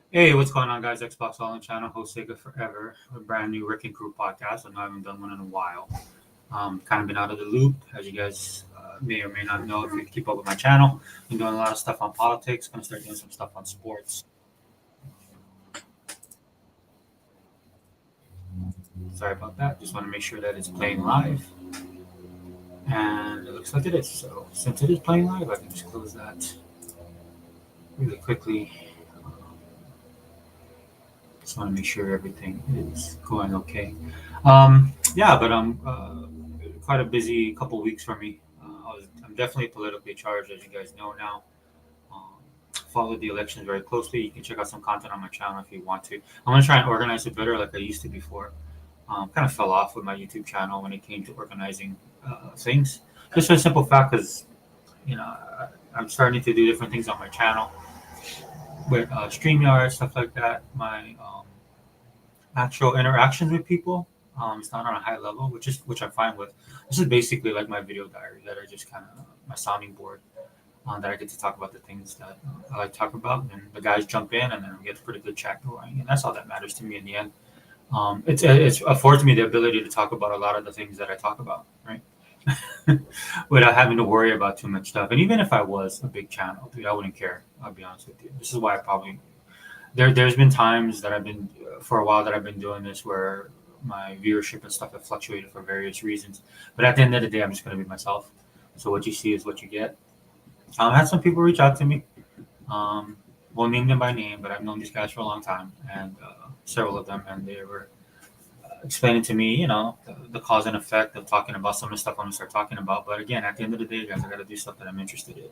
Hey, what's going on, guys? Xbox All In channel, host Sega Forever, a brand new Rick and Crew podcast. I know I haven't done one in a while. Kind of been out of the loop, as you guys may or may not know if you keep up with my channel. Been doing a lot of stuff on politics. Gonna start doing some stuff on sports. Sorry about that. Just want to make sure that it's playing live, and it looks like it is. So since it is playing live, I can just close that really quickly. Just want to make sure everything is going okay. Yeah, but quite a busy couple weeks for me. I'm definitely politically charged, as you guys know now. Um, Follow the elections very closely. You can check out some content on my channel if you want to. I'm gonna try and organize it better, like I used to before. Kind of fell off with my YouTube channel when it came to organizing things. Just for a simple fact, because I'm starting to do different things on my channel with Streamyard stuff like that. My actual interactions with people. It's not on a high level, which I'm fine with. This is basically like my video diary that I just kind of my sounding board that I get to talk about the things that I like to talk about, and the guys jump in, and then we get a pretty good chat going, and that's all that matters to me in the end. It affords me the ability to talk about a lot of the things that I talk about, right? Without having to worry about too much stuff. And even if I was a big channel, dude, I wouldn't care. I'll be honest with you. This is why I probably there's been times that I've been for a while that I've been doing this where my viewership and stuff have fluctuated for various reasons. But at the end of the day, I'm just going to be myself. So what you see is what you get. I had some people reach out to me. Um, won't name them by name, but I've known these guys for a long time, and several of them, and they were explaining to me, the cause and effect of talking about some of the stuff I'm going to start talking about. But again, at the end of the day, guys, I got to do stuff that I'm interested in.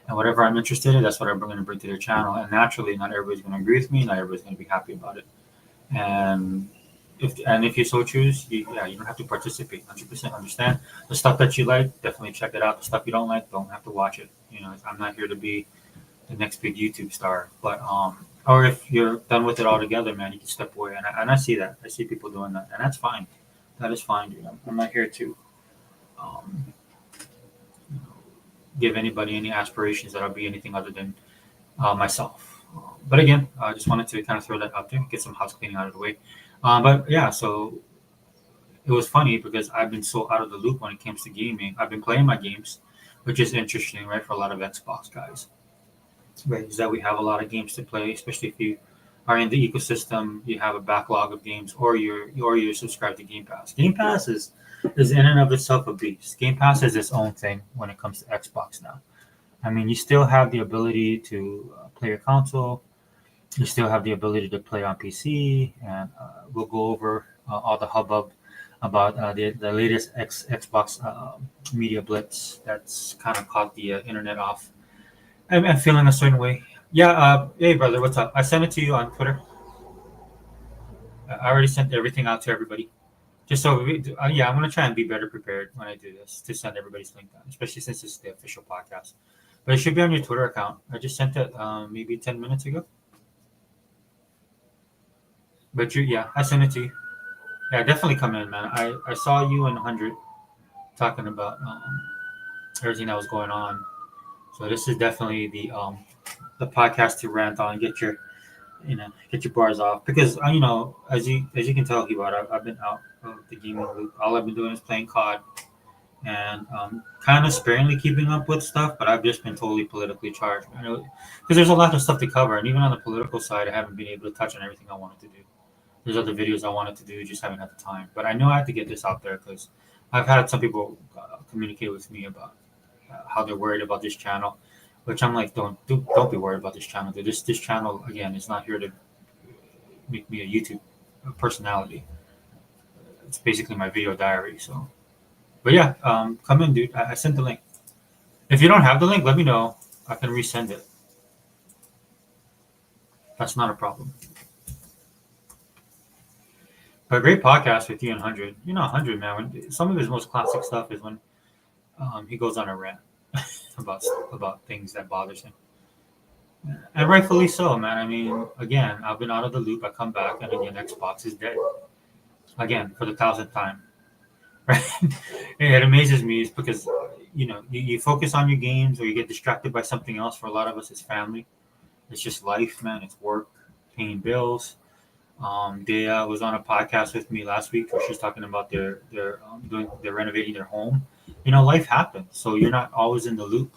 And whatever I'm interested in, that's what I'm going to bring to their channel. And naturally, not everybody's going to agree with me. Not everybody's going to be happy about it. And if you so choose, you don't have to participate. 100% understand the stuff that you like. Definitely check it out. The stuff you don't like, don't have to watch it. I'm not here to be the next big YouTube star. But or if you're done with it altogether, man, you can step away. And I see that. I see people doing that, and that's fine. That is fine, dude. I'm not here to um, give anybody any aspirations that I'll be anything other than myself. But again, I just wanted to kind of throw that out there, get some house cleaning out of the way. But yeah, so it was funny because I've been so out of the loop when it comes to gaming. I've been playing my games, which is interesting, right, for a lot of Xbox guys. Right, is that we have a lot of games to play, especially if you are in the ecosystem, you have a backlog of games, or you're subscribed to Game Pass. Game Pass is in and of itself a beast. Game Pass is its own thing when it comes to Xbox now. I mean, you still have the ability to play your console. You still have the ability to play on PC, and we'll go over all the hubbub about the latest Xbox media blitz that's kind of caught the internet off. I'm feeling a certain way. Yeah, hey brother, what's up? I sent it to you on Twitter. I already sent everything out to everybody. Just so yeah, I'm gonna try and be better prepared when I do this to send everybody's link down, especially since it's the official podcast. But it should be on your Twitter account. I just sent it maybe 10 minutes ago. But yeah, I sent it to you. Yeah, definitely come in, man. I saw you and 100 talking about everything that was going on. So this is definitely the podcast to rant on, get your bars off because as you can tell, Hibart, I've been out of the gaming loop. All I've been doing is playing COD and kind of sparingly keeping up with stuff, but I've just been totally politically charged, man. Because there's a lot of stuff to cover, and even on the political side, I haven't been able to touch on everything I wanted to do. There's other videos I wanted to do, just haven't had the time. But I know I have to get this out there because I've had some people communicate with me about how they're worried about this channel, which I'm like, don't be worried about this channel. Dude. This channel again is not here to make me a YouTube personality. It's basically my video diary. So, but yeah, come in, dude. I sent the link. If you don't have the link, let me know. I can resend it. That's not a problem. But great podcast with you and 100. 100, man. Some of his most classic stuff is when he goes on a rant about things that bothers him. And rightfully so, man. I mean, again, I've been out of the loop. I come back, and again, Xbox is dead. Again, for the thousandth time. Right? It amazes me is because, you focus on your games or you get distracted by something else. For a lot of us, it's family. It's just life, man. It's work. paying bills. They was on a podcast with me last week where she's talking about they're renovating their home. Life happens, so you're not always in the loop.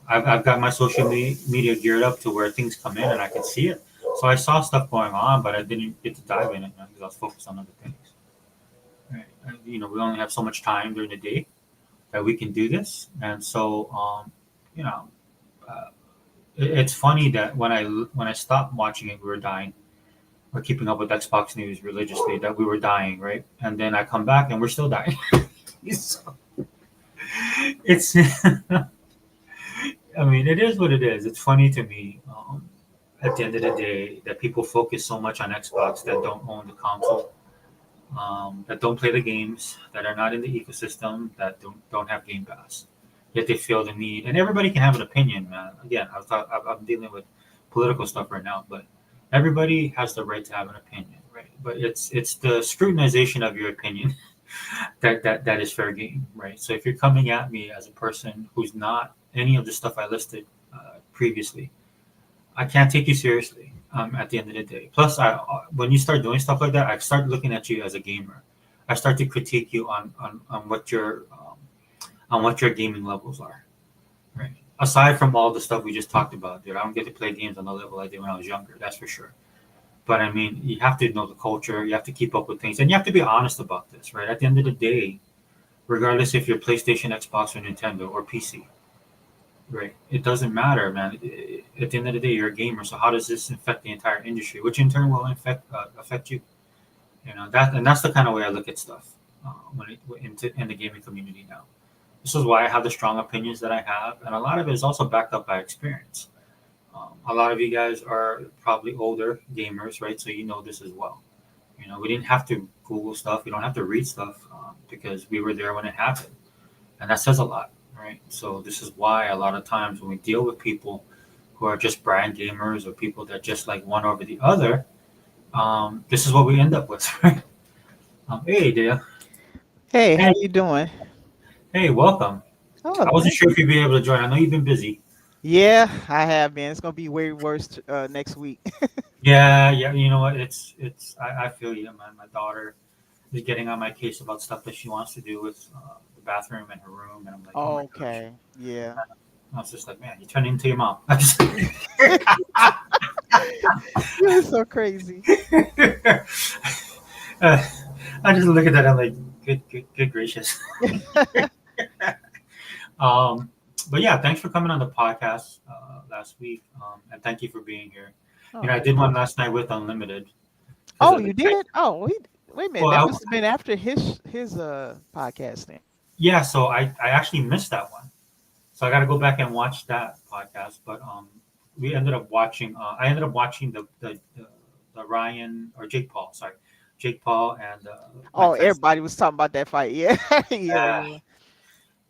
I've got my social media geared up to where things come in and I can see it. So I saw stuff going on, but I didn't get to dive in it because I was focused on other things. Right? We only have so much time during the day that we can do this, and so you know, uh, it's funny that when I stopped watching it, we were dying. Or keeping up with Xbox news religiously, that we were dying, right? And then I come back and we're still dying. So, it's I mean, it is what it is. It's funny to me, at the end of the day, that people focus so much on Xbox that don't own the console, that don't play the games, that are not in the ecosystem, that don't have Game Pass. Yet they feel the need, and everybody can have an opinion, man. Again, I'm dealing with political stuff right now, but everybody has the right to have an opinion, right? But it's the scrutinization of your opinion that is fair game, right? So if you're coming at me as a person who's not any of the stuff I listed previously, I can't take you seriously. At the end of the day, plus, when you start doing stuff like that, I start looking at you as a gamer. I start to critique you on what your gaming levels are, right? Aside from all the stuff we just talked about, dude, I don't get to play games on the level I did when I was younger. That's for sure. But I mean, you have to know the culture. You have to keep up with things, and you have to be honest about this, right? At the end of the day, regardless if you're PlayStation, Xbox, or Nintendo or PC, right? It doesn't matter, man. At the end of the day, you're a gamer. So how does this affect the entire industry, which in turn will affect you? That's the kind of way I look at stuff in the gaming community now. This is why I have the strong opinions that I have, and a lot of it is also backed up by experience. A lot of you guys are probably older gamers, right? So you know this as well. We didn't have to Google stuff. We don't have to read stuff because we were there when it happened, and that says a lot, right? So this is why a lot of times when we deal with people who are just brand gamers or people that just like one over the other, this is what we end up with, right? Hey, Dale. Hey, how Hey, you doing? hey, welcome. Oh, I wasn't thank sure you. if you'd be able to join. I know you've been busy. Yeah, I have been. It's gonna be way worse next week. Yeah, yeah. You know what? I feel you, man. My daughter is getting on my case about stuff that she wants to do with the bathroom and her room, and I'm like, oh my gosh. Okay, yeah. I was just like, man, you turn into your mom. I just, You're so crazy. uh, I just look at that. I'm like, good gracious. Um, but yeah, thanks for coming on the podcast last week, and thank you for being here. Oh, I no did one problem. last night with Unlimited because Oh, you did? Oh, wait a minute. That well, must have been after his podcast then. yeah. So I actually missed that one. So I got to go back and watch that podcast. But we ended up watching. I ended up watching the Ryan or Jake Paul. Sorry, Jake Paul and Oh, Mike Tyson. everybody was talking about that fight. Yeah, yeah, Yeah, yeah,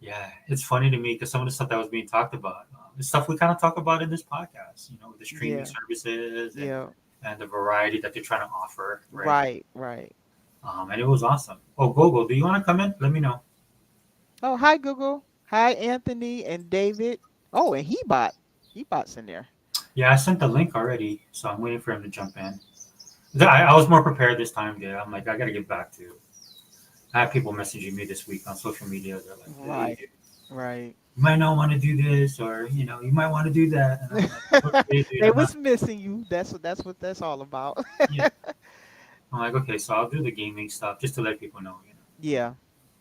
yeah. It's funny to me because some of the stuff that was being talked about, the stuff we kind of talk about in this podcast. The streaming yeah, services yeah. and the variety that they're trying to offer, right? Right, right. And it was awesome. Oh, Gogo, do you want to come in? Let me know. Oh, hi Google. Hi Anthony and David. Oh, and Hebot's in there. Yeah, I sent the link already, so I'm waiting for him to jump in. I was more prepared this time, dude. I'm like, I gotta get back to. I have people messaging me this week on social media. They're like, "Hey, Right, dude, right. you might not want to do this, or you might want to do that." And I'm like, "Okay, dude, They I'm not." was missing you. That's what that's all about. Yeah, I'm like, "Okay, so I'll do the gaming stuff just to let people know." Yeah.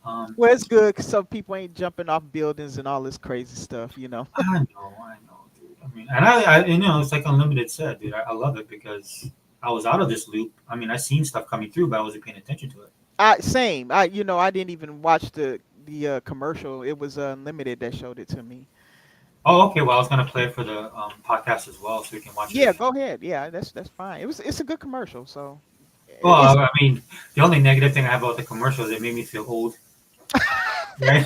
Um, Well, it's good 'cause some people ain't jumping off buildings and all this crazy stuff. I know, dude. I mean, and it's like Unlimited said, dude. I love it because I was out of this loop. I mean, I seen stuff coming through, but I wasn't paying attention to it. Same. I didn't even watch the commercial. It was Unlimited that showed it to me. Oh, okay. Well, I was gonna play it for the podcast as well, so we can watch it. Yeah, go ahead. Yeah, that's fine. It's a good commercial. So it's Well, I mean, the only negative thing I have about the commercial is it made me feel old. Right?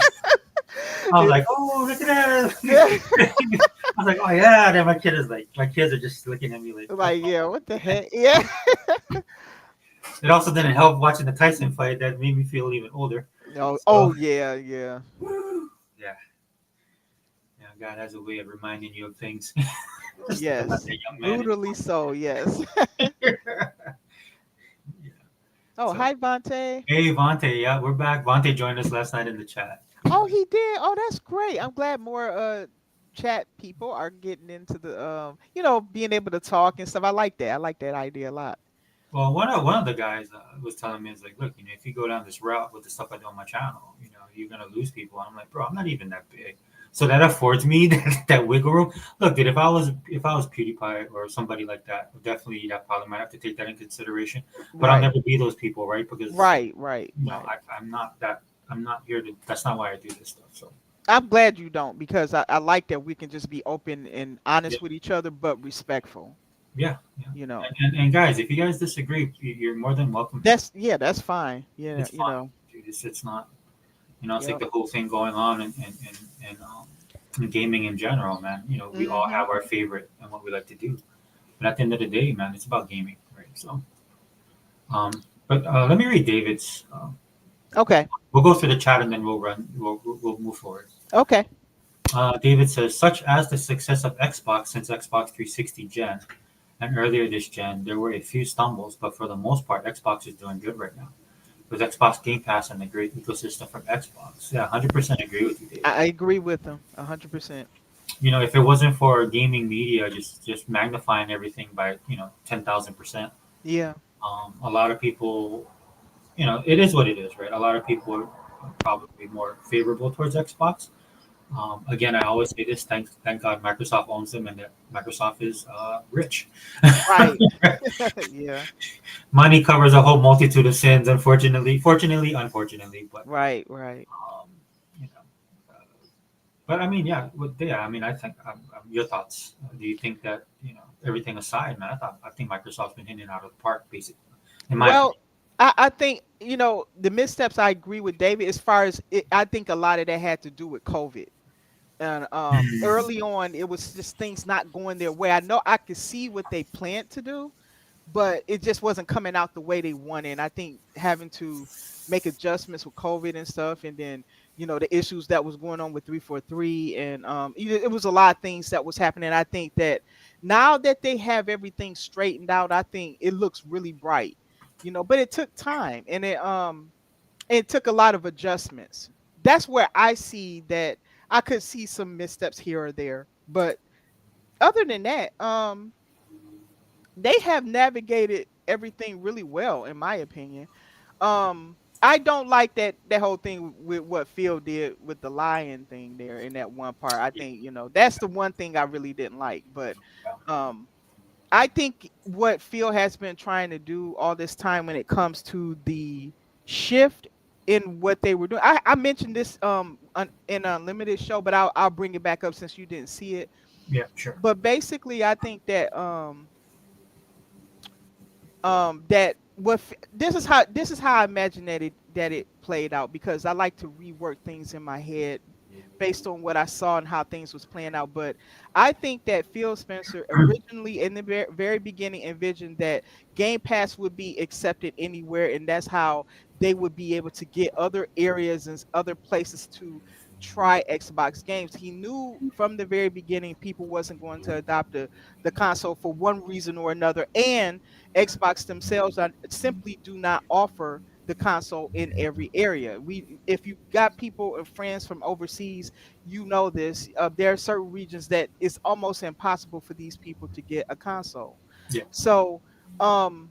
I was it, like, oh, look at that. yeah, I was like, oh yeah. Then my kids are just looking at me like, oh. like yeah, what the heck? Yeah. It also didn't help watching the Tyson fight. That made me feel even older. Oh, So oh yeah, yeah. yeah, yeah. God has a way of reminding you of things. Just like about Yes, that young man. brutally so. Yes. Yeah. Oh, So, hi, Vante. hey, Vontae. Yeah, we're back. Vontae joined us last night in the chat. Oh, he did. Oh, that's great. I'm glad more chat people are getting into the being able to talk and stuff. I like that. I like that idea a lot. Well, one of the guys was telling me, is like, look, if you go down this route with the stuff I do on my channel, you're gonna lose people. And I'm like, bro, I'm not even that big, so that affords me that wiggle room. Look, dude, if I was PewDiePie or somebody like that, definitely that probably might have to take that in consideration. But I'll Right. never be those people, right? Because Right, right, right. I'm not that. I'm not here to. That's not why I do this stuff. So I'm glad you don't because I like that we can just be open and yeah, honest with each other, but respectful. yeah, yeah. You know, And guys, if you guys disagree, you're more than welcome to. that's fine. Yeah, It's fine, dude. It's not. It's like Yep. the whole thing going on in gaming in general, man. We all Hmm. have our favorite and what we like to do. But at the end of the day, man, it's about gaming, right? So, but let me read David's. Okay. We'll go through the chat and then we'll run. We'll move forward. Okay. David says, such as the success of Xbox since Xbox 360 gen and earlier this gen, there were a few stumbles, but for the most part, Xbox is doing good right now with Xbox Game Pass and the great ecosystem from Xbox. Yeah, 100% agree with you, David. I agree with them 100%. If it wasn't for gaming media just magnifying everything by 10,000%, Yeah. a lot of people, it is what it is, right? A lot of people are probably more favorable towards Xbox. Again, I always say this: thank God Microsoft owns them, and that Microsoft is rich. Right. Yeah. Money covers a whole multitude of sins. Fortunately, unfortunately, but Right, right. um, you know. Uh, But I mean, yeah, I mean, I think your thoughts. Do you think that everything aside, man? I think Microsoft's been hitting it out of the park, basically, in my Well, opinion. I think, the missteps, I agree with David as far as I think a lot of that had to do with COVID. And Mm, early on, it was just things not going their way. I know I could see what they planned to do, but it just wasn't coming out the way they wanted. And I think having to make adjustments with COVID and stuff, and then the issues that was going on with 343, and it was a lot of things that was happening. I think that now that they have everything straightened out, I think it looks really bright. But it took time, and it took a lot of adjustments. That's where I see that I could see some missteps here or there, but other than that, they have navigated everything really well, in my opinion. I don't like that whole thing with what Phil did with the lion thing there in that one part. I think that's the one thing I really didn't like. But yeah, um, I think what Phil has been trying to do all this time when it comes to the shift in what they were doing. I mentioned this in a limited show, but I'll bring it back up since you didn't see it. yeah, sure, But basically, I think that that this is how I imagine that it played out, because I like to rework things in my head based on what I saw and how things was playing out. But I think that Phil Spencer originally in the very beginning envisioned that Game Pass would be accepted anywhere, and that's how they would be able to get other areas and other places to try Xbox games. He knew from the very beginning people wasn't going to adopt the console for one reason or another, and Xbox themselves simply do not offer the console in every area. If you got people and friends from overseas, this. There are certain regions that it's almost impossible for these people to get a console. yeah, So, um,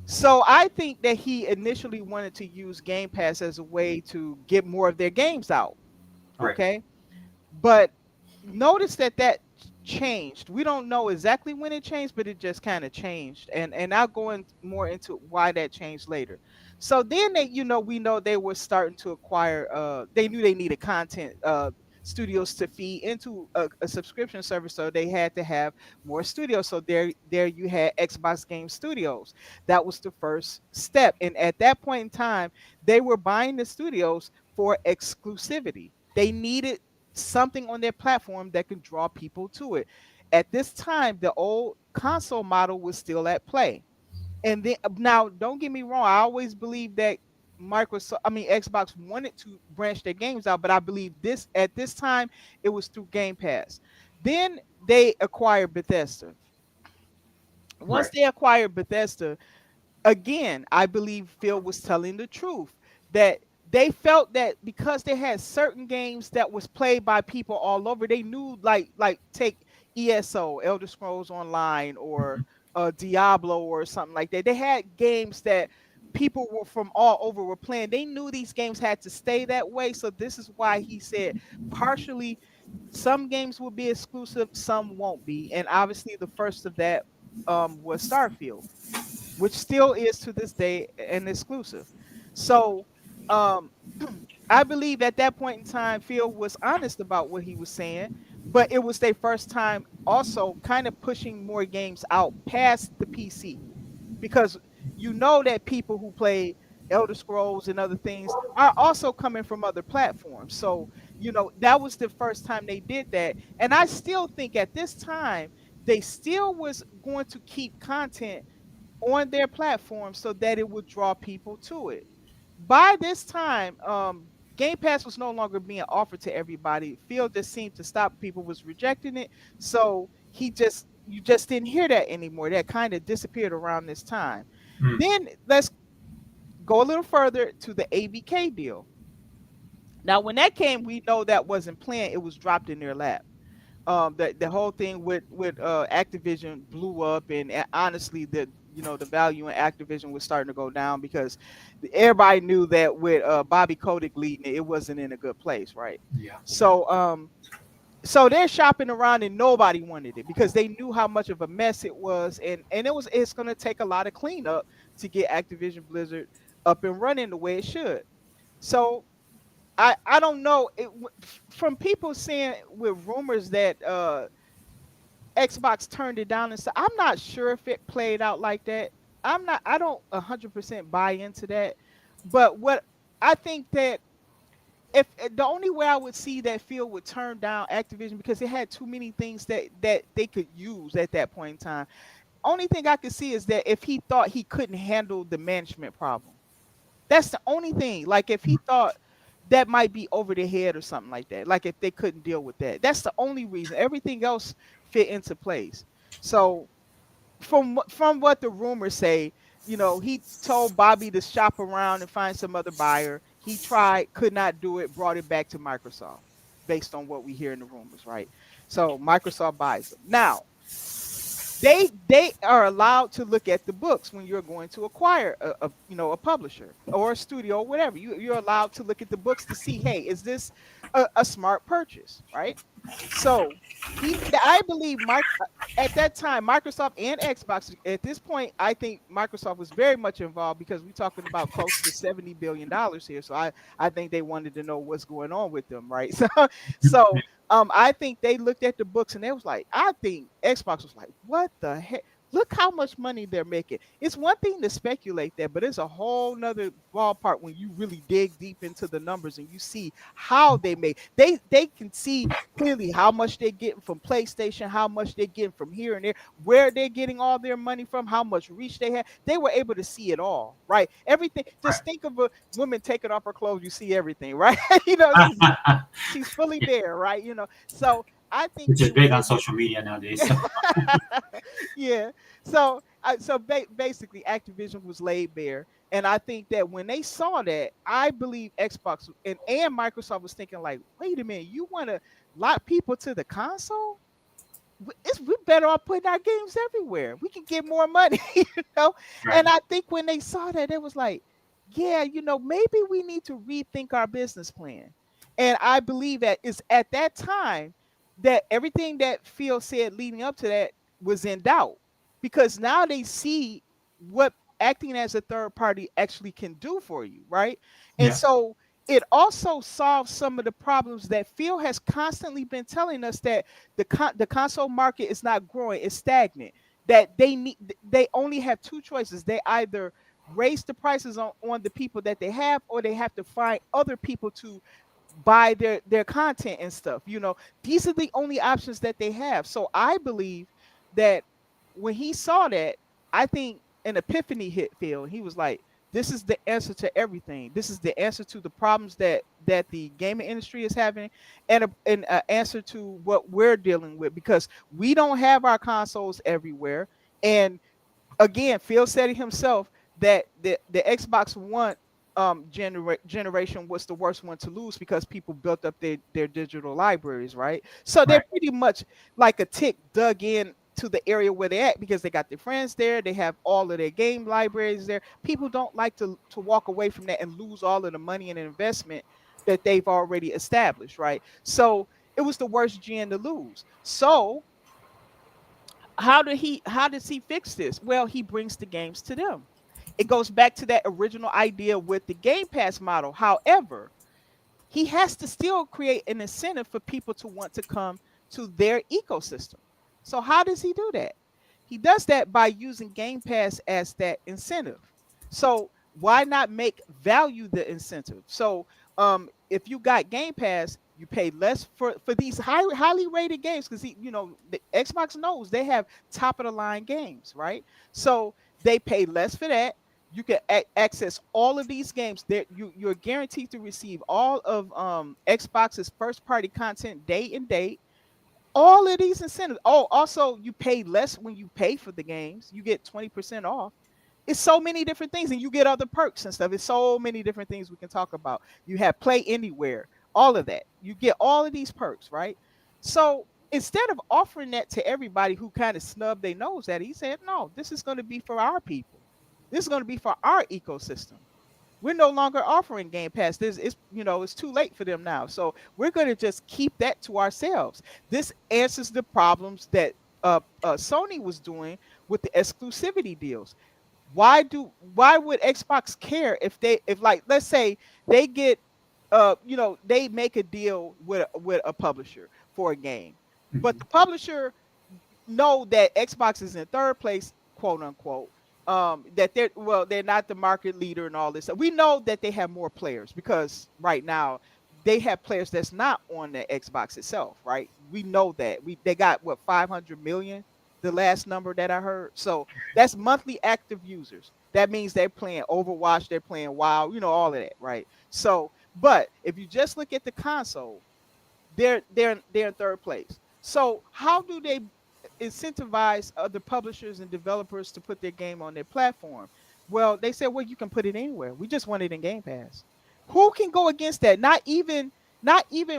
so I think that he initially wanted to use Game Pass as a way to get more of their games out. right, Okay, but notice that changed. We don't know exactly when it changed, but it just kind of changed. And I'll go in more into why that changed later. So then we know they were starting to acquire they knew they needed content studios to feed into a subscription service, so they had to have more studios. So there you had Xbox Game Studios. That was the first step. And at that point in time, they were buying the studios for exclusivity. They needed something on their platform that can draw people to it. At this time, the old console model was still at play. And then now, don't get me wrong, I always believe that Xbox wanted to branch their games out, but I believe this at this time it was through Game Pass. Then they acquired Bethesda. Once Right. they acquired Bethesda, again, I believe Phil was telling the truth that they felt that because they had certain games that was played by people all over, they knew like take ESO, Elder Scrolls Online, or Mhm. Diablo or something like that. They had games that people were from all over were playing. They knew these games had to stay that way. So this is why he said partially some games will be exclusive, some won't be. And obviously the first of that was Starfield, which still is to this day an exclusive. So um I believe at that point in time Phil was honest about what he was saying, but it was their first time also kind of pushing more games out past the PC, because you know that people who play Elder Scrolls and other things are also coming from other platforms. So, that was the first time they did that. And I still think at this time they still was going to keep content on their platform so that it would draw people to it. By this time, Game Pass was no longer being offered to everybody. Phil just seemed to stop. People was rejecting it, so you just didn't hear that anymore. That kind of disappeared around this time. Mm. Then let's go a little further to the ABK deal. Now, when that came, we know that wasn't planned. It was dropped in their lap. The whole thing with Activision blew up, and honestly, the value in Activision was starting to go down because everybody knew that with Bobby Kotick leading it, it wasn't in a good place, right? Yeah. So they're shopping around and nobody wanted it because they knew how much of a mess it was, and it's going to take a lot of cleanup to get Activision Blizzard up and running the way it should. So I don't know from people saying with rumors that Xbox turned it down and stuff. I'm not sure if it played out like that. I don't 100% buy into that. But what I think that if the only way I would see that Phil would turn down Activision because it had too many things that they could use at that point in time. Only thing I could see is that if he thought he couldn't handle the management problem. That's the only thing. Like if he thought that might be over their head or something like that. Like if they couldn't deal with that. That's the only reason. Everything else fit into place. So from what the rumors say, he told Bobby to shop around and find some other buyer. He tried, could not do it, brought it back to Microsoft based on what we hear in the rumors, right? So Microsoft buys them. Now, they are allowed to look at the books when you're going to acquire a publisher or a studio or whatever. You're allowed to look at the books to see, hey, is this a smart purchase, right? So I believe at that time Microsoft and Xbox, at this point I think Microsoft was very much involved because we're talking about close to $70 billion here. So I think they wanted to know what's going on with them, right? So I think they looked at the books and they was like, I think Xbox was like, what the heck? Look how much money they're making. It's one thing to speculate that, but it's a whole nother ballpark when you really dig deep into the numbers and you see how they make. They can see clearly how much they're getting from PlayStation, how much they're getting from here and there, where they're getting all their money from, how much reach they have. They were able to see it all, right? Everything. Just think of a woman taking off her clothes, you see everything, right? She's fully Yeah. there, right? So I think Which is they were big on able. social media nowadays. So. Yeah. So basically, Activision was laid bare, and I think that when they saw that, I believe Xbox and Microsoft was thinking like, wait a minute, you want to lock people to the console? We better off putting our games everywhere. We can get more money, know. Right. And I think when they saw that, it was like, yeah, maybe we need to rethink our business plan. And I believe that it's at that time that everything that Phil said leading up to that was in doubt, because now they see what acting as a third party actually can do for you, right? And Yeah. so it also solves some of the problems that Phil has constantly been telling us, that the console market is not growing, it's stagnant. That they only have two choices. They either raise the prices on the people that they have, or they have to find other people to buy their content and stuff. These are the only options that they have. So I believe that when he saw that, I think an epiphany hit Phil. He was like, This is the answer to everything. This is the answer to the problems that the gaming industry is having, and an answer to what we're dealing with, because we don't have our consoles everywhere. And again, Phil said it himself that the Xbox One generation was the worst one to lose because people built up their digital libraries, right? So they're Right. pretty much like a tick dug in to the area where they're at because they got their friends there, they have all of their game libraries there. People don't like to walk away from that and lose all of the money and investment that they've already established, right? So it was the worst gen to lose. So how does he fix this? Well, he brings the games to them. It goes back to that original idea with the Game Pass model. However, he has to still create an incentive for people to want to come to their ecosystem. So how does he do that? He does that by using Game Pass as that incentive. So why not make value the incentive? So if you got Game Pass, you pay less for these highly rated games because the Xbox knows they have top of the line games, right? So they pay less for that. You can access all of these games. You're guaranteed to receive all of Xbox's first party content day and date. All of these incentives. Oh, also you pay less when you pay for the games. You get 20% off. It's so many different things, and you get other perks and stuff. It's so many different things we can talk about. You have Play Anywhere, all of that. You get all of these perks, right? So instead of offering that to everybody who kind of snubbed their nose at it, he said, no, this is going to be for our people. This is going to be for our ecosystem. We're no longer offering Game Pass. This is, it's too late for them now. So we're going to just keep that to ourselves. This answers the problems that Sony was doing with the exclusivity deals. Why would Xbox care if like, let's say they get they make a deal with a publisher for a game, but Mhm. the publisher know that Xbox is in third place, quote unquote. That they're not the market leader and all this. We know that they have more players because right now they have players that's not on the Xbox itself, right? We know that. They got what, 500 million, the last number that I heard. So that's monthly active users. That means they're playing Overwatch, they're playing WoW, all of that, right? So, but if you just look at the console, they're in third place. So how do they incentivize other publishers and developers to put their game on their platform? Well, they said, well, you can put it anywhere. We just want it in Game Pass. Who can go against that? Not even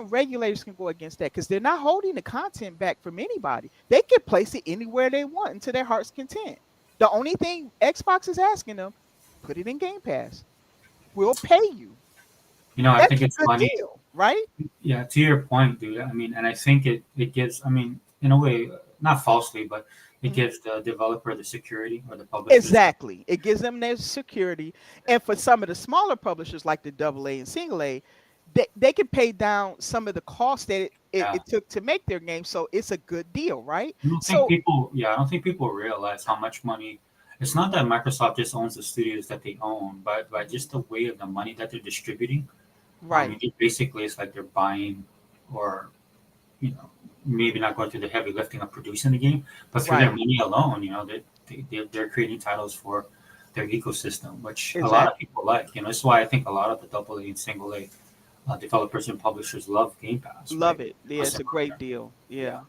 regulators can go against that because they're not holding the content back from anybody. They can place it anywhere they want and to their heart's content. The only thing Xbox is asking them, put it in Game Pass. We'll pay you. I That's think it's a good funny. deal, right? Yeah, to your point, dude. I mean, and I think it gives. I mean, in a way, not falsely, but it Mhm. gives the developer the security or the publishers. Exactly. It gives them their security. And for some of the smaller publishers like the AA and single A, they can pay down some of the costs that Yeah, it took to make their game. So it's a good deal, right? I don't think So people. Yeah, I don't think people realize how much money. It's not that Microsoft just owns the studios that they own, but by Mhm. just the way of the money that they're distributing. Right, Basically, it's like they're buying, or you know, maybe not going through the heavy lifting of producing the game, but through their right. money alone, they're creating titles for their ecosystem, which a lot of Exactly. people like. That's why I think a lot of the double A and single A developers and publishers love Game Pass, right? Love it. Yeah, Plus it's their a great partner. deal. Yeah.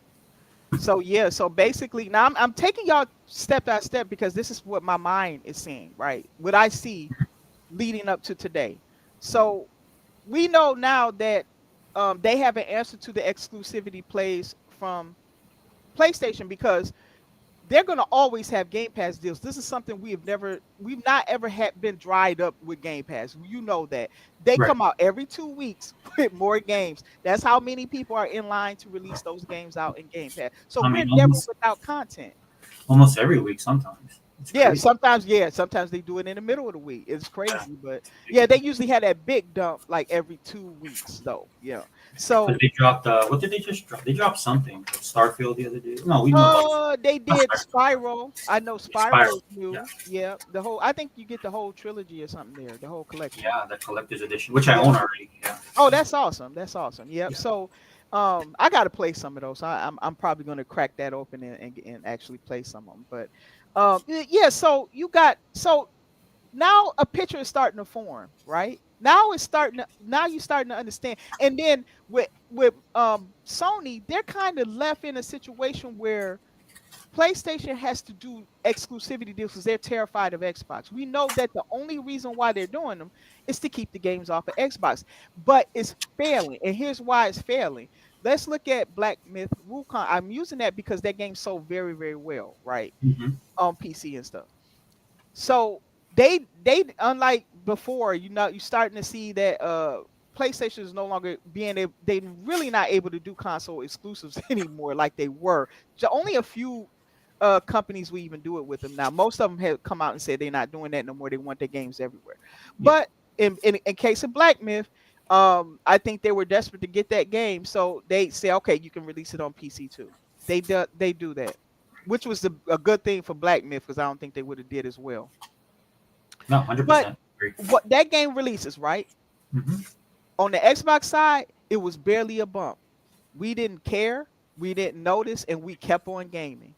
Yeah. So yeah, so basically now I'm taking y'all step by step because this is what my mind is seeing, right? What I see leading up to today. So we know now that they have an answer to the exclusivity plays from PlayStation because they're going to always have Game Pass deals. This is something we've not ever had been dried up with Game Pass. You know that they Right. come out every 2 weeks with more games. That's how many people are in line to release those games out in Game Pass. So I we're mean, never without content. almost every week sometimes. It's crazy. Yeah, sometimes they do it in the middle of the week. It's Yeah. crazy, but yeah, they usually have that big dump like every 2 weeks though. Yeah. Because So they dropped, what did they just drop? They dropped something. Starfield the other day. No, we knew about they not did Starfield. Spiral. I know Spiral Spiral. is Yeah. new. Yeah, I think you get the whole trilogy or something there, the whole collection. Yeah, the collector's edition, which I Yeah. own already. Yeah. Oh, that's awesome. That's awesome. Yep. Yeah. So, I got to play some of those. I'm probably going to crack that open and actually play some of them. But, yeah. So now a picture is starting to form, right? Now it's starting to, now you're starting to understand. And then with Sony, they're kind of left in a situation where PlayStation has to do exclusivity deals because they're terrified of Xbox. We know that the only reason why they're doing them is to keep the games off of Xbox, but it's failing. And here's why it's failing. Let's look at Black Myth Wukong. I'm using that because that game sold very, very well, right? Hmm. On PC and stuff. So they unlike before, you're starting to see that PlayStation is no longer they really not able to do console exclusives anymore like they were. Only a few companies will even do it with them now. Most of them have come out and said they're not doing that no more. They want their games everywhere. Yeah. But in case of Black Myth, I think they were desperate to get that game, so they say, okay, you can release it on PC too. They do that, which was a good thing for Black Myth because I don't think they would have did as well. No, But 100% agree. what that game releases, right? Hmm. On the Xbox side, it was barely a bump. We didn't care, we didn't notice, and we kept on gaming.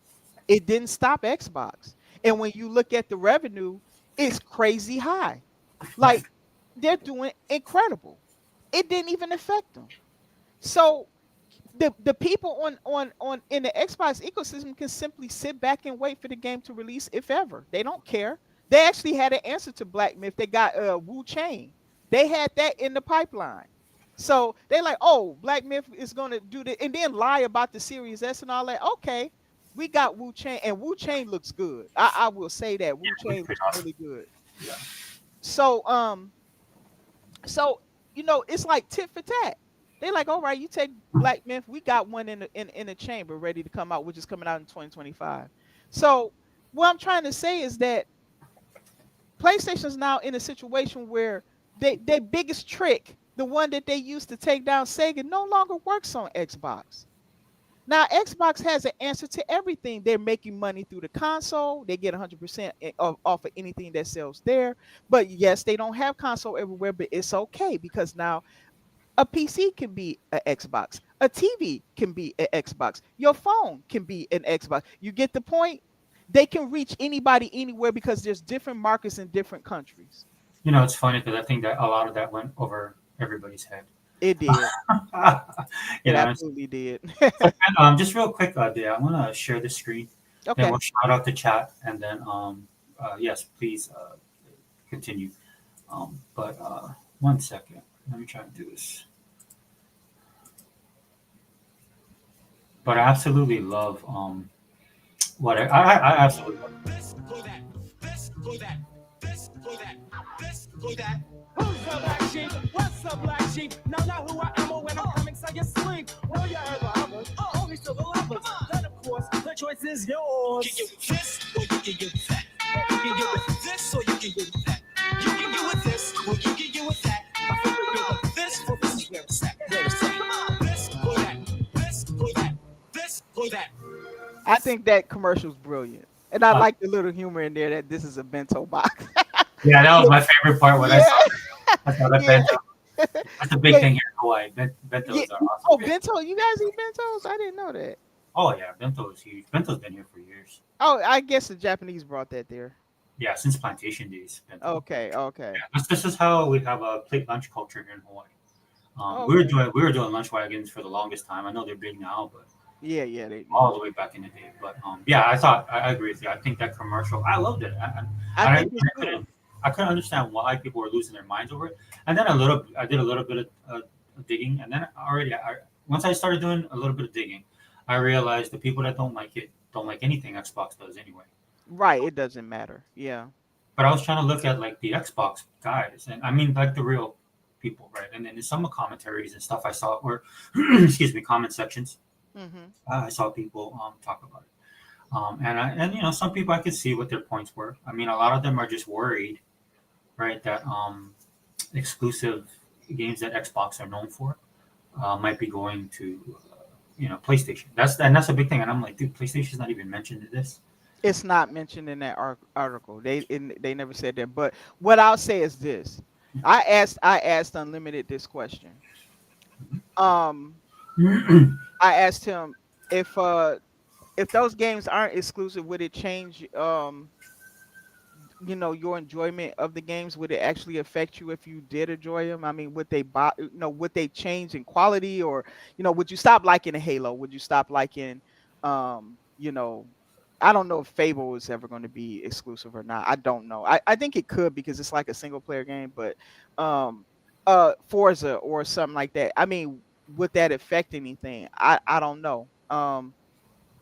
It didn't stop Xbox. And when you look at the revenue, it's crazy high. Right. Like they're doing incredible. It didn't even affect them. So the people on in the Xbox ecosystem can simply sit back and wait for the game to release if ever. They don't care. They actually had an answer to Black Myth. They got Wu Chain. They had that in the pipeline. So they like, oh, Black Myth is gonna do that and then lie about the Series S and all that. Okay, we got Wu Chain and Wu Chain looks good. I will say that Wu Yeah, it looks Chain pretty looks awesome. really good. Yeah. So so it's like tit for tat. They like, all right, you take Black Myth, we got one in the chamber ready to come out, which is coming out in 2025. So what I'm trying to say is that PlayStation's now in a situation where their biggest trick, the one that they used to take down Sega, no longer works on Xbox. Now Xbox has an answer to everything. They're making money through the console. They get 100% off of anything that sells there. But yes, they don't have console everywhere, but it's okay because now a PC can be an Xbox. A TV can be an Xbox. Your phone can be an Xbox. You get the point? They can reach anybody anywhere because there's different markets in different countries. It's funny because I think that a lot of that went over everybody's head. It did. you It know, absolutely did. so, just real quick, Dea, I'm gonna share the screen. Then Okay. we'll shout out the chat, and then yes, please continue. But one second, let me try to do this. But I absolutely love what I absolutely love. This for that. This for that. This for that. This for that. Who's the black sheep? What's the black sheep? Now know who I am or when I'm coming, so you sleep. Know you heard the others. Only to the lovers. Then of course the choice is yours. You can get with this or you can get with that. You can get with this or you can get with that. You can get with this or you can get with that. I think we get with this for this is where it's at. Where it's at. This for that. This for that. This for that. I think that commercial's brilliant. And I Uh, like the little humor in there that this is a bento box. yeah, that was my favorite part when Yeah. I saw that Yeah. bento. That's a big Yeah. thing here in Hawaii. Yeah. Bentos are Oh, awesome. bento. You guys eat bentos? I didn't know that. Oh yeah, bento is huge. Bento's been here for years. Oh, I guess the Japanese brought that there. Yeah, since plantation days. Bento. Okay, okay. Yeah, this is how we have a plate lunch culture here in Hawaii. Oh, We were okay. doing lunch wagons for the longest time. I know they're big now, but Yeah, yeah, they all the way back in the day. But yeah, I agree with you. I think that commercial, I loved it. I I, think it's good. I couldn't understand why people were losing their minds over it. And then I did a little bit of digging, and then once I started doing a little bit of digging, I realized the people that don't like it don't like anything Xbox does anyway. Right, it doesn't matter. Yeah. But I was trying to look at like the Xbox guys, and I mean like the real people, right? And then in some commentaries and stuff I saw, or excuse me, comment sections, Mhm. I saw people talk about it. And some people I could see what their points were. I mean, a lot of them are just worried, right, that exclusive games that Xbox are known for might be going to PlayStation. That's a big thing. And I'm like, dude, PlayStation's not even mentioned in this. It's not mentioned in that article. They never said that. But what I'll say is this: I asked Unlimited this question. Um, I asked him if those games aren't exclusive, would it change your enjoyment of the games, would it actually affect you if you did enjoy them? I mean, would they buy, would they change in quality, or would you stop liking a Halo? Would you stop liking, um, you know, I don't know if Fable is ever going to be exclusive or not. I don't know. I think it could because it's like a single player game, but um, Forza or something like that. I mean, would that affect anything? I don't know.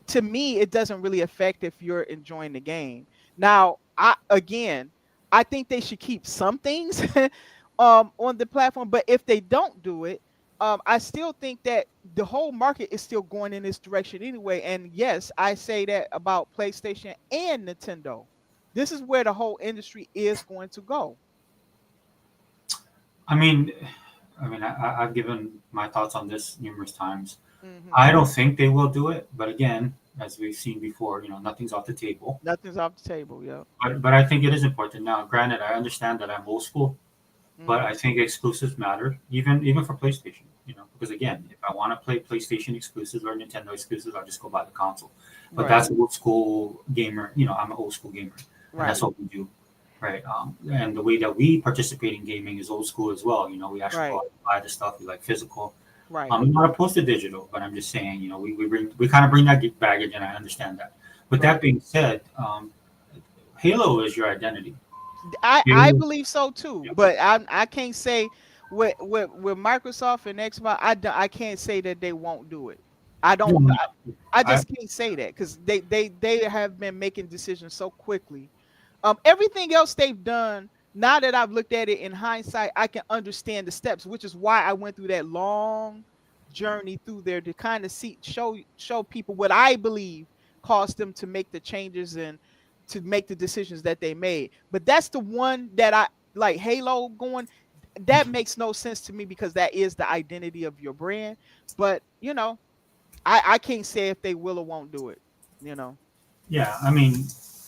To me, it doesn't really affect if you're enjoying the game. Now, I think they should keep some things on the platform, but if they don't do it, I still think that the whole market is still going in this direction anyway. And yes, I say that about PlayStation and Nintendo. This is where the whole industry is going to go. I mean, I've given my thoughts on this numerous times. Hmm. I don't think they will do it, but again, as we've seen before, nothing's off the table. Nothing's off the table. Yeah. But I think it is important. Now, granted, I understand that I'm old school, but I Hmm. think exclusives matter, even for PlayStation. Because again, if I want to play PlayStation exclusives or Nintendo exclusives, I'll just go buy the console. But Right. that's old school gamer. I'm an old school gamer, and that's Right. what we do, right? And the way that we participate in gaming is old school as well. We actually go Right. out and buy the stuff. We like physical. Right. I'm not opposed to digital, but I'm just saying, we kind of bring that baggage, and I understand that. With that Right. being said, Halo is your identity. I Halo, believe so too, yeah, but I can't say with Microsoft and Xbox, I can't say that they won't do it. I no, don't no, I I, just can't say that because they have been making decisions so quickly. Everything else they've done, now that I've looked at it in hindsight, I can understand the steps, which is why I went through that long journey through there to kind of show people what I believe caused them to make the changes and to make the decisions that they made. But that's the one that I like. Halo going, that makes no sense to me because that is the identity of your brand. But I can't say if they will or won't do it. You know. yeah.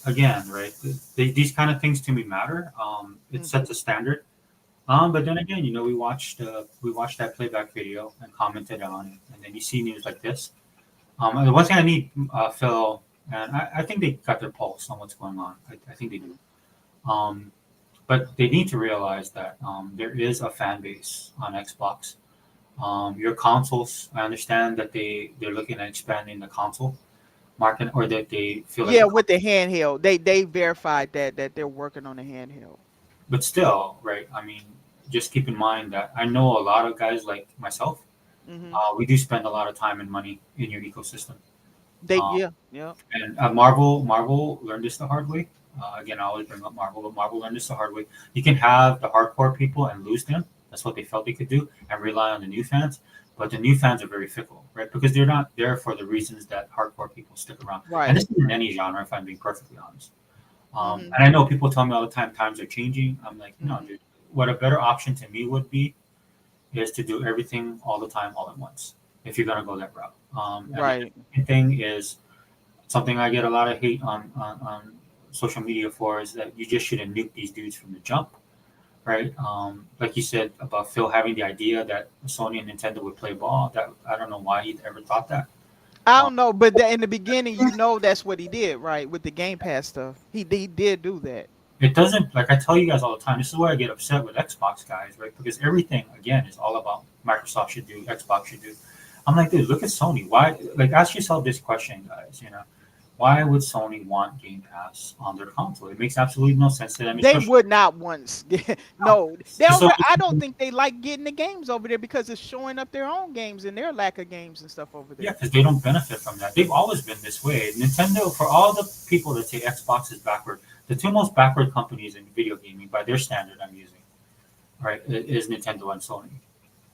Again, right? These kind of things to me matter. It Hmm. sets a standard. But then again, we watched that playback video and commented on it, and then you see news like this. And the one thing I need, Phil, and I think they got their pulse on what's going on. I think they do. Um, but they need to realize that there is a fan base on Xbox. Your consoles, I understand that they're looking at expanding the console market, or that they feel like Yeah, with the handheld, they verified that they're working on a handheld. but still, right? Just keep in mind that I know a lot of guys like myself. Hmm. We do spend a lot of time and money in your ecosystem. Um, Yeah. and Marvel learned this the hard way. Again, I always bring up Marvel, but Marvel learned this the hard way. You can have the hardcore people and lose them. That's what they felt they could do, and rely on the new fans. But the new fans are very fickle, right? Because they're not there for the reasons that hardcore people stick around. And Right. this is in any genre, if I'm being perfectly honest. Hmm. And I know people tell me all the time times are changing. I'm like, no, Hmm. dude. What a better option to me would be is to do everything all the time, all at once. If you're gonna go that route. And the Right. second thing is something I get a lot of hate on social media for is that you just shouldn't nuke these dudes from the jump, right? Like you said about Phil having the idea that Sony and Nintendo would play ball. That I don't know why he ever thought that. I Um, don't know, but in the beginning, that's what he did, right? With the Game Pass stuff, he did do that. it doesn't, like I tell you guys all the time. This is why I get upset with Xbox guys, right? Because everything again is all about Microsoft should do, Xbox should do. I'm like, dude, look at Sony. Why? Like, ask yourself this question, guys. Why would Sony want Game Pass on their console? It makes absolutely no sense to them, They especially would not once. No, they don't. so. I don't think they like getting the games over there because it's showing up their own games and their lack of games and stuff over Yeah, there. because they don't benefit from that. They've always been this way. Nintendo, for all the people that say Xbox is backward, the two most backward companies in video gaming, by their standard, I'm using, right, is Nintendo and Sony.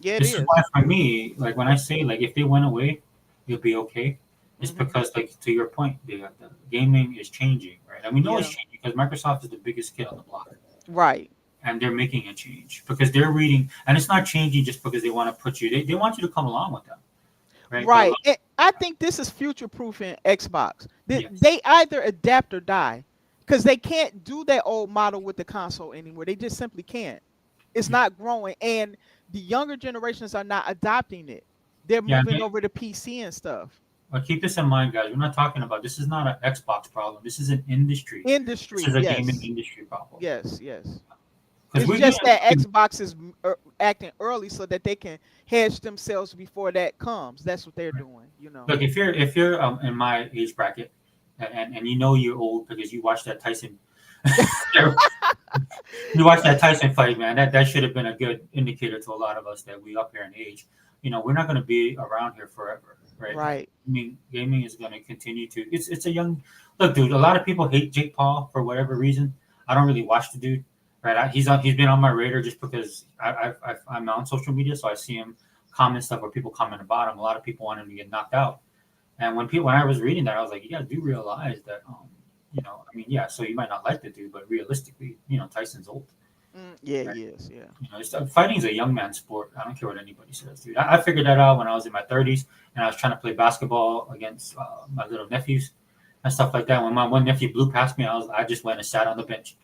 Yeah, it This is is. why, for me, like when I say like if they went away, it'll be okay. It's Hmm. because, like to your point, the gaming is changing, right? And we know it's Yeah. changing because Microsoft is the biggest kid on the block, Right. and they're making a change because they're reading, and it's not changing just because they want to put you. They want you to come along with them, right? But Right. I think this is future proofing Xbox. yes, They either adapt or die because they can't do that old model with the console anymore. They just simply can't. It's yeah, not growing, and the younger generations are not adopting it. They're yeah. moving over to PC and stuff. But keep this in mind, guys. We're not talking about this is not an Xbox problem. This is an industry. This Industry, is a gaming yes, industry problem. yes. Because It's we're just that getting Xbox is acting early so that they can hedge themselves before that comes. That's what they're doing, you know. look if you're in my age bracket and you know you're old because you watched that Tyson you watched that Tyson fight, man. That should have been a good indicator to a lot of us that we up here in age. We're not going to be around here forever, right? Right. I mean, gaming is going to continue to. It's a young look, dude. A lot of people hate Jake Paul for whatever reason. I don't really watch the dude, right? He's been on my radar just because I'm on social media, so I see him comment stuff where people comment about him. A lot of people want him to get knocked out, and when I was reading that, I was like, you guys do realize that, I mean, yeah. So you might not like the dude, but realistically, Tyson's old. Yeah, Right. yes, yeah. Fighting's a young man's sport. I don't care what anybody says, dude. I figured that out when I was in my 30s and I was trying to play basketball against my little nephews and stuff like that. When my one nephew blew past me, I just went and sat on the bench.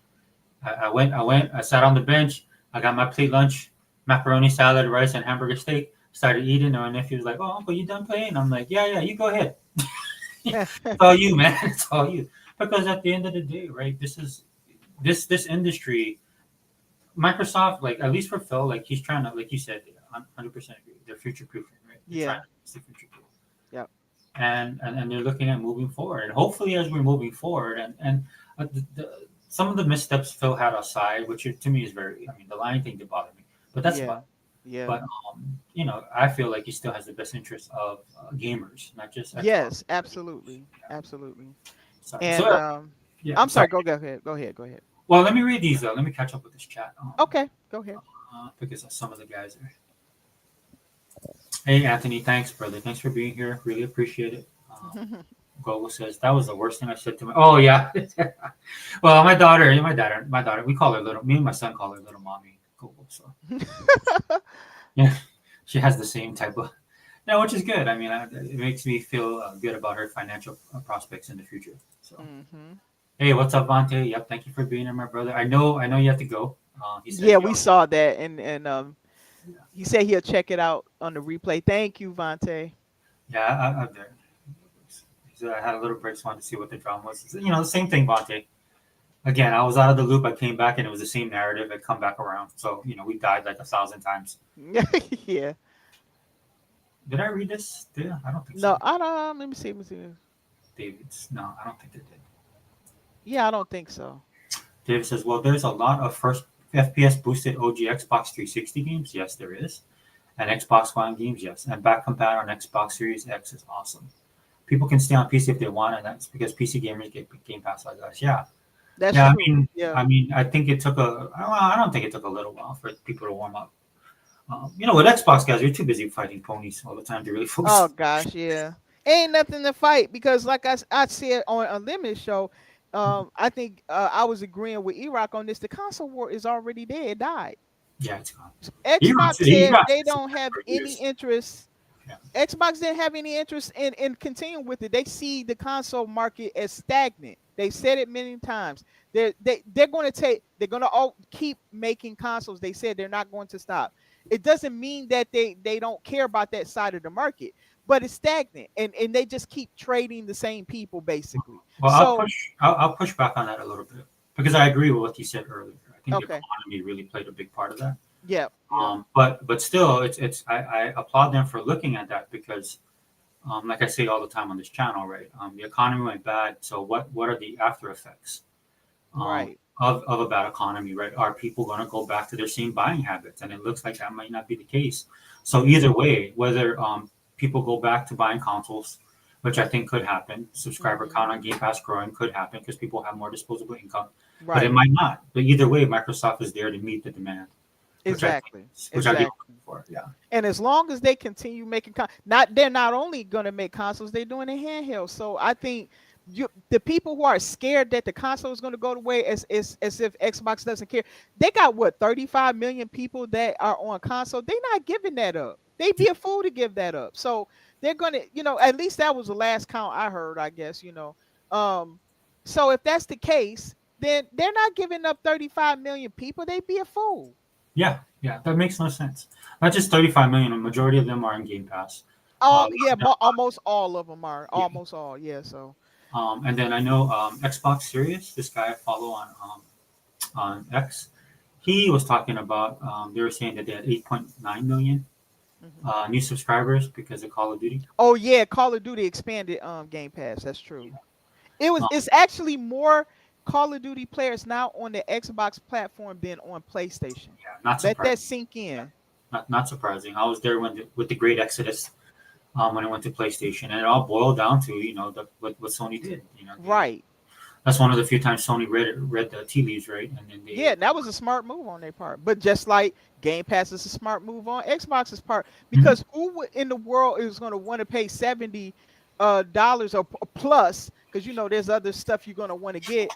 I sat on the bench. I got my plate lunch, macaroni salad, rice, and hamburger steak. Started eating, and my nephew was like, "Oh, Uncle, you done playing?" I'm like, "Yeah, you go ahead. It's all you, man. It's all you." Because at the end of the day, right? This industry. Microsoft, like at least for Phil, like he's trying to, like you said, 100% agree. They're future proofing, right? They're Yeah. trying to future proof. Yep. And they're looking at moving forward, and hopefully as we're moving forward, and some of the missteps Phil had aside, which to me is I mean, the line thing did bother me, but that's Yeah. fine. Yeah. But I feel like he still has the best interest of gamers, not just Xbox. Yes, absolutely. Absolutely. Sorry. And Yeah, I'm sorry, go ahead. Go ahead. Well, let me read these though. Let me catch up with this chat. Okay, go ahead. Because some of the guys are. Hey, Anthony, thanks, brother. Thanks for being here. Really appreciate it. Gogo says that was the worst thing I said to my. Oh yeah. Well, my daughter. We call her little. Me and my son call her little mommy. Gogo. So yeah, she has the same type of. No, which is good. I mean, it makes me feel good about her financial prospects in the future. So. Mhm. Hey, what's up, Vante? Yep, thank you for being here, my brother. I know you have to go. He said, Yeah, we saw that, and he said he'll check it out on the replay. Thank you, Vante. Yeah, I'm there. He said I had a little break, so I wanted to see what the drama was. The same thing, Vante. Again, I was out of the loop. I came back, and it was the same narrative. It come back around. So we died like 1,000 times. Yeah. Did I read this? Yeah, I don't think No, so. I don't. Let me see. David's no, I don't think it did. Yeah, I don't think so. David says, well, there's a lot of first FPS boosted OG Xbox 360 games. Yes, there is. And Xbox One games, yes. And back compat on Xbox Series X is awesome. People can stay on PC if they want, and that's because PC gamers get Game Pass like us. Yeah. That's Yeah, true. I mean, I think it took I don't think it took a little while for people to warm up. With Xbox guys, you're too busy fighting ponies all the time to really focus. Oh gosh, yeah. Ain't nothing to fight because, like I said on Unlimited show, I think I was agreeing with Iraq on this. The console war is already dead. It died. Yeah, it's gone. Xbox said Iraq they said don't have for any years. interest. Yeah. Xbox didn't have any interest in continuing with it. They see the console market as stagnant. They said it many times. They're going to keep making consoles. They said they're not going to stop. It doesn't mean that they don't care about that side of the market, but it's stagnant, and they just keep trading the same people basically. Well, I'll push back on that a little bit because I agree with what you said earlier. I think the economy really played a big part of that. Yeah. But still, I applaud them for looking at that because, like I say all the time on this channel, right? The economy went bad. So what are the after effects? Right. Of a bad economy, right? Are people going to go back to their same buying habits? And it looks like that might not be the case. So either way, whether people go back to buying consoles, which I think could happen, subscriber count on Game Pass growing could happen because people have more disposable income, but it might not. But either way, Microsoft is there to meet the demand. Exactly. Which I think for. Yeah. And as long as they continue making they're not only going to make consoles, they're doing it handheld. So I think the people who are scared that the console is going to go away as if Xbox doesn't care, they got 35 million people that are on console. They're not giving that up. They'd be a fool to give that up. So they're going to, at least that was the last count I heard, I guess, so if that's the case, then they're not giving up 35 million people. They'd be a fool. Yeah, that makes no sense. Not just 35 million. A majority of them are in Game Pass. all yeah, almost all of them are almost all. Yeah, so And then I know Xbox Series. This guy I follow on X. He was talking about. They were saying that they had 8.9 million mhm. new subscribers because of Call of Duty. Oh yeah, Call of Duty expanded Game Pass. That's true. Um, It's actually more Call of Duty players now on the Xbox platform than on PlayStation. yeah, not Let that surprising. sink in. Not surprising. I was there with the Great Exodus when I went to PlayStation, and it all boiled down to what Sony did. Right. That's one of the few times Sony read the tea leaves, right? And then Yeah, that was a smart move on their part. But just like Game Pass is a smart move on Xbox's part, Mhm. because in the world is going to want to pay $70 or plus? Because there's other stuff you're going to want to get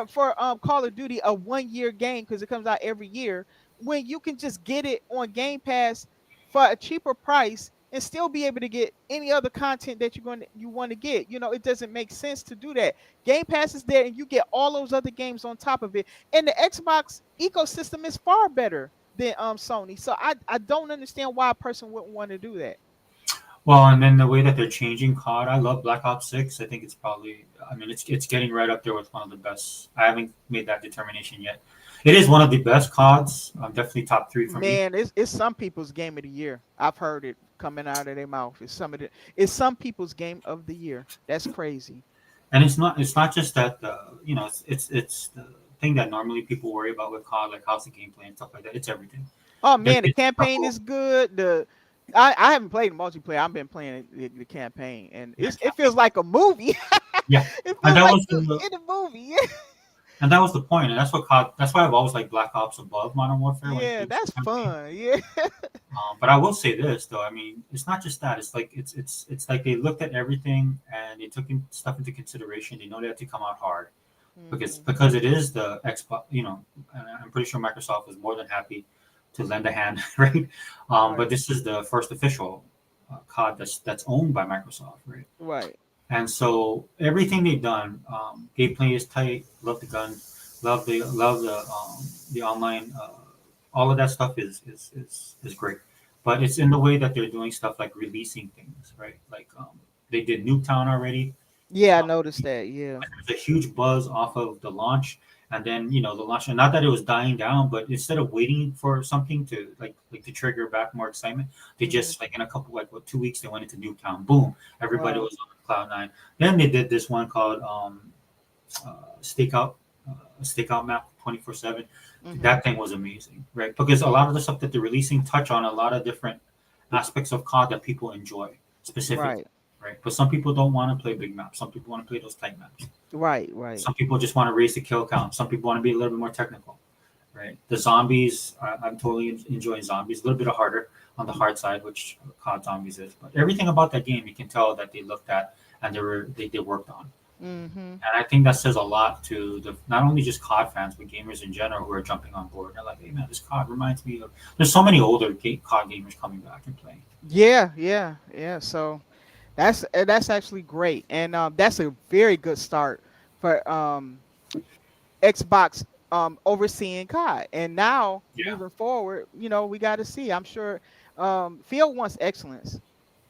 for Call of Duty, a 1 year game, because it comes out every year. When you can just get it on Game Pass for a cheaper price and still be able to get any other content that you want to get. It doesn't make sense to do that. Game Pass is there and you get all those other games on top of it. And the Xbox ecosystem is far better than Sony. So I don't understand why a person wouldn't want to do that. Well, and then the way that they're changing COD, I love Black Ops 6. I think it's probably, I mean, it's getting right up there with one of the best. I haven't made that determination yet. It is one of the best CODs. Definitely top three for me. Man, it's some people's game of the year. I've heard it coming out of their mouth. It's some people's game of the year. That's crazy. And it's not just that it's the thing that normally people worry about with COD, like how's the gameplay and stuff like that. It's everything. Oh There- man, the it's campaign is good. I haven't played the multiplayer. I've been playing the campaign, and it feels like a movie. Yeah, It and feels that like was you're the in a movie. and that was the point, and that's what COD. That's why I've always liked Black Ops above Modern Warfare. When it Yeah, comes to that's campaign. fun. Yeah. But I will say this though. I mean, it's not just that. It's like it's like they looked at everything and they took stuff into consideration. They know they had to come out hard Mhm. because it is the Xbox. And I'm pretty sure Microsoft was more than happy to lend a hand, right? But Right. this is the first official COD that's owned by Microsoft, right? Right. And so everything they've done, gameplay is tight. Love the gun, love the online. All of that stuff is great, but it's in the way that they're doing stuff like releasing things, right? Like they did Nuketown already. Yeah, I Um, noticed that. Yeah. there's a huge buzz off of the launch, and then the launch, and not that it was dying down, but instead of waiting for something to like to trigger back more excitement, they Mhm. just like in a couple 2 weeks they went into Nuketown. Boom, everybody Wow. was on cloud nine. Then they did this one called Stakeout, Stakeout Map 24/7. Mhm. That thing was amazing, right? Because a lot of the stuff that they're releasing touch on a lot of different aspects of COD that people enjoy specifically, Right. right? But some people don't want to play big maps. Some people want to play those tight maps. Right. Right. Some people just want to raise the kill count. Some people want to be a little bit more technical, right? The zombies, I'm totally enjoying zombies. A little bit harder on the hard side, which COD Zombies is. But everything about that game, you can tell that they looked at and they worked on. Mhm. And I think that says a lot to the not only just COD fans, but gamers in general who are jumping on board. They're like, hey man, this COD reminds me of. There's so many older COD gamers coming back and playing. Yeah. Yeah. Yeah. So that's actually great, and that's a very good start for Xbox overseeing COD. And now Yeah. moving forward, we got to see. I'm sure Phil wants excellence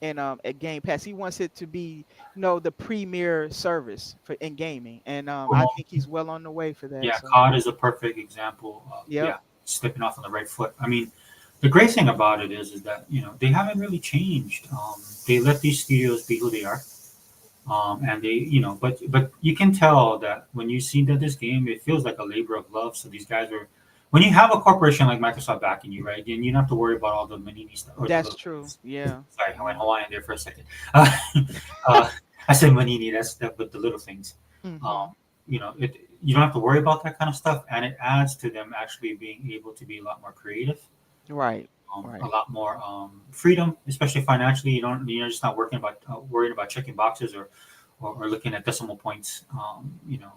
in at Game Pass. He wants it to be, the premier service in gaming, and I Well, think he's well on the way for that. Yeah, So, COD is a perfect example of yep. stepping off on the right foot. I mean, the great thing about it is that they haven't really changed. They let these studios be who they are, and they but you can tell that when you see that this game, it feels like a labor of love. So these guys are. When you have a corporation like Microsoft backing you, right, then you don't have to worry about all the Manini stuff. Or the That's little true. things. Yeah. Sorry, I went Hawaiian there for a second. Uh, I said Manini. That's that, but the little things. Mhm. You don't have to worry about that kind of stuff, and it adds to them actually being able to be a lot more creative, Right. a Right. lot more freedom, especially financially. You're just not worrying about checking boxes or looking at decimal points.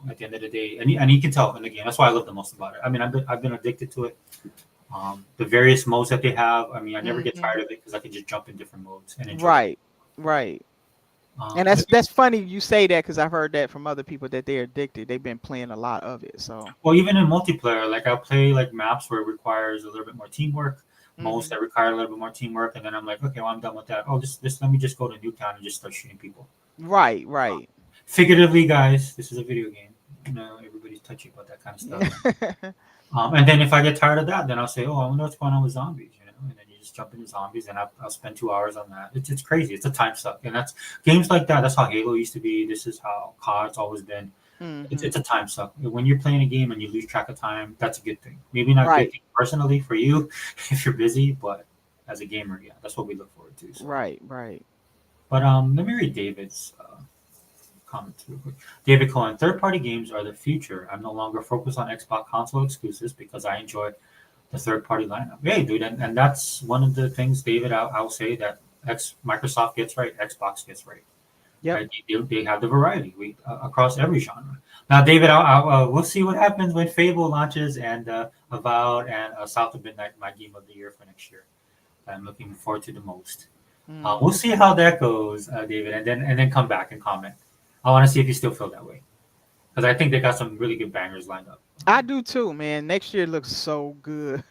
At the end of the day, and you can tell in the game. That's why I love the most about it. I mean, I've been addicted to it. The various modes that they have. I mean, I never get Mhm. tired of it because I can just jump in different modes and enjoy it. Right. Right. And that's funny you say that, because I've heard that from other people that they're addicted. They've been playing a lot of it. So Well, even in multiplayer, like I'll play like maps where it requires a little bit more teamwork, most that require a little bit more teamwork, and then I'm like, okay, well, I'm done with that. Oh, just let me just go to Newtown and just start shooting people. Right, right. Figuratively, guys, this is a video game. You know, everybody's touchy about that kind of stuff. And then if I get tired of that, then I'll say, oh, I wonder what's going on with zombies, you know, and then you just jump into zombies, and I'll spend 2 hours on that. It's crazy. It's a time suck, and that's games like that. That's how Halo used to be. This is how COD's always been. It's a time suck. When you're playing a game and you lose track of time, that's a good thing. Maybe not a Right. good thing personally for you if you're busy, but as a gamer, yeah, that's what we look forward to. So. Right, right. But let me read David's comments real quick. David Cohen, third-party games are the future. I'm no longer focused on Xbox console exclusives because I enjoy the third-party lineup. Hey, dude, and that's one of the things, David, I'll say that Microsoft gets right, Xbox gets right. Yep. Right? They have the variety across every genre. Now, David, we'll see what happens when Fable launches and Avowed and South of Midnight, my game of the year for next year. I'm looking forward to the most. We'll see how that goes, David, and then come back and comment. I want to see if you still feel that way, because I think they got some really good bangers lined up. I do too, man. Next year looks so good.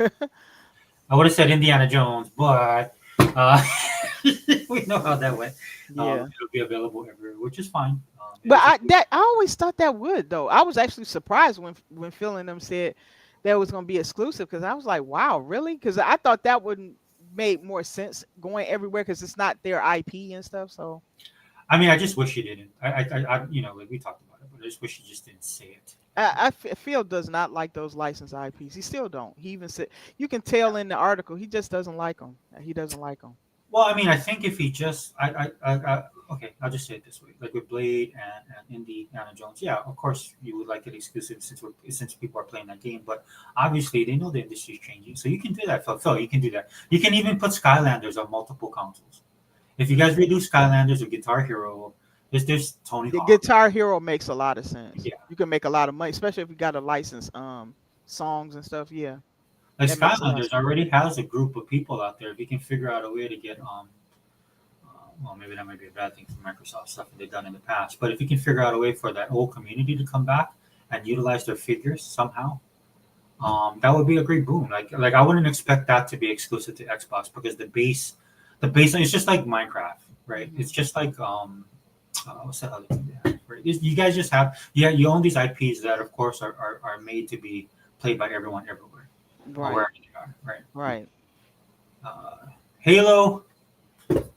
I would have said Indiana Jones, but we know how that went. Yeah. It'll be available everywhere, which is fine. But I always thought that would though. I was actually surprised when Phil and them said that was going to be exclusive, because I was like, wow, really? Because I thought that would make more sense going everywhere because it's not their IP and stuff. So I mean, I just wish you didn't. I you know, like we talked about it, but I just wish you just didn't say it. Phil does not like those licensed IPs. He still don't. He even said, you can tell in the article, he just doesn't like them. He doesn't like them. Well, I mean, I think if he just, okay, I'll just say it this way: like with Blade and Indiana Jones, yeah, of course you would like it exclusive since people are playing that game. But obviously, they know the industry is changing, so you can do that, Phil. You can do that. You can even put Skylanders on multiple consoles. If you guys redo Skylanders or Guitar Hero, there's Tony The Hawk. Guitar Hero makes a lot of sense. Yeah. You can make a lot of money, especially if you got to license songs and stuff. Yeah. Like That makes a lot of Skylanders already has a group of people out there. If you can figure out a way to get well, maybe that might be a bad thing for Microsoft stuff that they've done in the past. But if you can figure out a way for that old community to come back and utilize their figures somehow, that would be a great boom. Like I wouldn't expect that to be exclusive to Xbox, because the base it's just like Minecraft, right? It's just like what's that other thing they have, right? You guys just have you own these IPs that of course are made to be played by everyone everywhere. Right. Wherever they are, right? Right. Halo,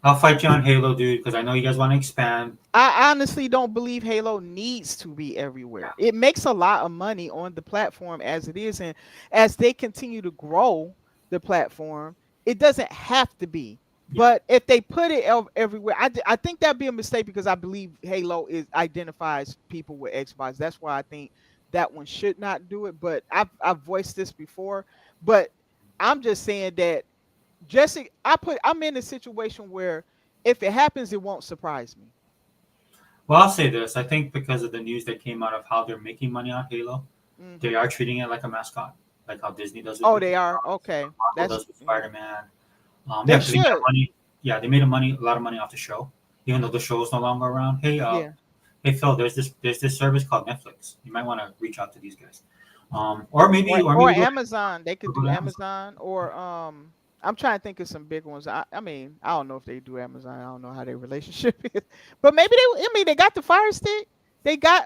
I'll fight you on Halo, dude, because I know you guys want to expand. I honestly don't believe Halo needs to be everywhere. It makes a lot of money on the platform as it is, and as they continue to grow the platform, it doesn't have to be. Yeah. But if they put it everywhere, I think that'd be a mistake, because I believe Halo identifies people with Xbox. That's why I think that one should not do it. But I've voiced this before. But I'm just saying that I'm in a situation where if it happens, it won't surprise me. Well, I'll say this: I think because of the news that came out of how they're making money on Halo, they are treating it like a mascot, like how Disney does. Oh, they are? Okay. Marvel does with Spider-Man. They They should. made money. Yeah, they made a lot of money off the show, even though the show is no longer around. Hey, Yeah. hey Phil, there's this service called Netflix. You might want to reach out to these guys, or maybe Or Amazon. They could Go do to Amazon, or I'm trying to think of some big ones. I mean, I don't know if they do Amazon. I don't know how their relationship is, but maybe they got the Fire Stick. They got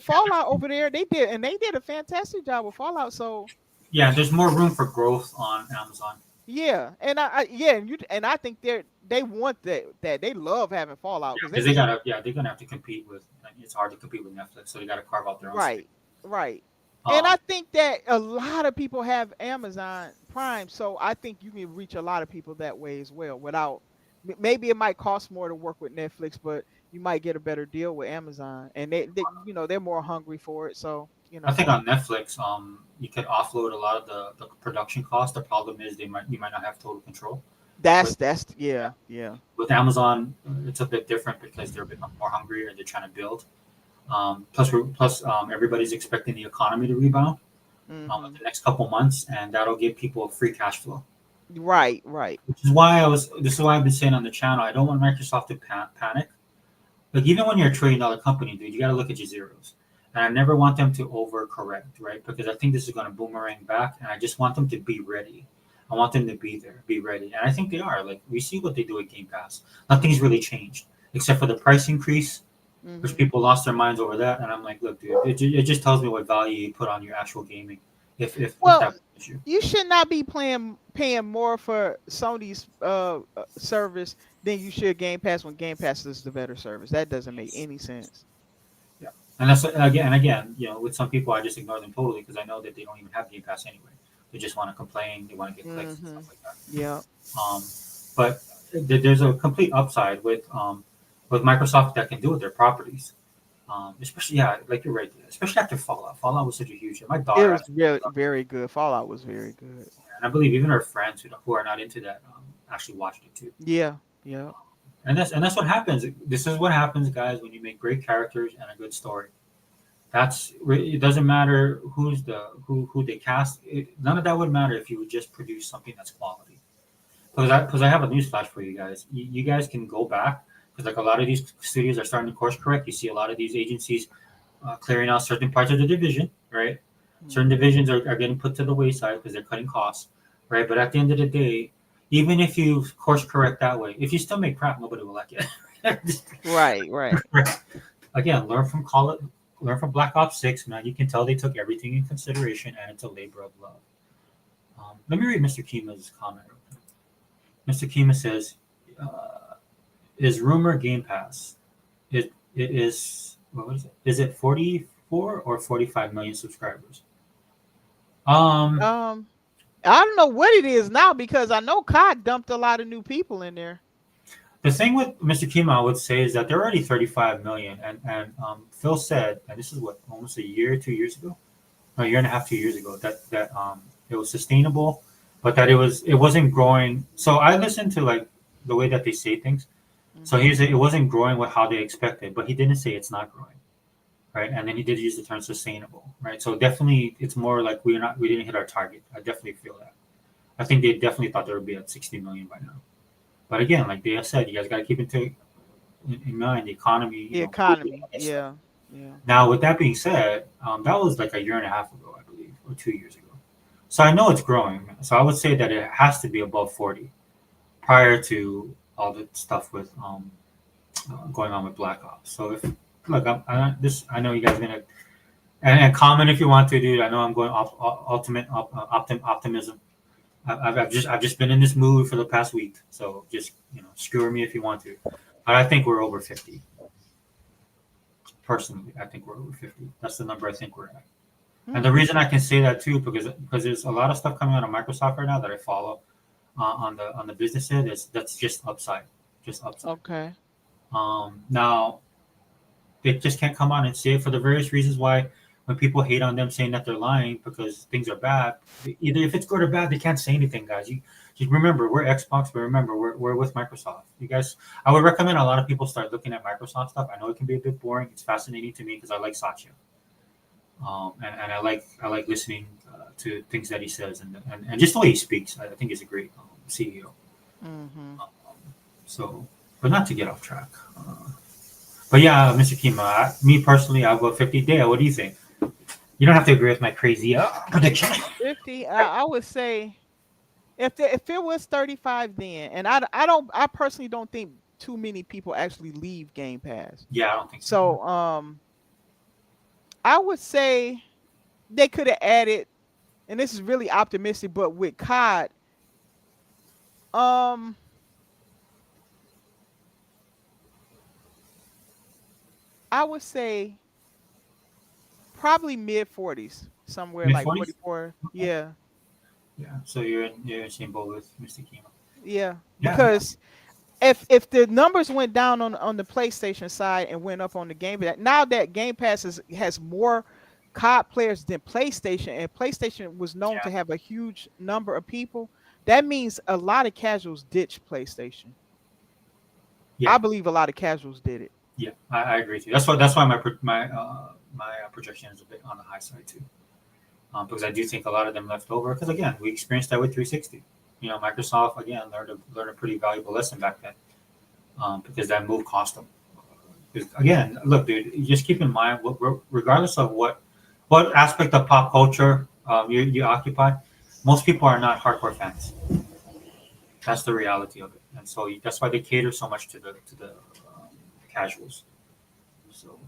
Fallout over there. They did a fantastic job with Fallout. So yeah, there's more room for growth on Amazon. yeah, and I think they want that they love having Fallout, Because they're gonna have to compete with. It's hard to compete with Netflix, so they got to carve out their own. right, space. right. And I think that a lot of people have Amazon Prime, so I think you can reach a lot of people that way as well. Without, maybe it might cost more to work with Netflix, but you might get a better deal with Amazon, and they're more hungry for it. So I think on Netflix, you could offload a lot of the production costs. The problem is you might not have total control. that's yeah. With Amazon, it's a bit different because they're a bit more hungry and they're trying to build. Plus, everybody's expecting the economy to rebound in the next couple months, and that'll give people a free cash flow. Right. Which is why this is why I've been saying on the channel, I don't want Microsoft to panic. Like, even when you're a $1 trillion company, dude, you got to look at your zeros. And I never want them to overcorrect, right? Because I think this is going to boomerang back, and I just want them to be ready. I want them to be there, be ready, and I think they are. Like we see what they do at Game Pass. Nothing's really changed except for the price increase, which Mhm. people lost their minds over that. And I'm like, look, dude, it just tells me what value you put on your actual gaming. If Well, that's an issue. you should not be paying more for Sony's service than you should Game Pass when Game Pass is the better service. That doesn't make any sense. Yeah, and that's again, with some people I just ignore them totally because I know that they don't even have Game Pass anyway. They just want to complain, they want to get clicks and Mhm. stuff like that. Yeah. But there's a complete upside with Microsoft that can do with their properties. Especially like you're right, especially after Fallout. Fallout was such a huge hit. My It daughter was actually, very very good. Fallout was very good. and I believe even her friends who are not into that actually watched it too. Yeah. Yeah. And that's what happens. This is what happens, guys, when you make great characters and a good story. It doesn't matter who they cast. None of that would matter if you would just produce something that's quality. Because I have a news flash for you guys. You guys can go back because like a lot of these studios are starting to course correct. You see a lot of these agencies clearing out certain parts of the division, right? Certain divisions are getting put to the wayside because they're cutting costs, right? But at the end of the day, even if you course correct that way, if you still make crap, nobody will like it. Right. Right. Again, learn from Black Ops 6, man. You can tell they took everything in consideration and it's a labor of love. Let me read Mr. Kima's comment. Mr. Kima says, "Is rumor Game Pass? It is. What is it? Is it 44 or 45 million subscribers?" Um, I don't know what it is now because I know COD dumped a lot of new people in there. the thing with Mr. Kima, I would say, is that they're already 35 million, and Phil said, and this is what almost a year, 2 years ago, a year and a half, 2 years ago, that it was sustainable, but that it wasn't growing. So I listened to like the way that they say things. So he said it wasn't growing with how they expected, but he didn't say it's not growing, right? And then he did use the term sustainable, right? So definitely, it's more like we didn't hit our target. I definitely feel that. I think they definitely thought they would be at 60 million by now. But again, like they said, you guys got to keep in mind the economy. The economy. Yeah. Yeah. Now, with that being said, that was like a year and a half ago, I believe, or 2 years ago. So I know it's growing. So I would say that it has to be above 40 prior to all the stuff with going on with Black Ops. So if look, I know you guys are gonna and comment if you want to, dude. I know I'm going off ultimate optimism. I've just been in this mood for the past week, so just skewer me if you want to. But I think we're over 50. Personally, I think we're over 50. That's the number I think we're at. And the reason I can say that too, because there's a lot of stuff coming out of Microsoft right now that I follow on the business end. That's just upside. Okay. Now they just can't come out and say it for the various reasons why when people hate on them saying that they're lying because things are bad. Either if it's good or bad, they can't say anything, guys. You remember we're Xbox, but remember we're with Microsoft. You guys, I would recommend a lot of people start looking at Microsoft stuff. I know it can be a bit boring. It's fascinating to me because I like Satya. And I like listening to things that he says and just the way he speaks. I think he's a great CEO. Mm-hmm. So, but not to get off track. But yeah, Mr. Kima, me personally, I'll go 50 day. What do you think? You don't have to agree with my crazy prediction. 50. I would say if it was 35 then, and I personally don't think too many people actually leave Game Pass. Yeah, I don't think so. So I would say they could have added, and this is really optimistic, but with COD, I would say probably mid 40s, somewhere like Mid-40s? 44. Yeah, Yeah, so you're in the same boat with Mr. Kima. yeah. Yeah. Because if the numbers went down on the PlayStation side and went up on the Game Pass, now that Game Pass has more COD players than PlayStation, and PlayStation was known to have a huge number of people, that means a lot of casuals ditched PlayStation. Yeah. I believe a lot of casuals did it. Yeah, I agree with you. That's why my projection is a bit on the high side too, because I do think a lot of them left over. Because again, we experienced that with 360. Microsoft again learned a pretty valuable lesson back then, because that move cost them. Again, look, dude, you just keep in mind, regardless of what aspect of pop culture you occupy, most people are not hardcore fans. That's the reality of it, and so that's why they cater so much to the casuals. So,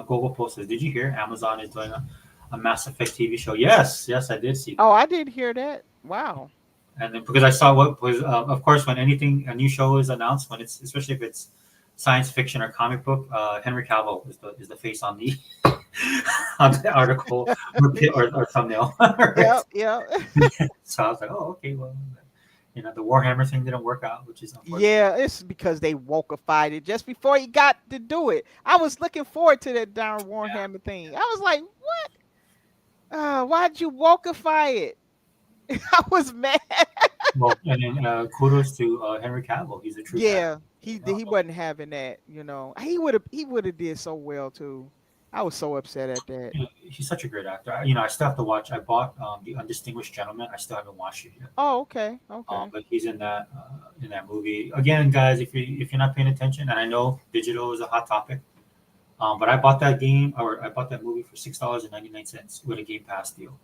Google Post says, "Did you hear Amazon is doing a Mass Effect TV show?" Yes, yes, I did see that. Oh, I did hear that. Wow. And then because I saw what was, of course, when anything a new show is announced, when it's especially if it's science fiction or comic book, Henry Cavill is the face on the on the article or thumbnail. Right? Yep, yep. So I was like, oh, okay, well, the Warhammer thing didn't work out, which is unfortunate. Yeah, it's because they wokeified it just before he got to do it. I was looking forward to that darn Warhammer thing. I was like, what? Why'd you wokeify it? I was mad. Well, and then kudos to Henry Cavill. He's a true fan. Yeah, he wasn't having that. He would have did so well too. I was so upset at that. He's such a great actor. I still have to watch. I bought the Undistinguished Gentleman. I still haven't watched it yet. Oh, okay, okay. But he's in that movie again, guys. If you're not paying attention, and I know digital is a hot topic, but I bought that movie for $6.99 with a Game Pass deal,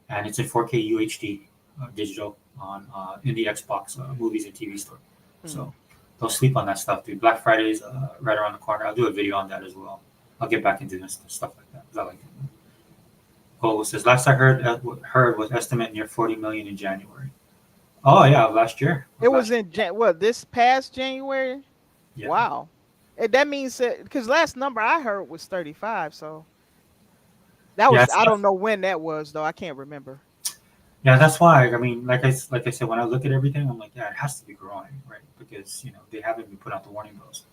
and it's in 4K UHD digital on in the Xbox movies and TV store. So don't sleep on that stuff, dude. Black Friday is right around the corner. I'll do a video on that as well. I'll get back into this stuff like that because I like it. Cole says, last I heard was estimate near 40 million in January. Oh yeah, last year. It was in this past January. Yeah. Wow, that means because last number I heard was 35. So that was I don't know when that was though. I can't remember. Yeah, that's why. I mean, like I said, when I look at everything, I'm like, yeah, it has to be growing, right? Because they haven't been put out the warning bells.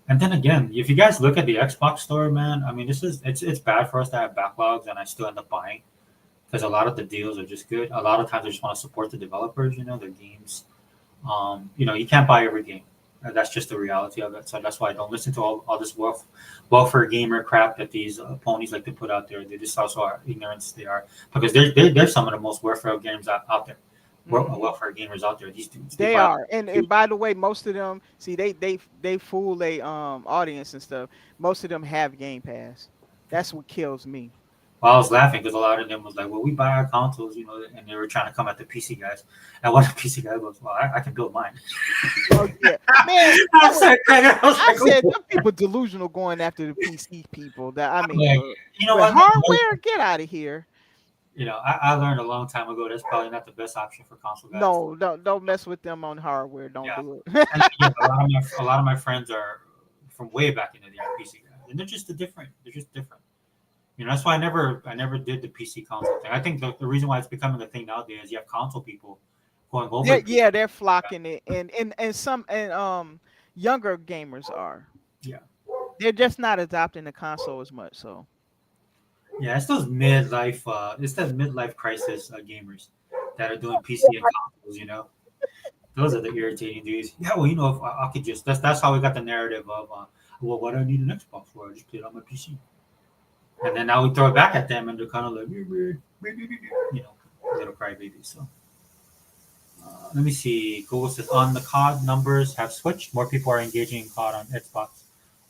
And then again, if you guys look at the Xbox store, man, I mean, it's bad for us to have backlogs, and I still end up buying because a lot of the deals are just good. A lot of times, I just want to support the developers, their games. You can't buy every game. That's just the reality of it. So that's why I don't listen to all this welfare gamer crap that these ponies like to put out there. They just also are ignorance. They are because they're some of the most welfare games out there. Welfare gamers out there. These dudes. They are, and by the way, most of them they fool their audience and stuff. Most of them have Game Pass. That's what kills me. Well, I was laughing because a lot of them was like, "Well, we buy our consoles, and they were trying to come at the PC guys." And one of the PC guys goes, "Well, I can build mine." Oh, yeah. Man, I said some people delusional going after the PC people. That I mean, what? Hardware, get out of here. I learned a long time ago that's probably not the best option for console guys. No, don't mess with them on hardware. Don't do it. And, a lot of my friends are from way back in the day PC guys, and they're just different. That's why I never did the PC console thing. I think the reason why it's becoming a thing nowadays is you have console people going over. They're flocking it, and some younger gamers are. Yeah, they're just not adopting the console as much. So. Yeah, it's those midlife crisis gamers that are doing PC and consoles. Those are the irritating dudes. Yeah, well, if I could just that's how we got the narrative of well, what do I need an Xbox for? I just play it on my PC. And then now we throw it back at them, and they're kind of like, little crybabies. So let me see. Google says on the COD numbers have switched. More people are engaging in COD on Xbox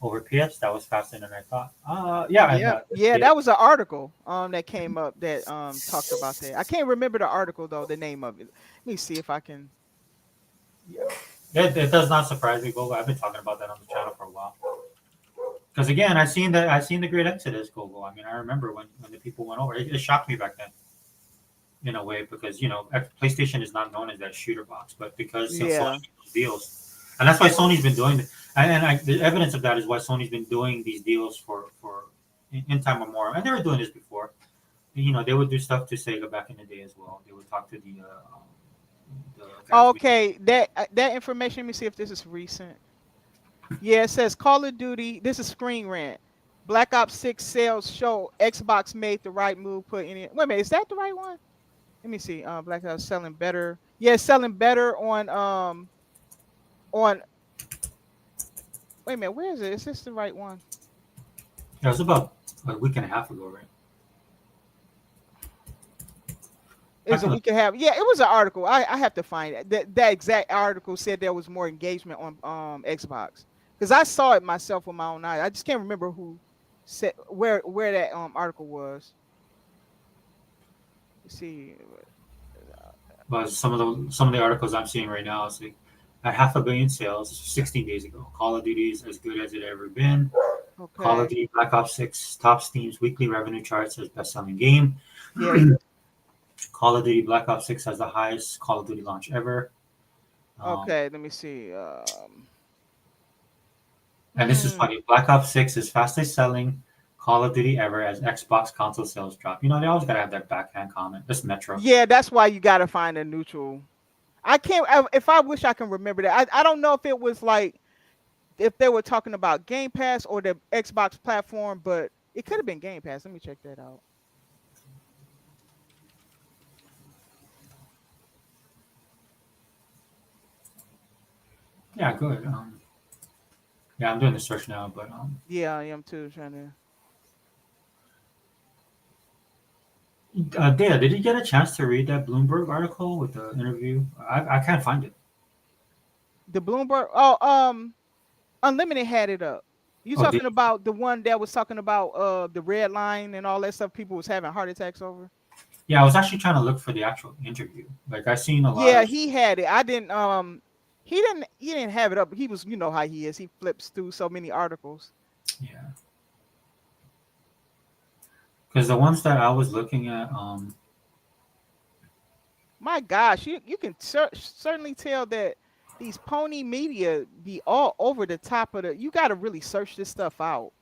over PS. That was faster than I thought. That was an article that came up that talked about that. I can't remember the article though, the name of it. Let me see if I can. It does not surprise me, Google. I've been talking about that on the channel for a while. Because again, I've seen the great exodus, Google. I mean, I remember when the people went over. It shocked me back then, in a way, because PlayStation is not known as that shooter box, but because Sony deals, and that's why Sony's been doing it. And the evidence of that is why Sony's been doing these deals for in time memorial, and they were doing this before. They would do stuff to Sega back in the day as well. They would talk to the okay, that information. Let me see if this is recent. Yeah, it says Call of Duty. This is Screen Rant. Black Ops 6 sales show Xbox made the right move. Wait a minute, is that the right one? Let me see. Black Ops selling better. Yeah, it's selling better on. Wait a minute, where is it? Is this the right one? Yeah, it was about a week and a half ago, right? It was a week and a half. Yeah, it was an article. I have to find it. That exact article said there was more engagement on Xbox. Because I saw it myself with my own eyes. I just can't remember who said where that article was. Let's see. But some of the articles I'm seeing right now is like at 500 million sales 16 days ago. Call of Duty is as good as it ever been. Call of Okay. Duty Black Ops 6 tops Steam's weekly revenue charts as best-selling game. Yeah. Call of Duty Black Ops 6 has the highest Call of Duty launch ever. Okay. Let me see. And this is Hmm. funny. Black Ops 6 is fastest selling Call of Duty ever as Xbox console sales drop. You know, they always gotta have that backhand comment. This Metro. Yeah, that's why you got to find a neutral. I can't. If I wish I can remember that. I don't know if it was like if they were talking about Game Pass or the Xbox platform, but it could have been Game Pass. Let me check that out. Yeah, good. Yeah, I'm doing the search now, but Yeah, I am too. Trying to. Data, did you get a chance to read that Bloomberg article with the interview? I can't find it. The Bloomberg. Oh, Unlimited had it up. You Oh, did talking about the one that was talking about the red line and all that stuff? People was having heart attacks over. yeah, I was actually trying to look for the actual interview. Like I seen a lot Yeah, of he had it. I didn't. He didn't have it up. He was. You know how he is. He flips through so many articles. yeah, because the ones that I was looking at, My gosh, you can certainly tell that these pony media be all over the top of the. You got to really search this stuff out.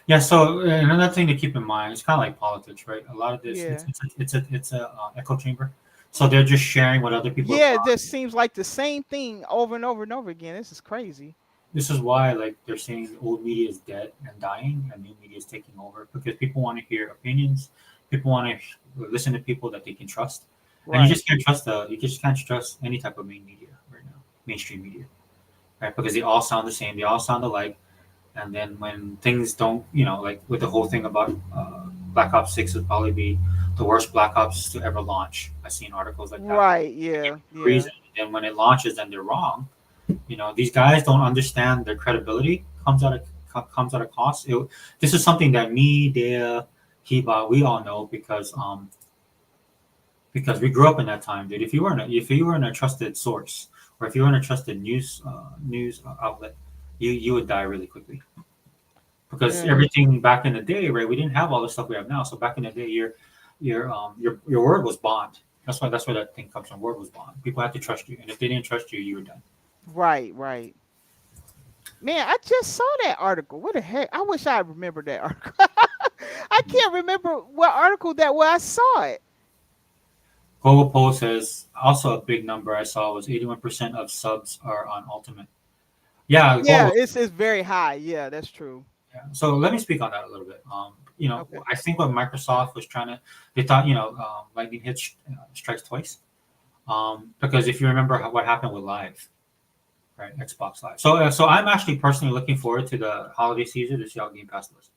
yeah. So another thing to keep in mind, it's kind of like politics, right? A lot of this, Yeah. it's a echo chamber. So they're just sharing what other people have Yeah, it thought. just seems like the same thing over and over and over again. This is crazy. This is why, like, they're saying old media is dead and dying, and new media is taking over because people want to hear opinions. People want to listen to people that they can trust, and you Right. just can't trust you just can't trust any type of main media right now, mainstream media, right? Because they all sound the same, they all sound alike, and then when things don't, like with the whole thing about Black Ops 6 would probably be the worst Black Ops to ever launch. I've seen articles like that. Right. Yeah. Yeah. Reason, and when it launches, then they're wrong. These guys don't understand their credibility comes at a cost. This is something that me, Dea, Hiba, we all know because we grew up in that time, dude. If you were in a trusted source, or if you were in a trusted news outlet, you would die really quickly. Because Yeah. everything back in the day, right? We didn't have all the stuff we have now. So back in the day, your word was bond. That's where that thing comes from. Word was bond. People had to trust you, and if they didn't trust you, you were done. Right. Right. Man, I just saw that article. What the heck? I wish I remembered that article. I can't remember what article that was. I saw it. Google Poll says also a big number I saw was 81% of subs are on Ultimate. Yeah, Yeah, Google. it's very high. Yeah, that's true. Yeah. So let me speak on that a little bit. Okay. I think what Microsoft was trying to, they thought, lightning strikes twice. Because if you remember what happened with Live, right, Xbox Live. So I'm actually personally looking forward to the holiday season to see how Game Pass does.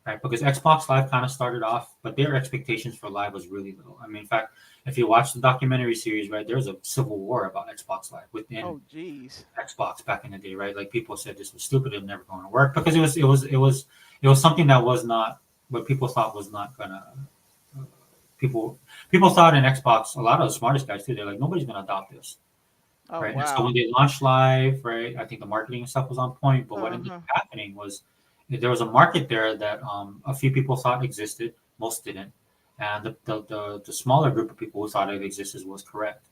Right, because Xbox Live kind of started off, but their expectations for Live was really low. I mean, in fact, if you watch the documentary series, right, there was a civil war about Xbox Live within Oh, geez. Xbox back in the day, right? Like people said this was stupid and never going to work because it was something that was not what people thought was not gonna. People thought in Xbox, a lot of the smartest guys too. They're like nobody's gonna adopt this, Oh, right? And so when wow. they launched Live, right, I think the marketing and stuff was on point. But what ended Uh-huh. up happening was there was a market there that a few people thought existed, most didn't, and the smaller group of people who thought it existed was correct.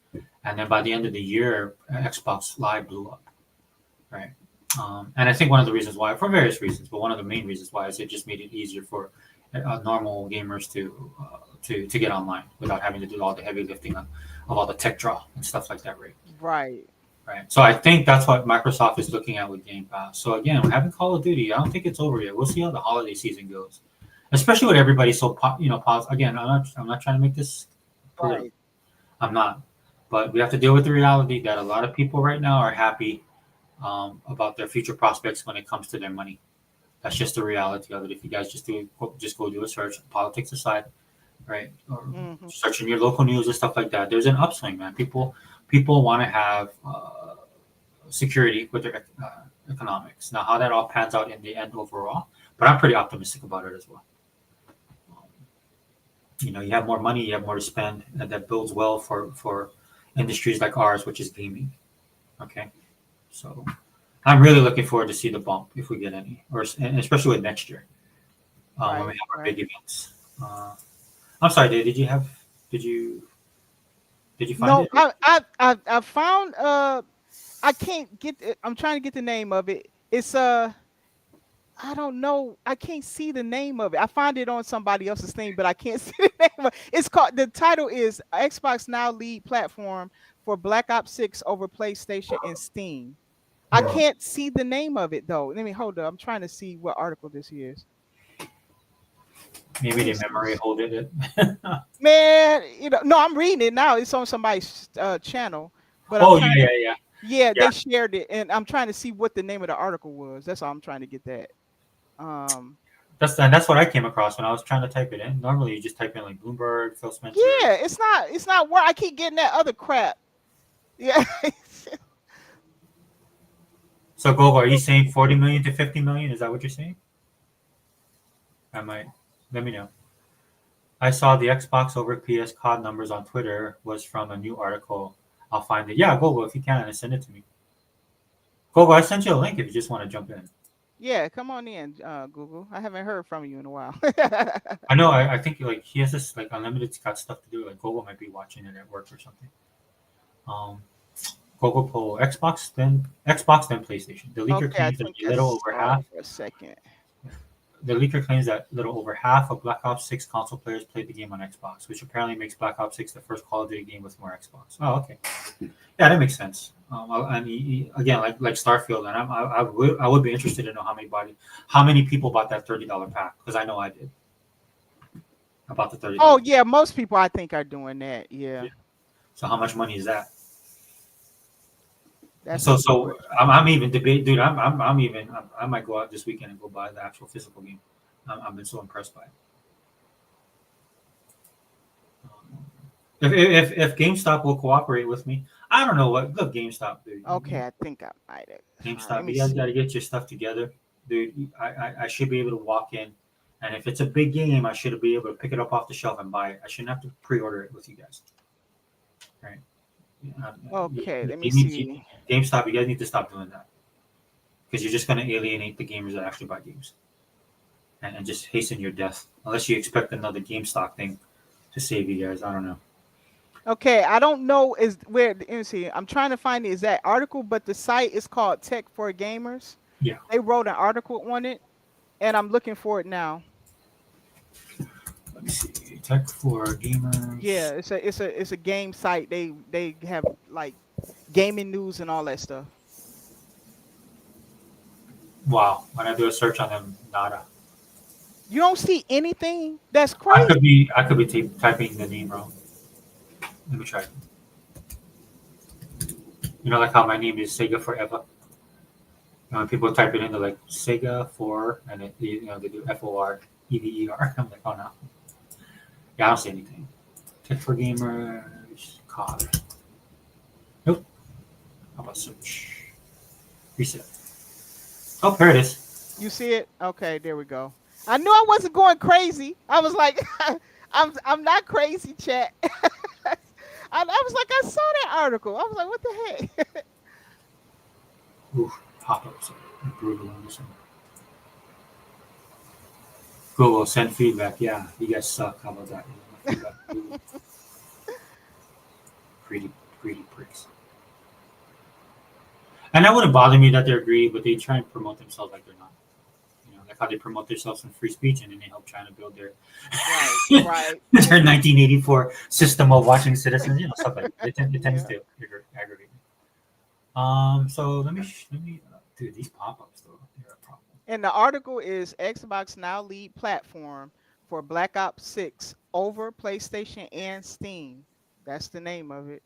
And then by the end of the year, Xbox Live blew up, right? And I think one of the reasons why, for various reasons, but one of the main reasons why is it just made it easier for normal gamers to get online without having to do all the heavy lifting of all the tech draw and stuff like that, right? Right. Right. So I think that's what Microsoft is looking at with Game Pass. So again, we're having Call of Duty. I don't think it's over yet. We'll see how the holiday season goes, especially with everybody so pause. Again, I'm not trying to make this political. Right. I'm not, but we have to deal with the reality that a lot of people right now are happy about their future prospects when it comes to their money. That's just the reality of it. If you guys just go do a search, politics aside, right, or Hmm. searching your local news and stuff like that, there's an upswing, man. People want to have security with their economics. Now, how that all pans out in the end overall, but I'm pretty optimistic about it as well. you have more money, you have more to spend, and that builds well for industries like ours, which is gaming. Okay, so I'm really looking forward to see the bump if we get any, and especially with next year when we Right, have our right. big events. I'm sorry, Dave. Did you did you find No, it? I found I can't get I'm trying to get the name of it. It's I don't know. I can't see the name of it. I find it on somebody else's thing, but I can't see the name of it. It's called, the title is Xbox Now lead platform for Black Ops 6 over PlayStation and Steam. I Yeah. can't see the name of it though. Let me hold up. I'm trying to see what article this is. Maybe Let me the see. memory holding it. Man, no, I'm reading it now. It's on somebody's channel, but I'm Oh trying yeah, to, yeah, yeah, yeah, yeah. they shared it and I'm trying to see what the name of the article was. That's all I'm trying to get that. Um That's what I came across when I was trying to type it in. Normally, you just type in like Bloomberg, Phil Spencer. yeah, it's not where I keep getting that other crap. Yeah. So Gogo, are you saying 40 million to 50 million? Is that what you're saying? I might. Let me know. I saw the Xbox over PS COD numbers on Twitter was from a new article. I'll find it. Yeah, Gogo, if you can, and send it to me. Gogo, I sent you a link if you just want to jump in. Yeah, come on in, Google. I haven't heard from you in a while. I know. I think like he has this like unlimited got stuff to do. Like Gogo might be watching it at work or something. Um, Gogo poll Xbox then PlayStation. The leaker Okay, I claims that think a I little over saw it half. for a second. The leaker claims that little over half of Black Ops 6 console players played the game on Xbox, which apparently makes Black Ops 6 the first Call of Duty game with more Xbox. Oh, okay. Yeah, that makes sense. Again, like Starfield, and I would be interested to know how many people bought that $30 pack because I know I did. About the Oh $30. yeah, most people I think are doing that. Yeah, Yeah. So how much money is that? that's a So good so question. I'm even debate, dude. I might go out this weekend and go buy the actual physical game. I've been so impressed by it. If GameStop will cooperate with me, I don't know what. Look, GameStop, dude. Okay, I think I might have. Let GameStop, me you guys got to see. get your stuff together, dude. I should be able to walk in, and if it's a big game, I should be able to pick it up off the shelf and buy it. I shouldn't have to pre-order it with you guys, right? Yeah, Okay, let me you need see. GameStop. You guys need to stop doing that because you're just going to alienate the gamers that actually buy games, and just hasten your death. Unless you expect another GameStop thing to save you guys. I don't know. Okay, I don't know is where. Let me see. I'm trying to find the exact article, but the site is called Tech for Gamers. Yeah. They wrote an article on it, and I'm looking for it now. Let me see. Tech for gamers. Yeah, it's a game site. They have like gaming news and all that stuff. Wow. When I do a search on them, nada. You don't see anything? That's I crazy. could be I could be typing the name wrong. Let me try. Like how my name is Sega Forever. When people type it in, they're like Sega for, and they do FOREVER. I'm like, oh no. Yeah, I don't see anything. Tech for gamers, COD. Nope. How about search? Reset. Oh, there it is. You see it? Okay, there we go. I knew I wasn't going crazy. I was like, I'm not crazy, chat. I was like, I saw that article. I was like, what the heck? Oof, pop-ups. Brutal on this one. Google send feedback. Yeah, you guys suck. How about that? Feedback. greedy, greedy pricks. And that wouldn't bother me that they're greedy, but they try and promote themselves like they're not. Like how they promote themselves in free speech, and then they help China build their Right, right. their 1984 system of watching citizens. Stuff like that. It tends Yeah. to aggravate me. So let me, dude, these pop-ups though, they're a problem. And the article is Xbox Now lead platform for Black Ops 6 over PlayStation and Steam. That's the name of it.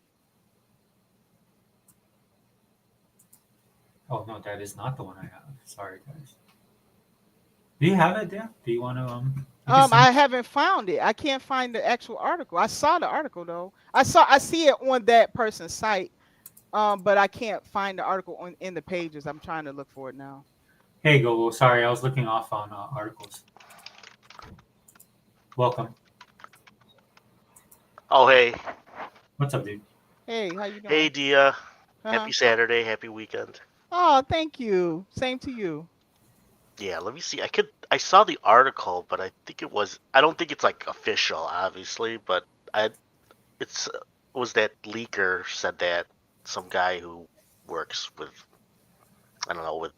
Oh no, that is not the one I have. Sorry, guys. Do you have it there? Do you want to You can send. I haven't found it. I can't find the actual article. I saw the article though. I see it on that person's site. But I can't find the article in the pages. I'm trying to look for it now. Hey, Google. Sorry, I was looking off on articles. Welcome. Oh, hey. What's up, dude? Hey, how you doing? Hey, Dia. Uh-huh. Happy Saturday. Happy weekend. Oh, thank you. Same to you. Yeah, let me see. I saw the article, but I don't think it's like official, obviously, but it was that leaker said that some guy who works with, I don't know, with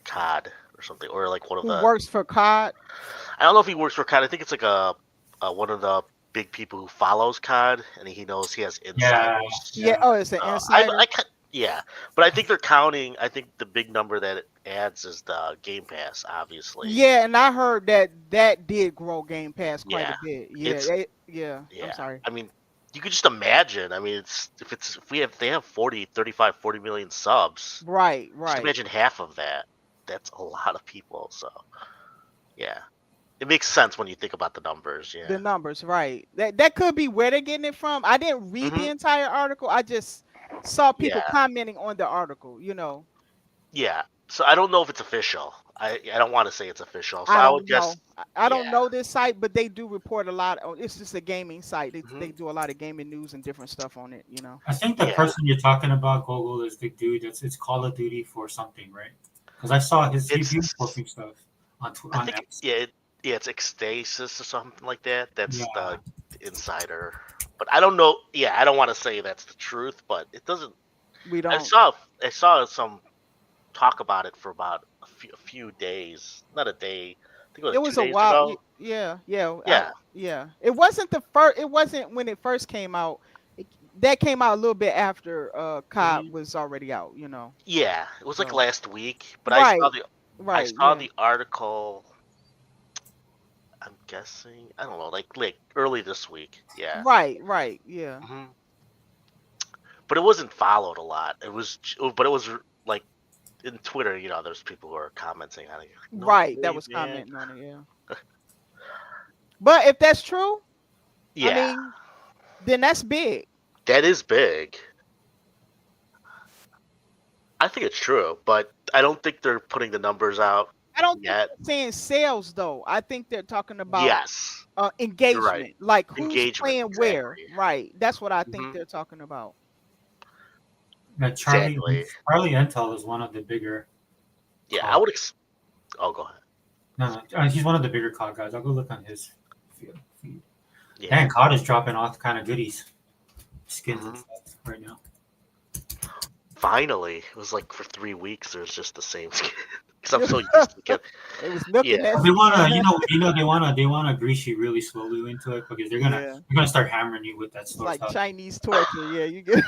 COD or something, or like one of Who the, works for COD? I don't know if he works for COD. I think it's like one of the big people who follows COD, and he knows he has Yeah, insiders. Yeah. Oh, it's an I, insider. yeah, but I think they're counting. I think the big number that it adds is the Game Pass, obviously. Yeah, and I heard that did grow Game Pass quite Yeah, a bit. Yeah, it's yeah. yeah. I'm sorry. I mean, you could just imagine. I mean, if they have 40, 35, 40 million subs, Right, just right. imagine half of that. That's a lot of people. So yeah, it makes sense when you think about the numbers. The Yeah. numbers, right. That could be where they're getting it from. I didn't read the hmm entire article. I just saw people Yeah. commenting on the article, Yeah. So I don't know if it's official. I don't want to say it's official. So I I would don't guess. know. I don't Yeah. know this site, but they do report a lot. It's just a gaming site. hmm They do a lot of gaming news and different stuff on it. I think the Yeah. person you're talking about, Gogol, is the dude it's Call of Duty for something, right? Because I saw he was It's. posting stuff I on think X. it's Ecstasis or something like that. That's Yeah, the insider. But I don't know. Yeah, I don't want to say that's the truth, but it doesn't. We I don't. saw some talk about it for about a few days. Not a day. I think it was It was 2 a days while. ago. Yeah. Yeah. Yeah. It wasn't the first. It wasn't when it first came out. That came out a little bit after COD Mhm. was already out. Yeah, it was like So last week, but I right, right. saw Yeah. the article. I'm guessing, I don't know, like early this week. Yeah. Right. Yeah. hmm But it wasn't followed a lot. But it was like in Twitter. There's people who are commenting on it. No Right. That way, was man. commenting on it. Yeah. But if that's true, I Yeah, mean, then that's big. that is big. I think it's true, but I don't think they're putting the numbers out I don't think yet. they're saying sales though. I think they're talking about Yes, you're right. engagement, like who's Engagement, playing where. exactly. Right. That's what I think hmm they're talking about. Charlie Exactly. Intel is one of the bigger. Yeah, I COD. would. Oh, go ahead. No, he's one of the bigger COD guys. I'll go look on his feed. Yeah. And COD is dropping off kind of goodies, skins and Mhm. stuff right now. Finally, it was like for 3 weeks. There's just the same skin. Because I'm so used to get. It was looking Yeah. at They wanna, they wanna grease you really slowly into it because they're yeah. gonna start hammering you with that It's slow like stuff. Chinese torture. Yeah, you get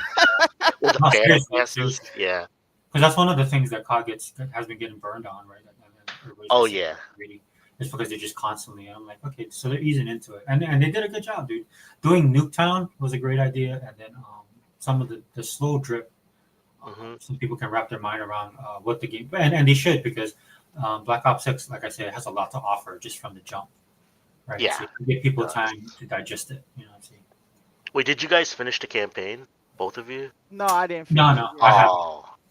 With the No, bad seriously, passes. Yeah. because that's one of the things that COD has been getting burned on, right? And then everybody's Oh just yeah. really, it's because they're just constantly. And I'm like, okay, so they're easing into it, and they did a good job, dude. Doing Nuketown was a great idea, and then some of the slow drip. Mhm. Some people can wrap their mind around what the game, and they should because Black Ops 6, like I said, has a lot to offer just from the jump, right? Yeah. So you give people It does. time to digest it. You know what I'm saying? Wait, did you guys finish the campaign? Both of you? no, I didn't. No, finish no, it I yet. have.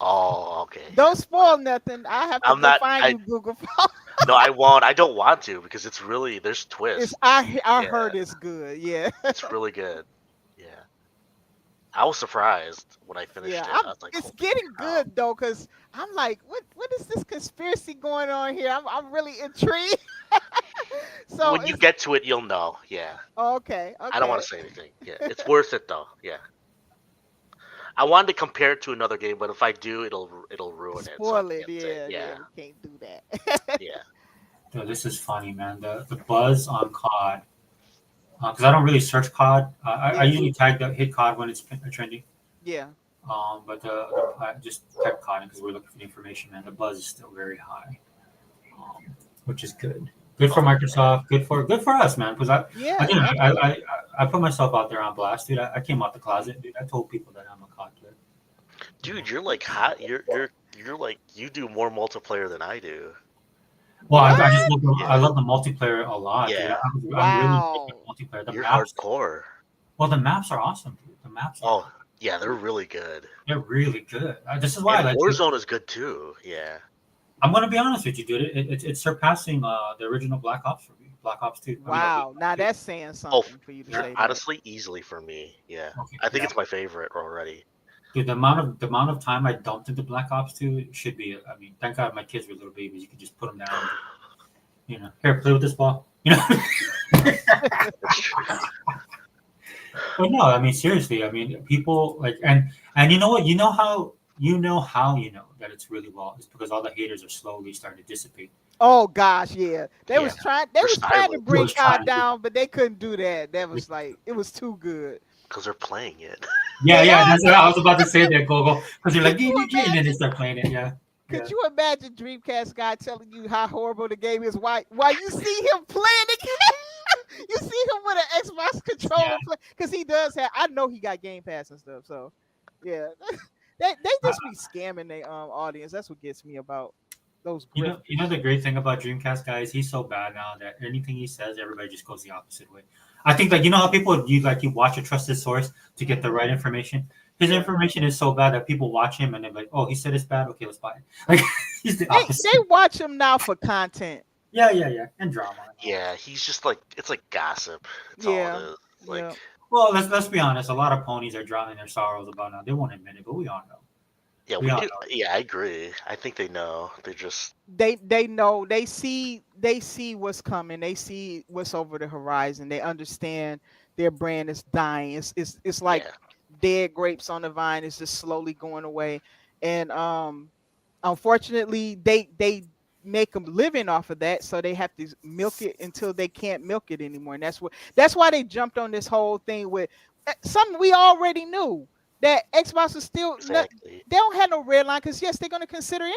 Oh, okay. Don't spoil nothing. I have to I'm go not. find you, Google. No, I won't. I don't want to because there's twists. It's I Yeah. heard it's good. Yeah. It's really good. Yeah. I was surprised when I finished Yeah, it. I was like, it's holy getting cow. good though, cause I'm like, what is this conspiracy going on here? I'm really intrigued. So When you it's get to it, you'll know. Yeah. okay. I don't want to say anything. Yeah. It's worth it though. Yeah. I wanted to compare it to another game, but if I do, it'll ruin it. So I Spoil it. can't say it. Yeah, Yeah. we can't do that. Yeah. Dude, this is funny, man. The buzz on COD, because I don't really search COD. I Yeah. usually hit COD when it's trending. Yeah. But I just kept COD because we're looking for the information, man. The buzz is still very high, which is good. Good for Microsoft. Good for us, man. Because Yeah. again, absolutely. I put myself out there on blast, dude. I came out the closet, dude. I told people that I'm a COD player. Dude, you're like hot. You're like you do more multiplayer than I do. Well, I just Yeah. I love the multiplayer a lot, dude. Yeah. I'm really Wow. into multiplayer. The You're maps, hardcore. well, the maps are awesome, dude. The maps are Oh, yeah, they're really good. they're really good. This is why I And like. Warzone is good too. Yeah. I'm gonna be honest with you, dude. It's surpassing the original Black Ops for me. Black Ops 2. Wow, now that's saying something for you to yeah, say that. Honestly, easily for me. Yeah, Okay, I think yeah. it's my favorite already. Dude, the amount of time I dumped into Black Ops 2 should be. I mean, thank God my kids were little babies. You could just put them down. And, you know, here, play with this ball. You know. That's true. But no, I mean seriously. I mean, people like and you know what? You know that it's really well. It's because all the haters are slowly starting to dissipate. Oh gosh, yeah. They was Yeah, trying they're to silent. bring was trying COD to- down, but they couldn't do that. That was like it was too good. because they're playing it. Yeah, They yeah. are. That's what I was about to say there, Gogo. Because you're like, Could you and then they imagine? start playing it. Yeah. Could Yeah. you imagine Dreamcast guy telling you how horrible the game is? Why you see him playing the game? You see him with an Xbox controller Yeah. play because he does have. I know he got Game Pass and stuff. So yeah, they just be scamming their audience. That's what gets me about those. You know the great thing about Dreamcast guys, he's so bad now that anything he says, everybody just goes the opposite way. I think like you know how people you watch a trusted source to get the right information. His information is so bad that people watch him and they're like, "Oh, he said it's bad. Okay, let's buy it." Like he's the opposite. They watch him now for content. Yeah, and drama. Yeah, he's just like it's like gossip. It's Yeah, all it is. Like yeah. Well, let's be honest. A lot of ponies are drowning their sorrows about now. They won't admit it, but we all know. yeah, We all do. know. Yeah, I agree. I think they know. They just They know they see what's coming. They see what's over the horizon. They understand their brand is dying. It's like yeah. dead grapes on the vine. It's just slowly going away. And unfortunately they make them living off of that, so they have to milk it until they can't milk it anymore. And that's why they jumped on this whole thing with something we already knew, that Xbox is still Exactly. they don't have no red line, because yes, they're going to consider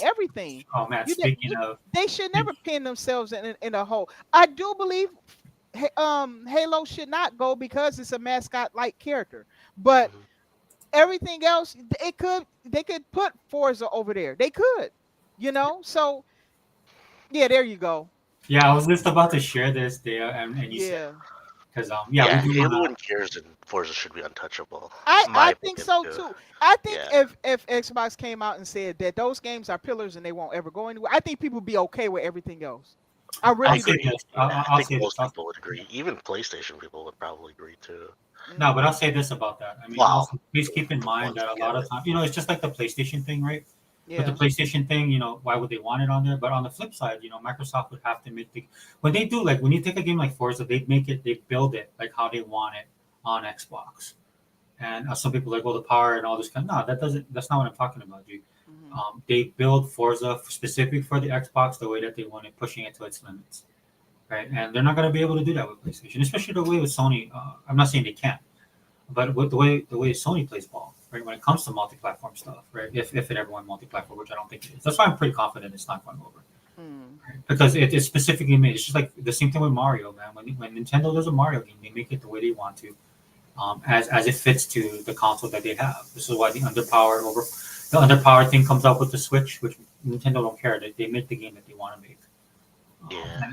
everything. Oh man, You- speaking of, They should never pin themselves in a hole. I do believe Halo should not go because it's a mascot like character, but Mhm. everything else they could put Forza over there. They could, so yeah, there you go. yeah, I was just about to share this there, and you said Yeah, because Yeah, we do Halo wanna, and Gears and Forza should be untouchable. I My think opinion, so too. I think Yeah. if Xbox came out and said that those games are pillars and they won't ever go anywhere, I think people would be okay with everything else. I I really say agree. do. this. I I'll think say most this. people would agree. Even PlayStation people would probably agree too. No, but I'll say this about that. I mean, Wow. also, please keep in mind that a lot of times, it's just like the PlayStation thing, right? With the Yeah, PlayStation thing, why would they want it on there? But on the flip side, Microsoft would have to make when they do, like when you take a game like Forza, they build it like how they want it on Xbox. And some people are like, well, the power and all this kind. No, that's not what I'm talking about, dude. Mhm. They build Forza specific for the Xbox the way that they want it, pushing it to its limits, right? And they're not going to be able to do that with PlayStation, especially the way with Sony. I'm not saying they can't, but with the way Sony plays ball, right? When it comes to multi-platform stuff, right? If it ever went multi-platform, which I don't think it is, that's why I'm pretty confident it's not going over, Mm. right? Because it's specifically made. It's just like the same thing with Mario, man. When Nintendo does a Mario game, they make it the way they want to, as it fits to the console that they have. This is why the underpowered thing comes out with the Switch, which Nintendo don't care. They make the game that they want to make. Yeah.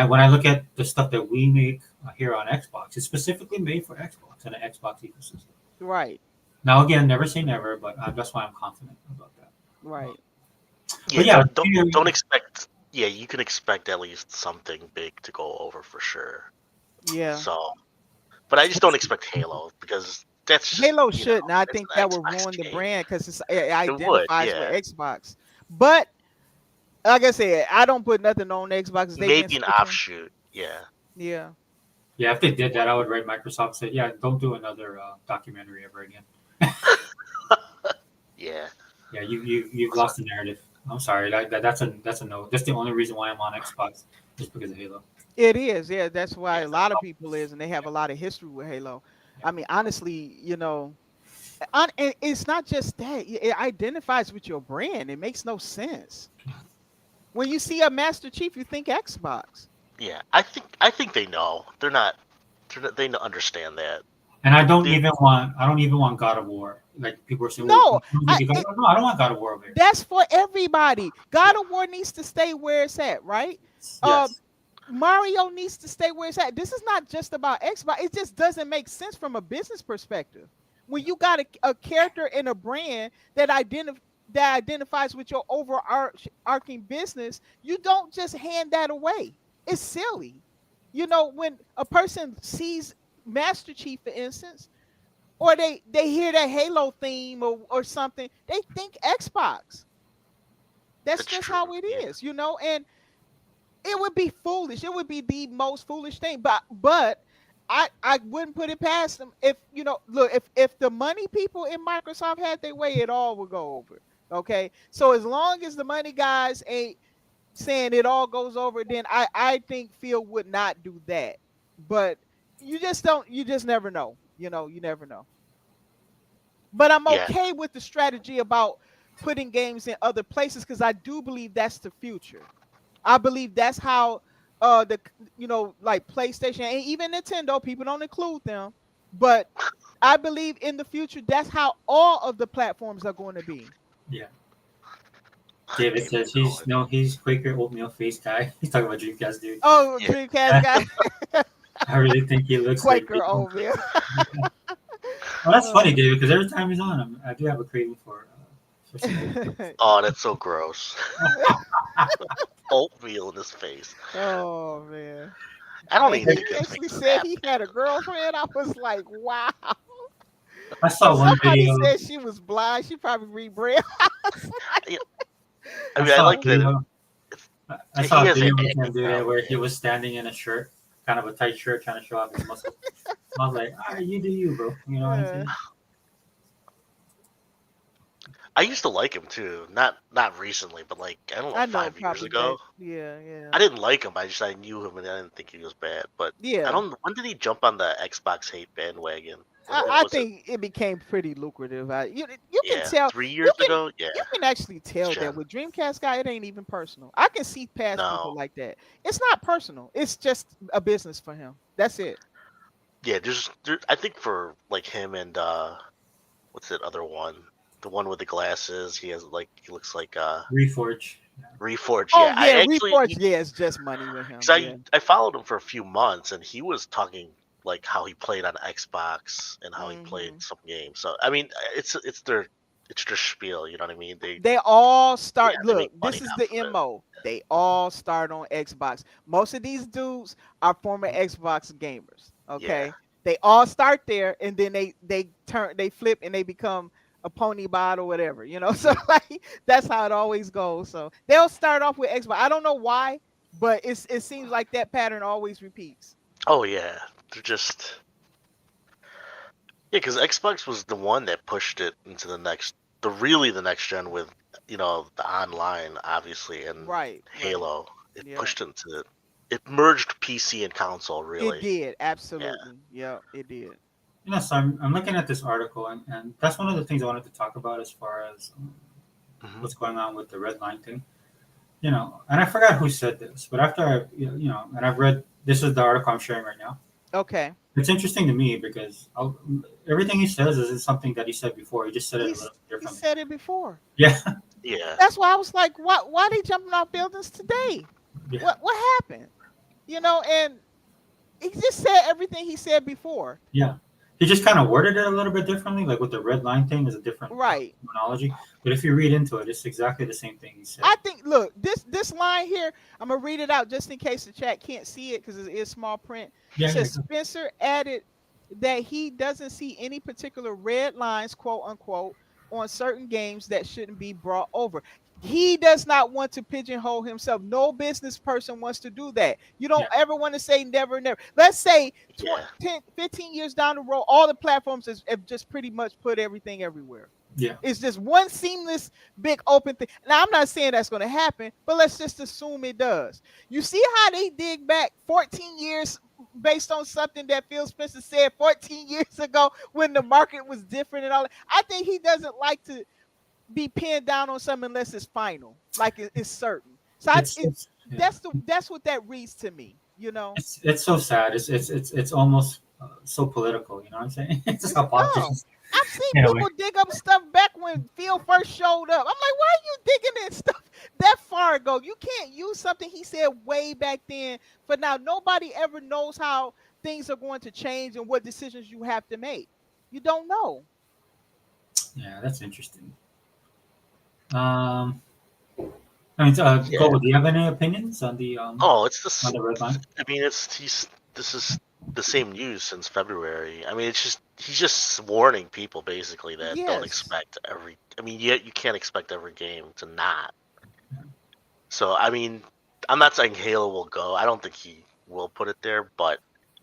When I look at the stuff that we make here on Xbox, it's specifically made for Xbox and the Xbox ecosystem. Right, Now, again, never say never, but that's why I'm confident about that. right. Yeah, yeah, don't expect. Yeah, you can expect at least something big to go over for sure. Yeah. So, but I just don't expect Halo because that's just, Halo you know, shouldn't. I it's think an that would Xbox ruin the game. brand because it would, identifies yeah. with Xbox. But like I said, I don't put nothing on Xbox. They've been Maybe an switching. offshoot. Yeah. Yeah. Yeah, if they did that, I would write Microsoft say, yeah, don't do another documentary ever again. Yeah. Yeah, you've lost the narrative. I'm sorry, that's a no. That's the only reason why I'm on Xbox, just because of Halo. It is. Yeah, that's why Yeah. a lot of people is, and they have a lot of history with Halo. I mean, honestly, and it's not just that. It identifies with your brand. It makes no sense. When you see a Master Chief, you think Xbox. Yeah. I think they know. They're not. They understand that. And I don't Dude. even want God of War. Like people are saying, No, no, I don't want God of War over here. That's for everybody. God of War needs to stay where it's at, right? Yes. Mario needs to stay where it's at. This is not just about Xbox. It just doesn't make sense from a business perspective. When you got a character and a brand that identifies with your overarching business, you don't just hand that away. It's silly. You know, when a person sees Master Chief, for instance, or they hear that Halo theme or something, they think Xbox. That's That's just true. how it Yeah. is, you know. And it would be foolish. It would be the most foolish thing. But I wouldn't put it past them if you know. Look, if the money people in Microsoft had their way, it all would go over. Okay, so as long as the money guys ain't saying it all goes over, then I think Phil would not do that. But you just don't. You just never know. You know, you never know. But I'm Yeah. okay with the strategy about putting games in other places because I do believe that's the future. I believe that's how the you know like PlayStation and even Nintendo, people don't include them, but I believe in the future that's how all of the platforms are going to be. Yeah. David David says Cohen. he's Quaker oatmeal face guy. He's talking about Dreamcast dude. Oh, Yeah. Dreamcast guy, I really think he looks like Quaker Oatmeal. Well, that's funny, David, because every time he's on, I do have a craving for some Oh, that's so gross. Oatmeal in his face. Oh man. I don't And even he think his face actually is said that he had a girlfriend. I was like, wow. I When saw one somebody video. said she was blind, she probably read braille. bad. I I mean, I saw a like that. video. I He saw a has an video with acting him dude problem. where he was standing in a shirt, kind of a tight shirt, trying to show off his muscles. I was like, all right, you do you, bro. You know what I'm Uh, saying? I used to like him too. Not recently, but like I don't know, I know, 5 years probably back. ago. Yeah, yeah, I didn't like him. I knew him and I didn't think he was bad. But I yeah. don't. When did he jump on the Xbox hate bandwagon? I Was it? think it became pretty lucrative. You can Yeah, tell. 3 years ago. Yeah, You can actually this tell that gen. with Dreamcast guy, it ain't even personal. I can see past people No. like that. It's not personal. It's just a business for him. That's it. Yeah, I think for like him and what's that other one? The one with the glasses. He looks like Reforge. Reforged. Oh Yeah, yeah, Reforged. Yeah, it's just money with him. because Yeah. I followed him for a few months, and he was talking like how he played on Xbox and how he played Hmm. some games. So I mean, it's their spiel. You know what I mean? They all Yeah, start. they make Look, money this is off the of it. mo. They all start on Xbox. Most of these dudes are former Xbox gamers. Yeah, Okay, they all start there, and then they flip, and they become a pony bot or whatever. You know, so like that's how it always goes. So they'll start off with Xbox. I don't know why, but it seems like that pattern always repeats. oh yeah, they're just because Xbox was the one that pushed it into the next gen with the online obviously and Right. Right. Halo. It Yeah. pushed into it merged PC and console It really. did. Yeah. Absolutely. Yeah. It did. You know, so I'm looking at this article, and that's one of the things I wanted to talk about as far as Hmm. what's going on with the red line thing. You know, and I forgot who said this, but after you know, and I've read this is the article I'm sharing right now. Okay. It's interesting to me because everything he says is something that he said before. He just said it a He's little he differently. said it before. Yeah, Yeah. That's why I was like, why they jumping off buildings today? yeah, What happened? You know, and he just said everything he said before. yeah. He just kind of worded it a little bit differently, like with the red line thing is a different Right. terminology. But if you read into it, it's exactly the same thing he said. I think look, this line here, I'm gonna read it out just in case the chat can't see it because it is small print. Yeah, It yeah, says Spencer added that he doesn't see any particular red lines, quote unquote, on certain games that shouldn't be brought over. He does not want to pigeonhole himself. No business person wants to do that. You don't ever want to say never, never. Let's say Yeah. 10, 15 years down the road, all the platforms have just pretty much put everything everywhere. yeah. It's just one seamless, big open thing. Now, I'm not saying that's going to happen, but let's just assume it does. You see how they dig back 14 years based on something that Phil Spencer said 14 years ago when the market was different and all that? I think he doesn't like to be pinned down on something unless it's final, like it's certain. So Yeah. that's what that reads to me. You know, It's so sad. It's almost so political. You know what I'm saying? It's just how no, politicians. I've seen Anyway, people dig up stuff back when Phil first showed up. I'm like, why are you digging in stuff that far ago? You can't use something he said way back then for now. Nobody ever knows how things are going to change and what decisions you have to make. You don't know. yeah, that's interesting. Um, I mean, Yeah. Cole, do you have any opinions on the It's this. on the red line? I mean, this is the same news since February. I mean, he's just warning people basically that don't Yes. expect every. I mean, you can't expect every game to not. So I mean, I'm not saying Halo will go. I don't think he will put it there, but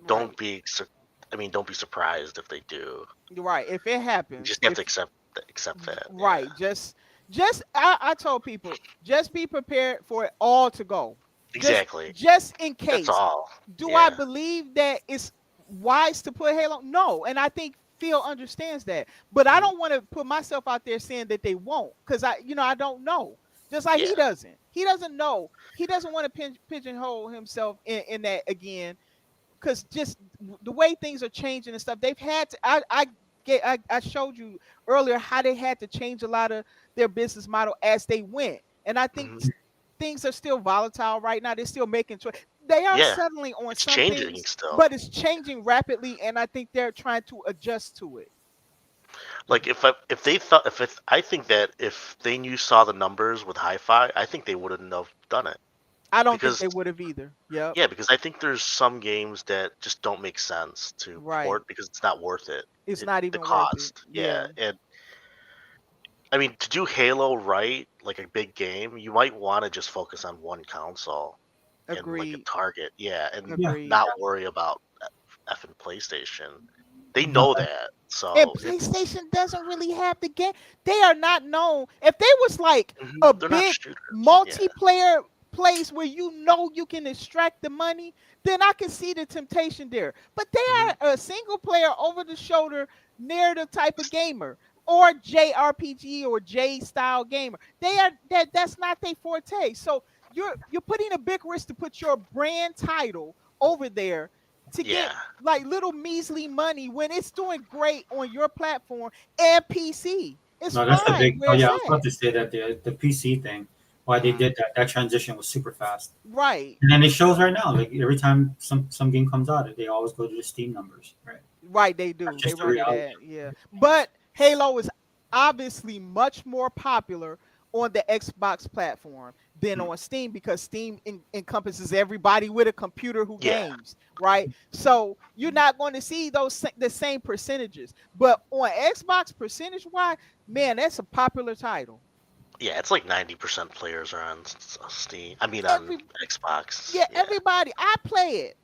don't be. I mean, don't be surprised if they do. Right. If it You happens, just have if, to accept that. right. Just I told people, just be prepared for it all to go. Exactly. Just in case. That's all. Do Yeah. I believe that it's wise to put Halo? No, and I think Phil understands that. But I don't want to put myself out there saying that they won't, because I don't know. Just like he doesn't. He doesn't know. He doesn't want to pigeonhole himself in that again, because just the way things are changing and stuff. They've had to. I showed you earlier how they had to change a lot of their business model as they went, and I think things are still volatile right now. They're still making choices. They are settling on It's some changing things, still. but it's changing rapidly, and I think they're trying to adjust to it. Like I think that if they saw the numbers with Hi-Fi, I think they wouldn't have done it. I don't Because- think they would have either. Yep. Yeah, because I think there's some games that just don't make sense to Right. port because it's not worth it. It's not even the cost. worth it. And I mean, to do Halo right, like a big game, you might want to just focus on one console and like a Agreed. target. Yeah, and Agreed. not worry about effing PlayStation. They know that. So And PlayStation doesn't really have the game. They are not known. If they was like a they're not big shooters. multiplayer place where you can extract the money, then I can see the temptation there. But they are a single player over the shoulder narrative type of gamer, or JRPG or J style gamer. They are that's not their forte. So you're putting a big risk to put your brand title over there to get like little measly money when it's doing great on your platform and PC. It's No, that's the fine big. where Oh it's yeah, I was at. about to say that the PC thing. Why they did that transition was super fast, Right. and then it shows right now. Like every time some game comes out, they always go to the Steam numbers, right? Right, they do. That's They just the run it reality. at, yeah. But Halo is obviously much more popular on the Xbox platform than on Steam, because Steam encompasses everybody with a computer who games, right? So you're not going to see the same percentages. But on Xbox, percentage-wise, man, that's a popular title. Yeah, it's like 90% players are on Steam. I mean, on Xbox. Yeah, everybody. I play it.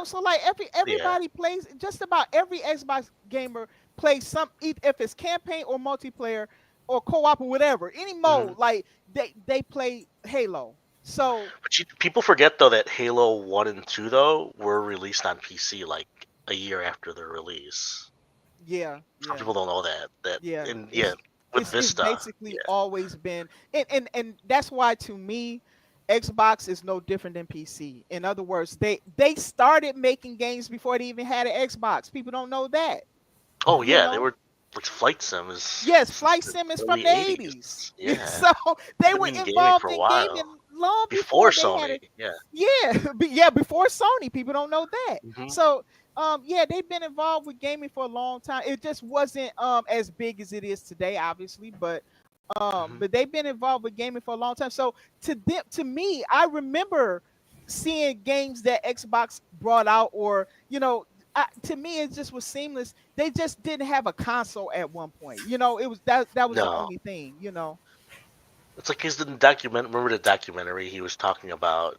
So like everybody plays. Just about every Xbox gamer plays some, if it's campaign or multiplayer or co-op or whatever, any mode. Like they play Halo. So, but people forget though that Halo 1 and 2 though were released on PC like a year after their release. Yeah. Some people don't know that. With it's Vista, basically always been, and that's why to me, Xbox is no different than PC. In other words, they started making games before they even had an Xbox. People don't know that. Oh yeah, they were like Flight Sim is. Yes, Flight Sim is from the 80s. Yeah. So they were involved in gaming long before Sony. Before Sony. People don't know that. So they've been involved with gaming for a long time. It just wasn't as big as it is today, obviously, but they've been involved with gaming for a long time. So to me, I remember seeing games that Xbox brought out, or to me it just was seamless. They just didn't have a console at one point. It was that was the only thing. It's like remember the documentary he was talking about?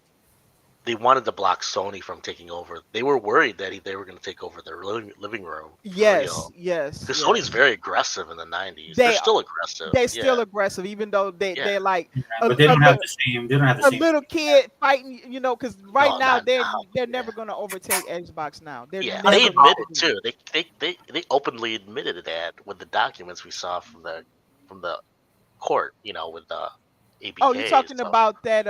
They wanted to block Sony from taking over. They were worried that they were going to take over their living room. Yes. Because Sony's very aggressive in the 90s. They're still aggressive. They're still aggressive, even though they're like. But they don't have the same. They don't have the same. A little kid fighting, because now they're never going to overtake Xbox now. They admitted too. They openly admitted that with the documents we saw from the court. With the ABK. Oh, you're talking about that?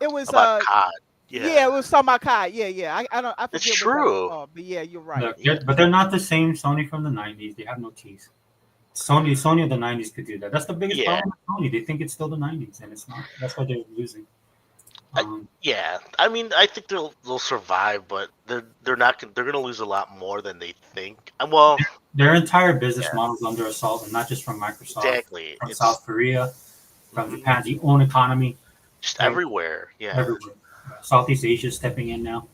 It was about COD. Yeah, it was talking about COD. Yeah. I don't. I forget. It's true. But yeah, you're right. Look, but they're not the same Sony from the 90s. They have no teeth. Sony of the 90s could do that. That's the biggest problem with Sony. They think it's still the 90s, and it's not. That's why they're losing. I mean, I think they'll survive, but they're not. They're going to lose a lot more than they think. Well, their entire business model is under assault, and not just from Microsoft. Exactly. From South Korea. from Mhm. Japan's own economy, Just right? everywhere. Yeah. Everywhere. Southeast Asia is stepping in now.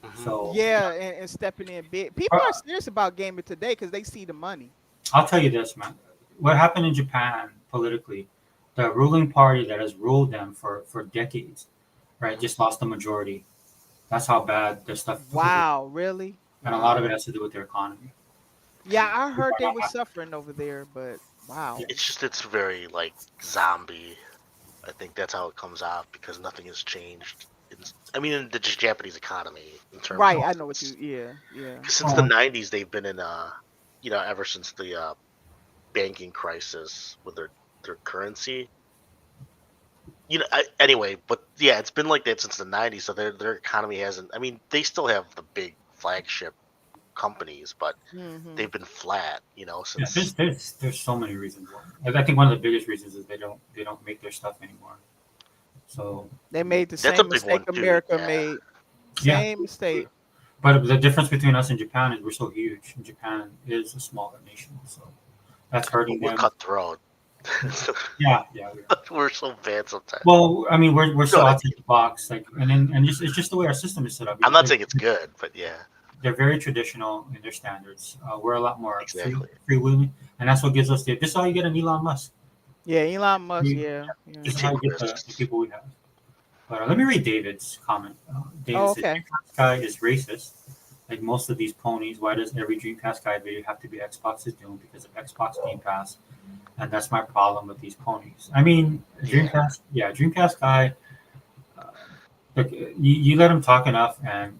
Mhm. So Yeah, and stepping in big. People are serious about gaming today because they see the money. I'll tell you this, man. What happened in Japan politically, the ruling party that has ruled them for decades, right, just lost the majority. That's how bad their stuff is. Wow, really? And a lot of it Wow. has to do with their economy. Yeah, I heard they were suffering over there, but wow. It's very like zombie. I think that's how it comes off because nothing has changed. I mean, in the Japanese economy in terms Right, of I know what you. Yeah, yeah. 'cause since the '90s they've been in ever since the banking crisis with their currency. Anyway, but yeah, it's been like that since the '90s. So their economy hasn't. I mean, they still have the big flagship companies, but Hmm. they've been flat. Yeah, Since there's so many reasons why. I think one of the biggest reasons is they don't make their stuff anymore. So They made the That's a same big one, mistake too, America yeah. made. Yeah. Same mistake. but the difference between us and Japan is we're so huge. And Japan is a smaller nation, so that's hurting we're them. cutthroat. Yeah, yeah. We are. We're so bad sometimes. Well, I mean, we're so No, outside the box, like, and just it's just the way our system is set up. I'm not saying it's good, but yeah, They're very traditional in their standards. We're a lot more Exactly. freewheeling, and that's what gives us this is how you get an Elon Musk. Yeah, Elon Musk. We- Yeah. This is how you get the people we have. But let me read David's comment. David Oh, said, okay. Dreamcast guy is racist. Like most of these ponies, why does every Dreamcast guy video have to be Xbox is doing because of Xbox Game Pass? And that's my problem with these ponies. I mean, Dreamcast guy. Look, you let him talk enough, and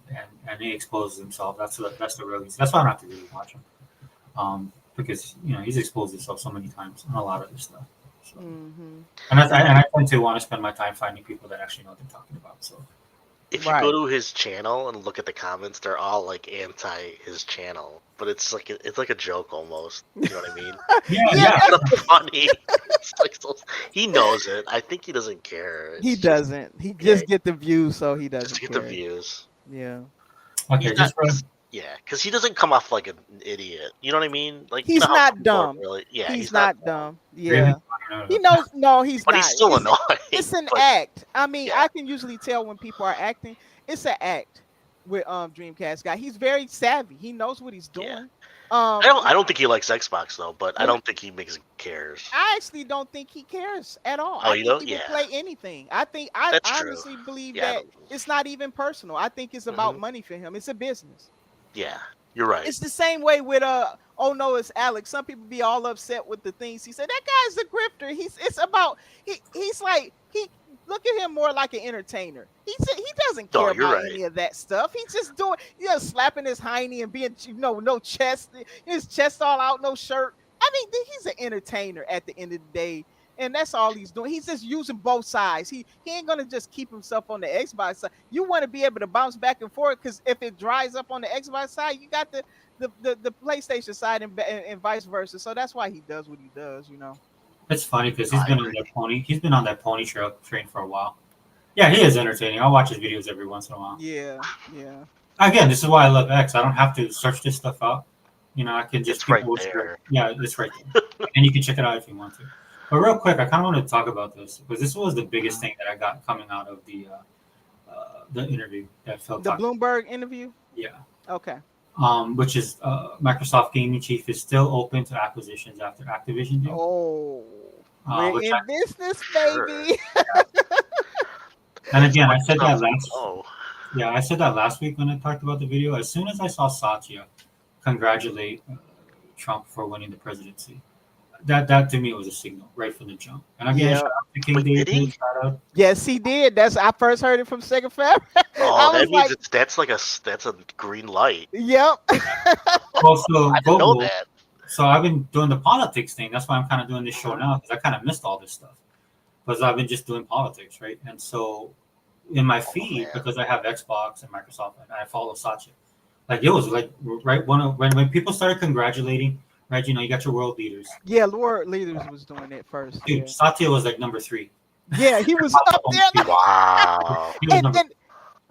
he exposes himself. That's the real reason. That's why I don't have to really watch him, because he's exposed himself so many times on a lot of this stuff. So, Hmm. and I tend to want to spend my time finding people that actually know what they're talking about. So if Right. you go to his channel and look at the comments, they're all like anti his channel, but it's like a joke almost. You know what I mean? yeah. It's not funny. It's like he knows it. I think he doesn't care. It's He just- doesn't. He just get the views, so he doesn't just to get care. the views. Yeah. Okay, He's just for Yeah, because he doesn't come off like an idiot. You know what I mean? Like He's how not people are dumb. Really, yeah, he's not dumb. Yeah. really, I don't know. He knows. No, he's but not. he's still It's- annoying. It's an but- act. I mean, Yeah. I can usually tell when people are acting. It's an act with Dreamcast guy. He's very savvy. He knows what he's doing. Yeah. Um, I don't think he likes Xbox though, but I don't think he cares. I actually don't think he cares at all. Oh, I you think don't? he will Yeah. play anything. I think I That's true. honestly believe Yeah, I that it's not even personal. I think it's about money for him. It's a business. Yeah, you're right. It's the same way with oh no, it's Alex. Some people be all upset with the things he said. That guy's a grifter. He's about he's like he look at him more like an entertainer. He doesn't No, care you're about right. any of that stuff. He's just doing slapping his hiney and being no chest, his chest all out, no shirt. I mean, he's an entertainer at the end of the day. And that's all he's doing. He's just using both sides. He ain't gonna just keep himself on the Xbox side. You want to be able to bounce back and forth because if it dries up on the Xbox side, you got the PlayStation side and vice versa. So that's why he does what he does. It's funny because I he's been on agree. that pony. He's been on that pony train for a while. Yeah, he is entertaining. I'll watch his videos every once in a while. Yeah. Again, this is why I love X. I don't have to search this stuff out. I can just It's right people will share- there. Yeah, it's right there, and you can check it out if you want to. But real quick, I kind of want to talk about this because this was the biggest thing that I got coming out of the interview that Phil The talked. Bloomberg interview. Yeah. Okay. Which is Microsoft gaming chief is still open to acquisitions after Activision deal. Oh, we're which in I- business, Sure. baby. And again, I said that Oh, I said that last week when I talked about the video. As soon as I saw Satya congratulate Trump for winning the presidency, that to me was a signal right from the jump. And again, Yeah. shout out to King Wait, did David. he? Shout out. Yes, he did. I first heard it from Sega Fab. oh, that was means like- that's a green light. Yep. Well, so I didn't know Google- that. So I've been doing the politics thing. That's why I'm kind of doing this show now because I kind of missed all this stuff because I've been just doing politics, right? And so in my feed, man. because I have Xbox and Microsoft, and I follow Satya, like it was like right when people started congratulating, right? You got your world leaders, Yeah, Lord Leaders was doing it first. dude. Satya was like number 3. Yeah, he was up there. Wow. He was And, number- and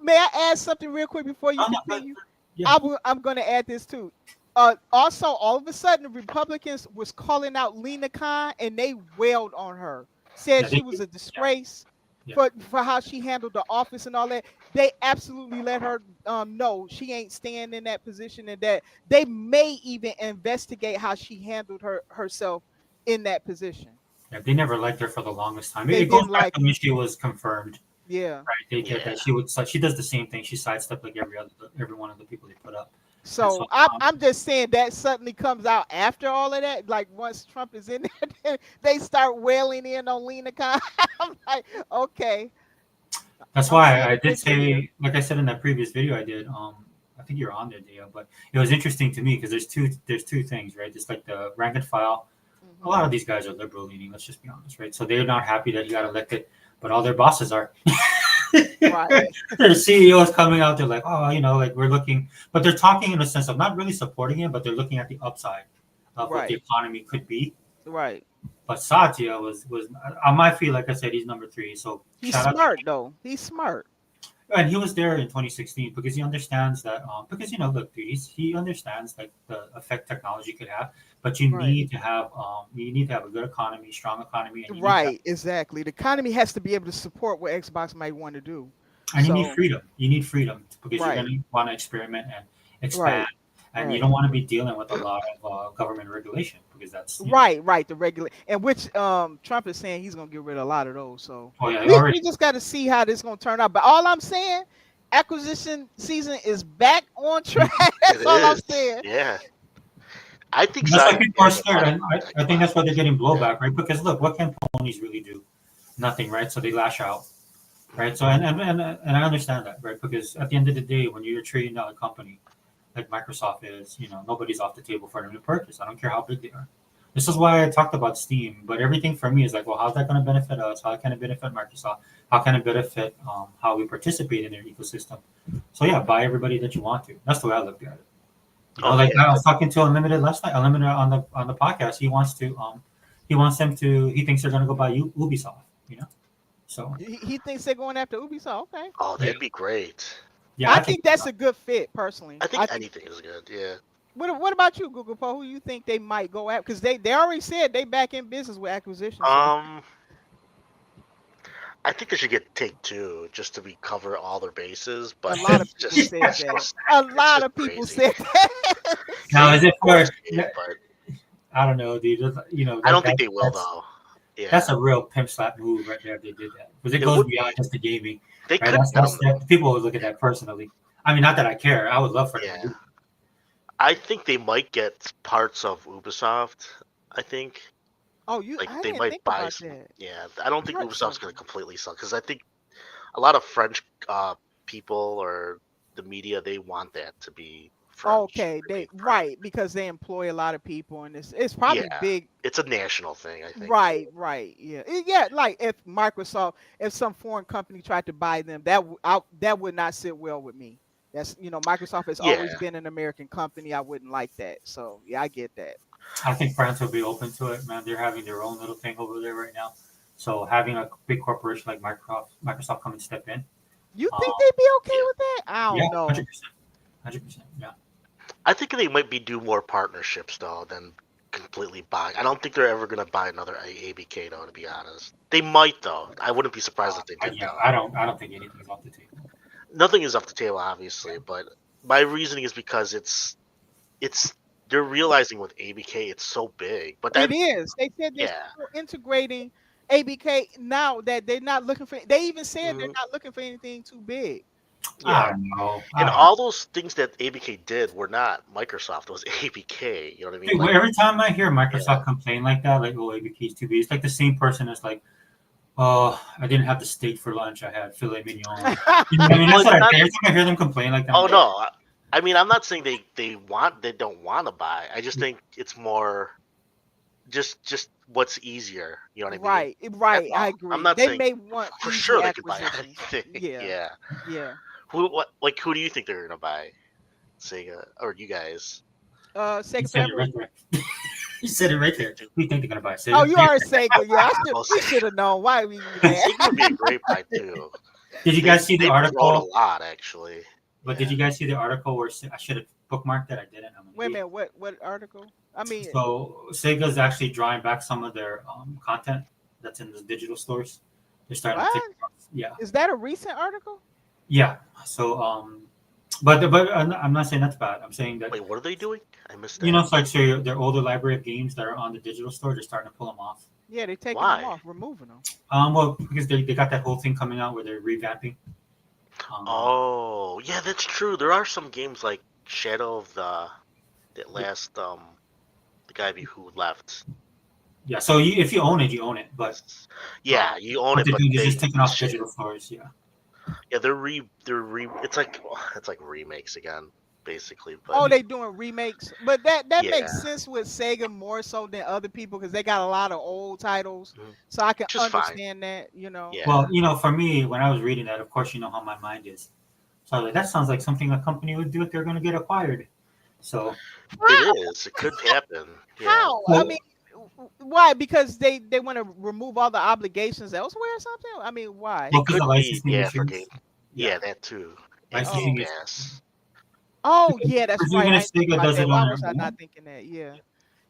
may I add something real quick before you Oh, no, continue? yeah. I'm going to add this too. Also, all of a sudden, the Republicans was calling out Lena Khan, and they wailed on her. said Yeah, they, she was a disgrace yeah. for how she handled the office and all that. They absolutely let her know she ain't staying in that position, and that they may even investigate how she handled herself in that position. Yeah, they never liked her for the longest time. They It goes didn't back like to when she was confirmed, yeah. right? They did Yeah. that. She does the same thing. She sidestepped like every one of the people they put up. And so So I'm just saying that suddenly comes out after all of that. Like once Trump is in there, then they start wailing in on Lena Khan. I'm like, okay, that's I'm why seeing I a did picture here. say, like I said in that previous video I did. I think you're on there, Dia, but it was interesting to me because there's two things, right? There's like the rank and file. A lot of these guys are liberal leaning. Let's just be honest, right? So they're not happy that he got elected, but all their bosses are. Right, Their CEOs coming out, they're like, oh, like we're looking, but they're talking in a sense of not really supporting it, but they're looking at the upside of what the right, economy could be. right. But Satya was on my feet, like I said, he's number three. So He's shout out to smart him. though. He's smart. And he was there in 2016 because he understands that. Because look, dude, he understands like the effect technology could have, but you Right. need to have a good economy, strong economy, and Right, exactly. The economy has to be able to support what Xbox might want to do. you need So, freedom. You need freedom because you're right, going to want to experiment and expand, right, and you right, don't want to be dealing with a lot of government regulation because that's right. The regular, and which Trump is saying he's gonna get rid of a lot of those. So oh yeah, we already. just got to see how this gonna turn out. But all I'm saying, acquisition season is back on track. That's It all I'm is. saying. Yeah. I think That's why Zion people are is a scared, and I think that's why they're getting Yeah. blowback, right? Because look, what can ponies really do? Nothing, right? So they lash out, right? So and I understand that, right? Because at the end of the day, when you're a trillion-dollar company like Microsoft is, nobody's off the table for them to purchase. I don't care how big they are. This is why I talked about Steam, but everything for me is like, well, how's that going to benefit us? How can it benefit Microsoft? How can it benefit how we participate in their ecosystem? So yeah, buy everybody that you want to. That's the way I look at it. Oh, Like yeah. I was talking to Unlimited last night. Unlimited on the podcast. He wants them to. He thinks they're going to go buy Ubisoft. So He thinks they're going after Ubisoft. Okay, Oh, yeah, that'd be great. yeah. I think that's a good fit personally. I think anything is good. Yeah. What about you, Google Poe? Who you think they might go at? Because they already said they back in business with acquisition. So I think they should get Take Two just to cover all their bases. a But lot of it's people just, said it's that. just, A it's lot just of people crazy. said that. Now is it for? But I don't know, dude. I don't think they will that's, though. Yeah. That's a real pimp slap move right there. If they did that because it It goes would beyond be. just the gaming. They Right? could get them. People would look at that personally. I mean, not that I care. I would love for them to Yeah. do. I think they might get parts of Ubisoft. I think Oh, like I they didn't might think buy about some. that. Yeah, I don't think Right, Ubisoft's so going to completely sell because I think a lot of French people or the media they want that to be French. okay, They they French. right because they employ a lot of people, and it's probably Yeah, big. it's a national thing. I think. Right, yeah, yeah. Like if Microsoft, if some foreign company tried to buy them, that would not sit well with me. That's Microsoft has always Yeah, been an American company. I wouldn't like that. So yeah, I get that. I think France will be open to it, man. They're having their own little thing over there right now. So having a big corporation like Microsoft come and step in, You um, think they'd be okay yeah. with that? I yeah, don't know. 100%, yeah. I think they might be do more partnerships though than completely buying. I don't think they're ever going to buy another ABK though. To be honest, they might though. I wouldn't be surprised if they did. Yeah, Though. I don't think anything's off the table. Nothing is off the table, obviously, but my reasoning is because it's they're realizing with ABK it's so big, but It that is. They said they're yeah, still integrating ABK now that they're not looking for. They even said they're mhm, not looking for anything too big. I yeah, don't know. and all those things that ABK did were not Microsoft. It was ABK. You know what I mean? Dude, Like every time I hear yeah, Microsoft complain like that, like, oh, ABK is too big, it's like the same person that's like, oh, I didn't have the steak for lunch. I had filet mignon. You know what I mean? well, That's what it's I not. think. Every time I hear them complain like that, I'm Oh like, no, I mean I'm not saying they don't want to buy. I just think it's more just what's easier. You know what I mean? Right, That's I all. I'm agree. not They saying may want for easy sure they could buy acquisitions. anything. Yeah, Yeah. yeah. Who do you think they're gonna buy? Sega or you guys? you Sega said it Family. right there. You said it right there. Who do you think they're gonna buy? Oh, Sega? you are Sega. Yeah, Well, we should have known. Why we even Sega would be a that? great buy too. Did you guys see the They've grown a article? lot actually. But Yeah. did you guys see the article where I should have bookmarked it? I didn't. I'm an Wait a idiot. minute. What article? I mean, So Sega's actually drawing back some of their content that's in the digital stores. They're starting to What? take it off. Yeah, Is that a recent article? yeah. So but I'm not saying that's bad. I'm saying that Wait, what are they doing? I missed you know, that. it's like so their older library of games that are on the digital store, they're starting to pull them off. Yeah, they're taking them Why? off, removing them. Well, because they got that whole thing coming out where they're revamping. Oh, yeah, that's true. There are some games like Shadow of that last the guy who left. Yeah, so if you own it, you own it. But Yeah, you own what it, they're but doing is they just taking off shit. digital stores. Yeah. Yeah, it's like remakes again, basically. But Oh, they doing remakes, but that Yeah. makes sense with Sega more so than other people because they got a lot of old titles, Mhm. so I can Which is fine. understand that. You know. Yeah. Well, you know, for me, when I was reading that, of course, you know how my mind is. So I was like, that sounds like something a company would do if they're going to get acquired. So It is. It could happen. Yeah. How? I Well- mean, why? Because they want to remove all the obligations elsewhere or something? I mean, why? well, because could the be, licensing yeah, for issues. game. Yeah, that too. And Licensing Game is- Pass. Oh, yeah, that's Because right. even I if didn't think Sega about does that. it Why on was their I not own, thinking that? Yeah.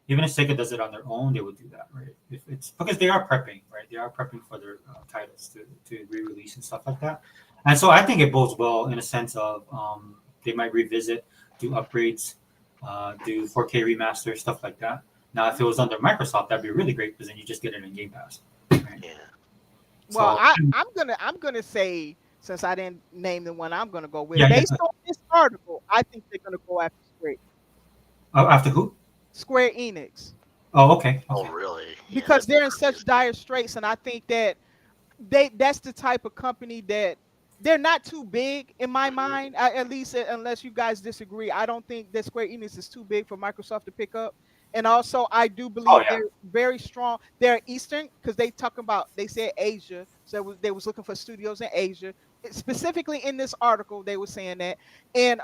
even if Sega does it on their own, they would do that, right? If it's because they are prepping, right? They are prepping for their titles to re-release and stuff like that. And so I think it bodes well in a sense of they might revisit, do upgrades, do 4K remaster, stuff like that. Now, if it was under Microsoft, that'd be really great because then you just get it in Game Pass. Right? Yeah. Well, So- I'm gonna say, since I didn't name the one I'm gonna go with, Yeah, yeah. based on this article, I think they're gonna go after After who? Square Enix. Oh, okay. Oh, Okay. really? Yeah, Because that's they're in crazy. such dire straits, and I think that that's the type of company that they're not too big in my mind. At least unless you guys disagree, I don't think that Square Enix is too big for Microsoft to pick up. And also, I do believe yeah. they're very strong. They're Eastern because they said Asia, so they was looking for studios in Asia. Specifically in this article, they were saying that, and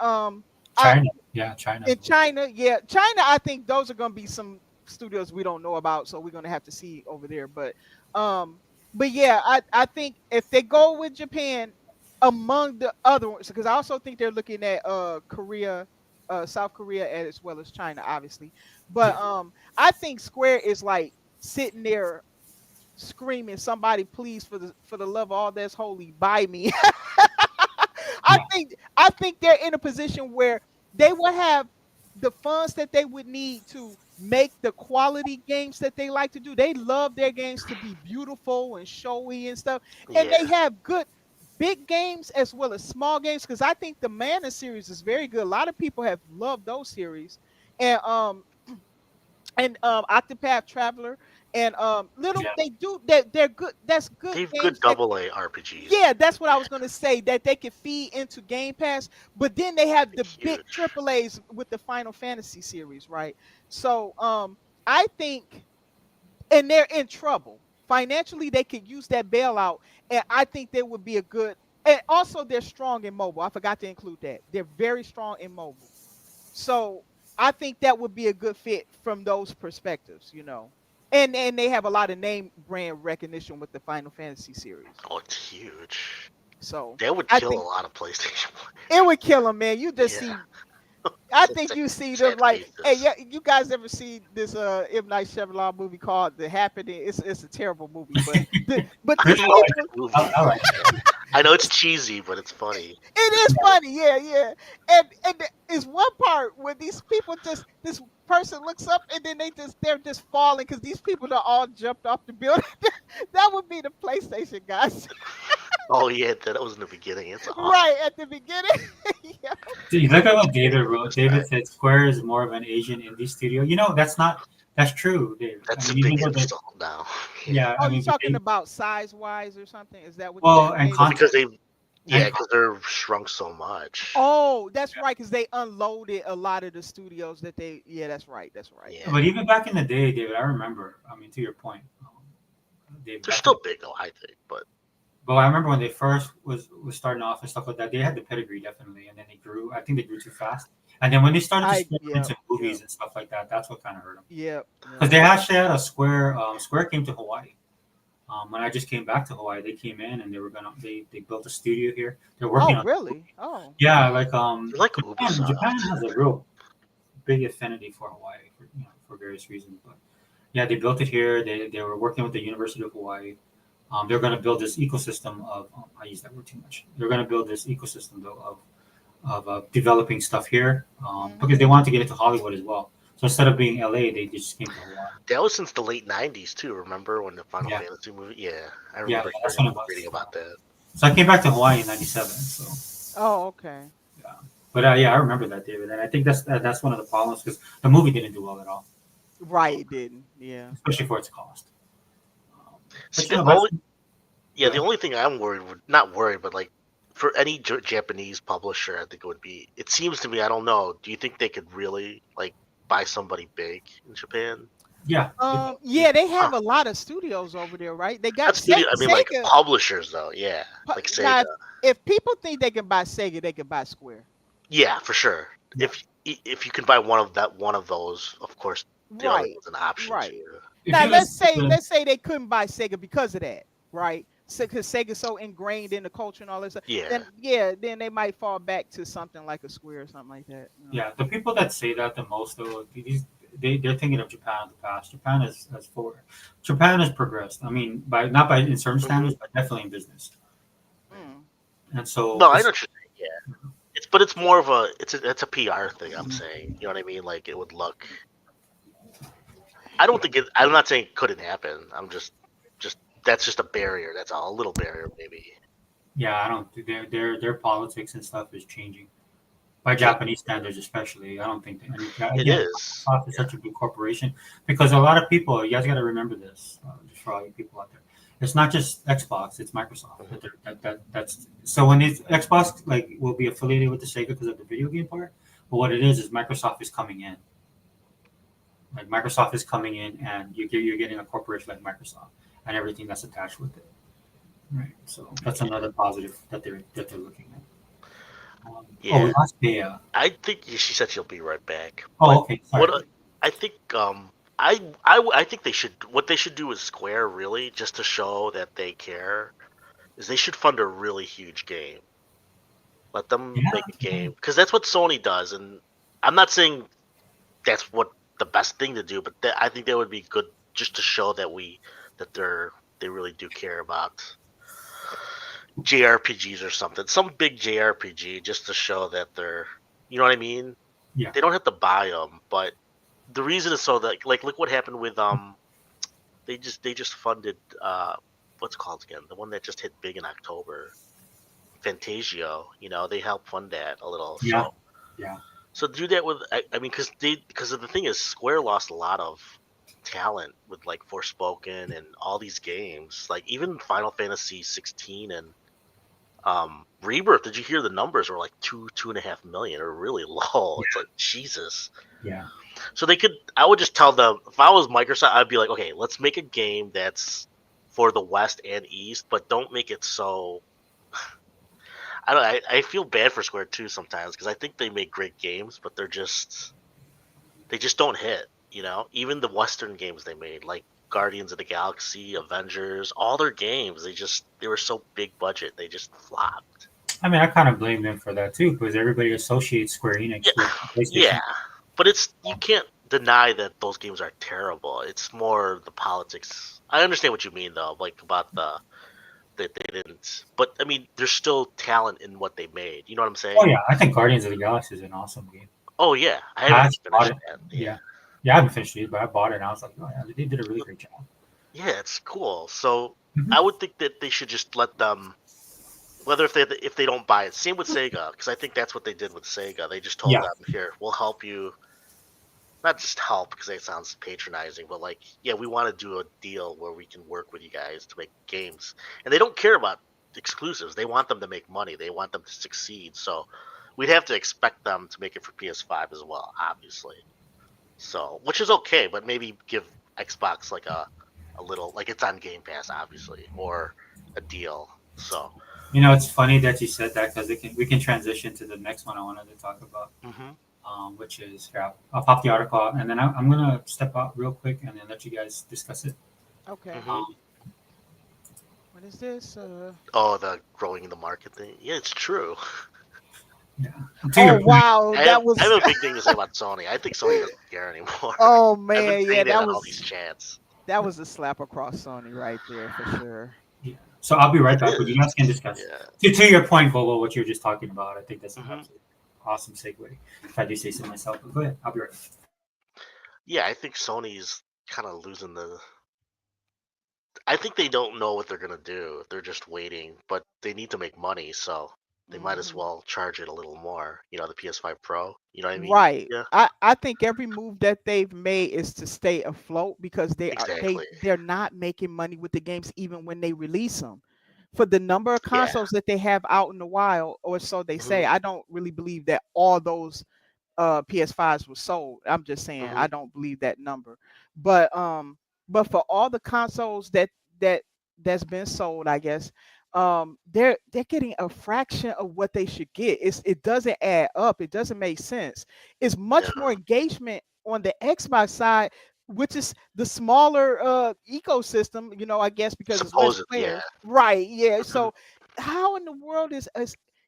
China. Yeah, China. in China, yeah, China. I think those are going to be some studios we don't know about, so we're going to have to see over there. But yeah, I think if they go with Japan among the other ones, because I also think they're looking at Korea, South Korea, as well as China, obviously. But I think Square is like sitting there screaming, "Somebody, please, for the love of all that's holy, buy me." I think they're in a position where they will have the funds that they would need to make the quality games that they like to do. They love their games to be beautiful and showy and stuff. And Yeah. they have good big games as well as small games, because I think the Mana series is very good. A lot of people have loved those series. And Octopath Traveler and little Yeah. they're good. That's good. They've games good that- double A RPGs. yeah, that's what I was gonna say. That they could feed into Game Pass, but then they have the big Huge. AAA's with the Final Fantasy series, right? So I think, and they're in trouble financially. They could use that bailout, and I think they would be a good. And also, they're strong in mobile. I forgot to include that. They're very strong in mobile. So I think that would be a good fit from those perspectives, you know. And they have a lot of name brand recognition with the Final Fantasy series. Oh, it's huge. So That would I kill think- a lot of PlayStation players. it would kill them, man. You just Yeah. see. I It's think like you see them set like, hey, pieces. yeah, you guys ever see this M. Night Shyamalan movie called The Happening? It's a terrible movie, but these Really? people, I like it. I know it's cheesy, but it's funny. it is funny, yeah. And is one part where these people this person looks up and then they're just falling because these people are all jumped off the building. That would be the PlayStation guys, Oh yeah, that was in the beginning. It's awesome. right at the beginning. Yeah. Dude, look at what David wrote. David said Square is more of an Asian indie studio. You know, that's true, Dave. That's I a mean, big even though they- insult now. Yeah, Oh, I you mean, talking they- about size wise or something? Is that what? Well, you're and saying? content. Because because they're shrunk so much. Oh, that's right, because they unloaded a lot of the studios that they. Yeah, that's right. That's right. Yeah. But even back in the day, David, I remember. I mean, to your point, David, They're back still big though, I think. But But I remember when they first was starting off and stuff like that, they had the pedigree definitely, and then they grew. I think they grew too fast, and then when they started to split yeah, into movies yeah. and stuff like that, that's what kind of hurt them. Yeah. Because they actually had a Square. Square came to Hawaii. When I just came back to Hawaii, they came in and they built a studio here. They're working Oh, on. really? Oh. Yeah, like They're like Japan, Ubisoft. Japan has a real big affinity for Hawaii for various reasons, but Yeah, they built it here. They were working with the University of Hawaii. They're going to build this ecosystem of. I use that word too much. They're going to build this ecosystem though of developing stuff here because they wanted to get into Hollywood as well. So instead of being LA, they just came to Hawaii. That was since the late '90s too. Remember when the Final Yeah, Fantasy movie? Yeah, I yeah, remember that's hearing when it was. reading about that. So I came back to Hawaii in '97. So Oh, okay. yeah, but yeah, I remember that, David, and I think that's one of the problems because the movie didn't do well at all, Right, it didn't. Yeah. especially for its cost. See, But you the know, that's only yeah, the yeah, only thing I'm worried with, not worried, but like for any Japanese publisher, I think it would be. It seems to me, I don't know. Do you think they could really like buy somebody big in Japan? yeah, Yeah, they Huh. have a lot of studios over there, right? They got That's studio. I mean, like Sega. publishers, though. Yeah, like Now, Sega. if people think they can buy Sega, they can buy Square. Yeah, for sure. yeah. If you can buy one of those, of course, the other Right. one's an option Right. too. If Now you listen to let's say they couldn't buy Sega because of that, right? Because Sega's so ingrained in the culture and all this stuff. Yeah. Then yeah, then they might fall back to something like a Square or something like that. yeah, the people that say that the most though, they're thinking of Japan in the past. Japan has forward. Japan has progressed. I mean, by not by in certain standards, but definitely in business. Mm. And so, No, I know what you're saying. Yeah, it's more of a it's a PR thing. I'm Mhm. saying, you know what I mean? Like it would look. I don't think it. I'm not saying it couldn't happen. I'm just that's just a barrier. That's all, a little barrier maybe. yeah, I don't. Their politics and stuff is changing by Japanese standards, especially. I don't think that. And It again, is. Microsoft is such a big corporation because a lot of people. You guys got to remember this, just for all you people out there. It's not just Xbox; it's Microsoft. That's so when it's Xbox like will be affiliated with the Sega because of the video game part. But what it is Microsoft is coming in. Like Microsoft is coming in, and you're getting a corporation like Microsoft and everything that's attached with it. Right. So that's another positive that they're looking at. Oh, we Yeah, lost Bea. I think she said she'll be right back. Oh, But okay. Sorry. what I think I think they should what they should do with Square really just to show that they care is they should fund a really huge game. Let them Yeah. make a game because that's what Sony does, and I'm not saying that's what the best thing to do, but I think that would be good just to show that they really do care about JRPGs or something, some big JRPG, just to show that they're, you know what I mean? Yeah. They don't have to buy them, but the reason is so that like look what happened with they just funded what's it called again, the one that just hit big in October, Fantasio. You know, they helped fund that a little. Yeah. So Yeah. so do that with I mean because of the thing is Square lost a lot of talent with like Forspoken and all these games, like even Final Fantasy 16 and Rebirth. Did you hear the numbers were like 2.5 million or really low? It's like Jesus. Yeah. So they could. I would just tell them if I was Microsoft, I'd be like, okay, let's make a game that's for the West and East, but don't make it so. I don't. I feel bad for Square too sometimes because I think they make great games, but they just don't hit. You know, even the Western games they made, like Guardians of the Galaxy, Avengers, all their games, they were so big budget, they just flopped. I mean, I kind of blame them for that too because everybody associates Square Enix with PlayStation. Yeah, but you can't deny that those games are terrible. It's more the politics. I understand what you mean though, like about that they didn't. But I mean, there's still talent in what they made. You know what I'm saying? Oh yeah, I think Guardians of the Galaxy is an awesome game. Oh yeah, I I haven't actually bought finished it. that. Yeah. Yeah, I haven't finished it, but I bought it and I was like, oh yeah, they did a really great job. Yeah, it's cool. So Mhm. I would think that they should just let them, whether if they don't buy it. Same with Sega, because I think that's what they did with Sega. They just told Yeah. them, "Here, we'll help you." Not just help, because that sounds patronizing, but like, yeah, we want to do a deal where we can work with you guys to make games, and they don't care about exclusives. They want them to make money. They want them to succeed. So we'd have to expect them to make it for PS5 as well, obviously. So, which is okay, but maybe give Xbox like a little, like it's on Game Pass, obviously, or a deal. So, You know, it's funny that you said that because we can transition to the next one I wanted to talk about, which is here. I'll pop the article out, and then I'm gonna step out real quick and then let you guys discuss it. Okay. Mhm. What is this? Oh, the growing the market thing. Yeah, it's true. Yeah. To Oh your point, wow, I that have was a big thing to say about Sony. I think Sony doesn't care anymore. oh I've been man, yeah, saying that on all these chats. that was a slap across Sony right there for sure. yeah. So I'll be right It back, but you is. guys can discuss. Yeah. To your point, Bobo, what you're just talking about, I think that's an hmm absolutely awesome segue. If I do say so myself, but go ahead. I'll be right back. Yeah, I think Sony's kind of losing the. I think they don't know what they're gonna do. They're just waiting, but they need to make money, so they might as Mhm. well charge it a little more. You know, the PS5 Pro. You know what I mean? Right. Yeah, I think every move that they've made is to stay afloat because exactly. they're not making money with the games even when they release them. For the number of Yeah. consoles that they have out in the wild, or so they hmm say, I don't really believe that all those PS5s were sold. I'm just saying hmm I don't believe that number. But for all the consoles that that's been sold, I guess they're getting a fraction of what they should get. It doesn't add up. It doesn't make sense. It's Yeah. much more engagement on the Xbox side, which is the smaller ecosystem, I guess because it's less Supposed. Yeah. players. Right. Yeah. hmm So how in the world is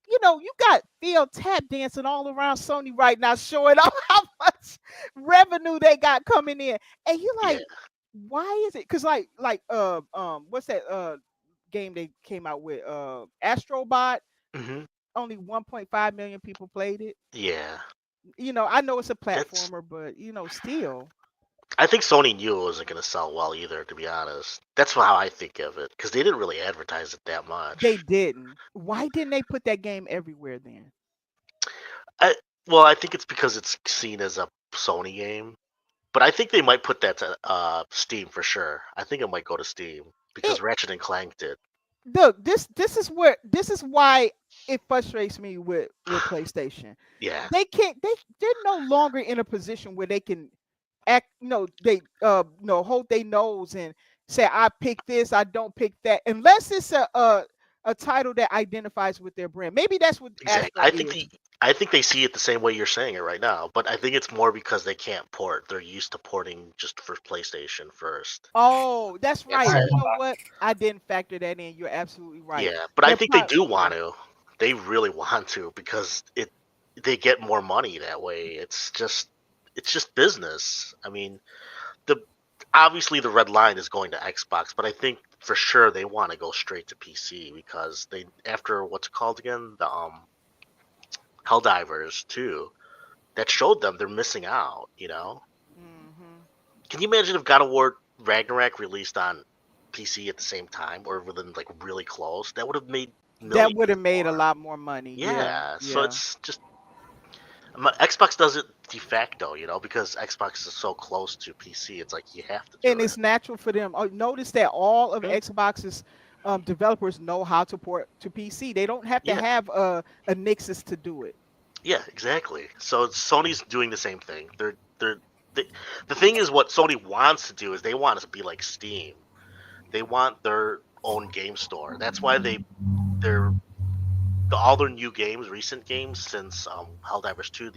you got Phil tap dancing all around Sony right now, showing off how much revenue they got coming in. And you're Yeah. like, why is it? Because what's that game they came out with? Astrobot. hmm Only 1.5 million people played it. Yeah. I know it's a That's. platformer, but still, I think Sony knew it wasn't gonna sell well either. To be honest, that's how I think of it because they didn't really advertise it that they much. didn't. Why didn't they put that game everywhere then? I well, I think it's because it's seen as a Sony game, but I think they might put that to Steam for sure. I think it might go to Steam It because Ratchet and Clank did. Look, this is why it frustrates me with PlayStation. Yeah, They can't they're no longer in a position where they can act they hold their nose and say I pick this, I don't pick that, unless it's a title that identifies with their brand. Maybe that's what exactly. Astro is. I think they see it the same way you're saying it right now, but I think it's more because they can't port. They're used to porting just for PlayStation first. Oh, that's It's right. All right, You I'm know back. what? I didn't factor that in. You're absolutely right. yeah, but I They're think they do yeah. want to. They really want to because they get more money that way. It's just business. I mean, the obviously the red line is going to Xbox, but I think for sure they want to go straight to PC because they after what's it called again, the Helldivers 2, that showed them they're missing out. You know, Hmm. can you imagine if God of War Ragnarok released on PC at the same time or within like really close? That would have made That would millions have made a more. lot more money. Yeah, Yeah, so yeah. it's just Xbox does it de facto, because Xbox is so close to PC. It's like you have to do And it. it's natural for them. Notice that all of Mhm. Xbox's developers know how to port to PC. They don't have to Yeah, have a Nexus to do it. yeah, exactly. So Sony's doing the same thing. They, the thing is, what Sony wants to do is they want it to be like Steam. They want their own game store. That's why they're all their new games, recent games since Helldivers 2,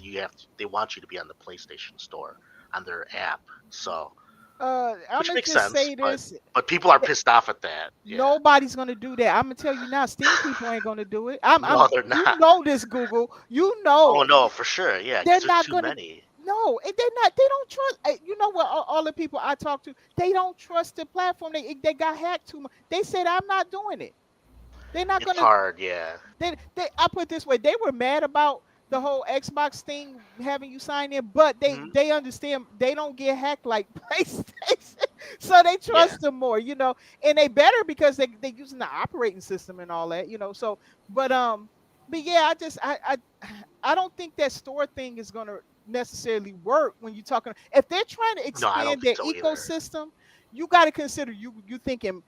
they want you to be on the PlayStation Store on their app. So, I'm which gonna makes just sense, say but this: people are pissed off at that. Yeah. nobody's gonna do that. I'm gonna tell you now. Steam people ain't gonna do it. No, they're You not. know this, Google. You Oh know no, for sure. Yeah, they're because there's not too gonna. many. No, and they're not. They don't trust. You know what? All the people I talk to, they don't trust the platform. They got hacked too much. They said I'm not doing it. They're not It's gonna. hard. Yeah. I put it this way, they were mad about the whole Xbox thing having you sign in, but hmm they understand they don't get hacked like PlayStation, so they Yeah. trust them more, and they better because they using the operating system and all that, so but yeah, I don't think that store thing is gonna necessarily work when you're talking if they're trying to No, I don't expand think their so either. ecosystem. You got to consider you thinking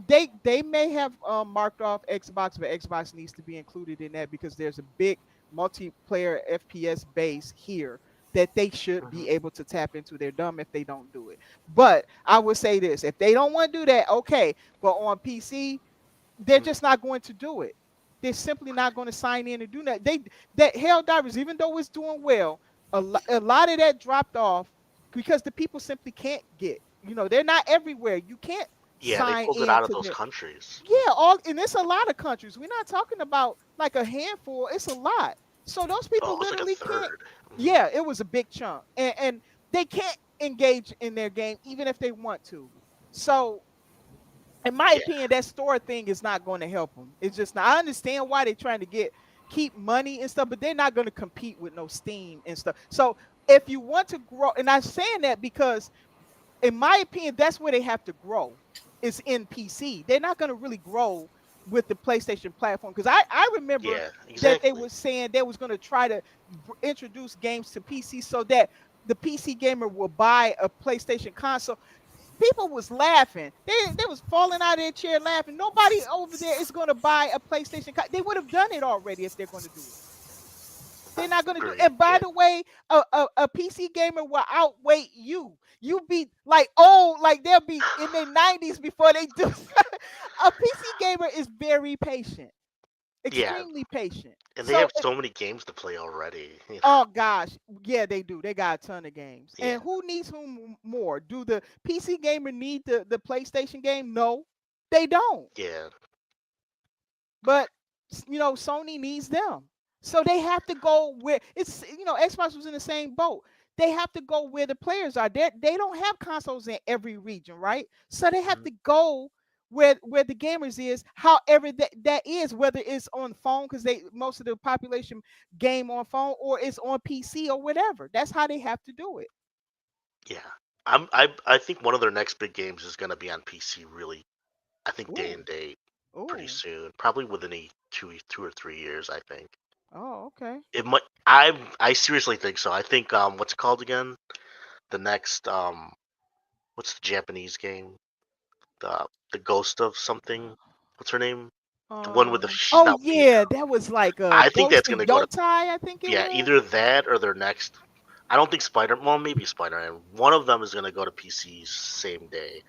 they may have marked off Xbox, but Xbox needs to be included in that because there's a big multiplayer FPS base here that they should hmm be able to tap into. They're dumb if they don't do it. But I would say this: if they don't want to do that, okay. But on PC, they're hmm just not going to do it. They're simply not going to sign in and do that. That Helldivers, even though it's doing well, a lot of that dropped off because the people simply can't get. They're not everywhere. You can't Yeah, they sign pulled it out of into those their countries. yeah, all and it's a lot of countries. We're not talking about like a handful. It's a lot. So those people Oh, it was like a literally can't. third. Yeah, it was a big chunk, and they can't engage in their game even if they want to. So, in my Yeah. opinion, that store thing is not going to help them. It's just not. I understand why they're trying to keep money and stuff, but they're not going to compete with no Steam and stuff. So, if you want to grow, and I'm saying that because, in my opinion, that's where they have to grow. Is in PC. They're not going to really grow with the PlayStation platform because I remember Yeah, that they exactly. were saying they was going to try to introduce games to PC so that the PC gamer will buy a PlayStation console. People was laughing. They was falling out of their chair laughing. Nobody over there is going to buy a PlayStation. They would have done it already if they're going to do it. They're not going to do it. Agree. And by Yeah. the way, a PC gamer will outweigh you. You be like old, like they'll be in their 90s before they do. A PC gamer is very patient, Yeah. extremely patient. And they So have so many games to play already. You know? oh gosh, yeah, they do. They got a ton of games. Yeah. And who needs whom more? Do the PC gamer need the PlayStation game? No, they don't. Yeah. But Sony needs them. So they have to go where Xbox was in the same boat. They have to go where the players are. They don't have consoles in every region, right? So they have Mhm. to go where the gamers is, however that is, whether it's on phone, because most of the population game on phone, or it's on PC or whatever. That's how they have to do it. Yeah. I think one of their next big games is gonna be on PC really. I think day Ooh. and date pretty Ooh. soon. Probably within a 2 or 3 years, I think. Oh, okay. It might I seriously think so. I think what's it called again? The next what's the Japanese game? The Ghost of something. What's her name? The one with the she's Oh not female. yeah, that was like a I think Ghost that's of gonna go to Yotai, I think it yeah, was. either that or their next. I don't think well, maybe Spider-Man. One of them is gonna go to PC same day.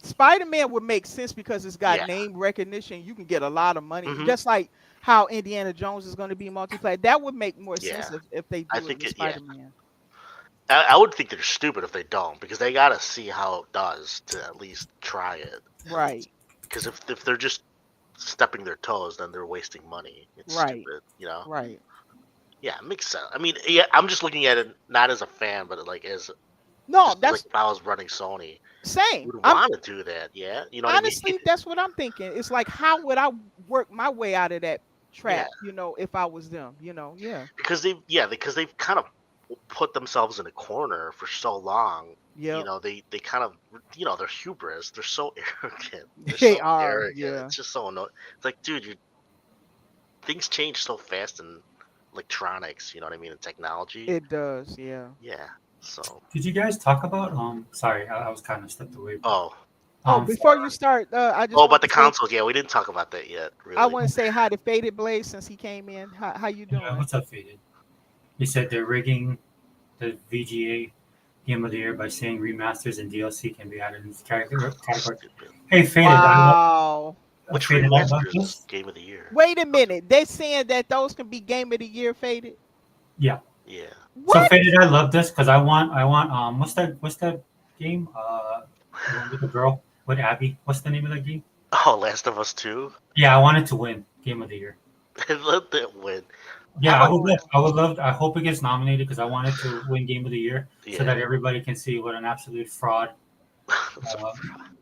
Spider-Man would make sense because it's got Yeah. name recognition. You can get a lot of money, Mhm. just like how Indiana Jones is going to be multiplayer. That would make more sense Yeah. if they I do it think with yeah. Spider-Man. I would think they're stupid if they don't because they gotta see how it does to at least try it. Right. Because if they're just stepping their toes, then they're wasting money. It's Right. stupid, you know. Right. Yeah, it makes sense. I mean, yeah, I'm just looking at it not as a fan, but like as No, just that's like if I was running Sony, same. would I'm want to do that. Yeah, you know what honestly, I mean? that's what I'm thinking. It's like, how would I work my way out of that Yeah, trap? If I was them. Yeah. because they've kind of put themselves in a corner for so long. You Yep. know, they kind of they're hubris. They're so arrogant. They're They so are. arrogant. Yeah. It's just so annoying. It's like, dude, things change so fast in electronics. You know what I mean? In technology. It does. Yeah. Yeah. So. Did you guys talk about sorry, I was kind of stepped away. Oh. Oh, before For- you start, I just Oh, want about the to say, consoles. Yeah, we didn't talk about that yet. Really. I want to say hi to Faded Blaze since he came in. How you doing? yeah, what's up, Faded? You said they're rigging the VGA Game of the Year by saying remasters and DLC can be added in this category. Stupid. Hey, Faded, Wow. Which Faded, I love remasters this. Game of the Year? Wait a minute. They saying that those can be Game of the Year, Faded? Yeah. Yeah. So What? Faded, I love this because I want what's that game? The one with the girl with Abby. What's the name of that game? Oh, Last of Us 2. Yeah, I want it to win Game of the Year. Let that win. Yeah, I I would love. I hope it gets nominated because I want it to win Game of the Year Yeah. so that everybody can see what an absolute fraud.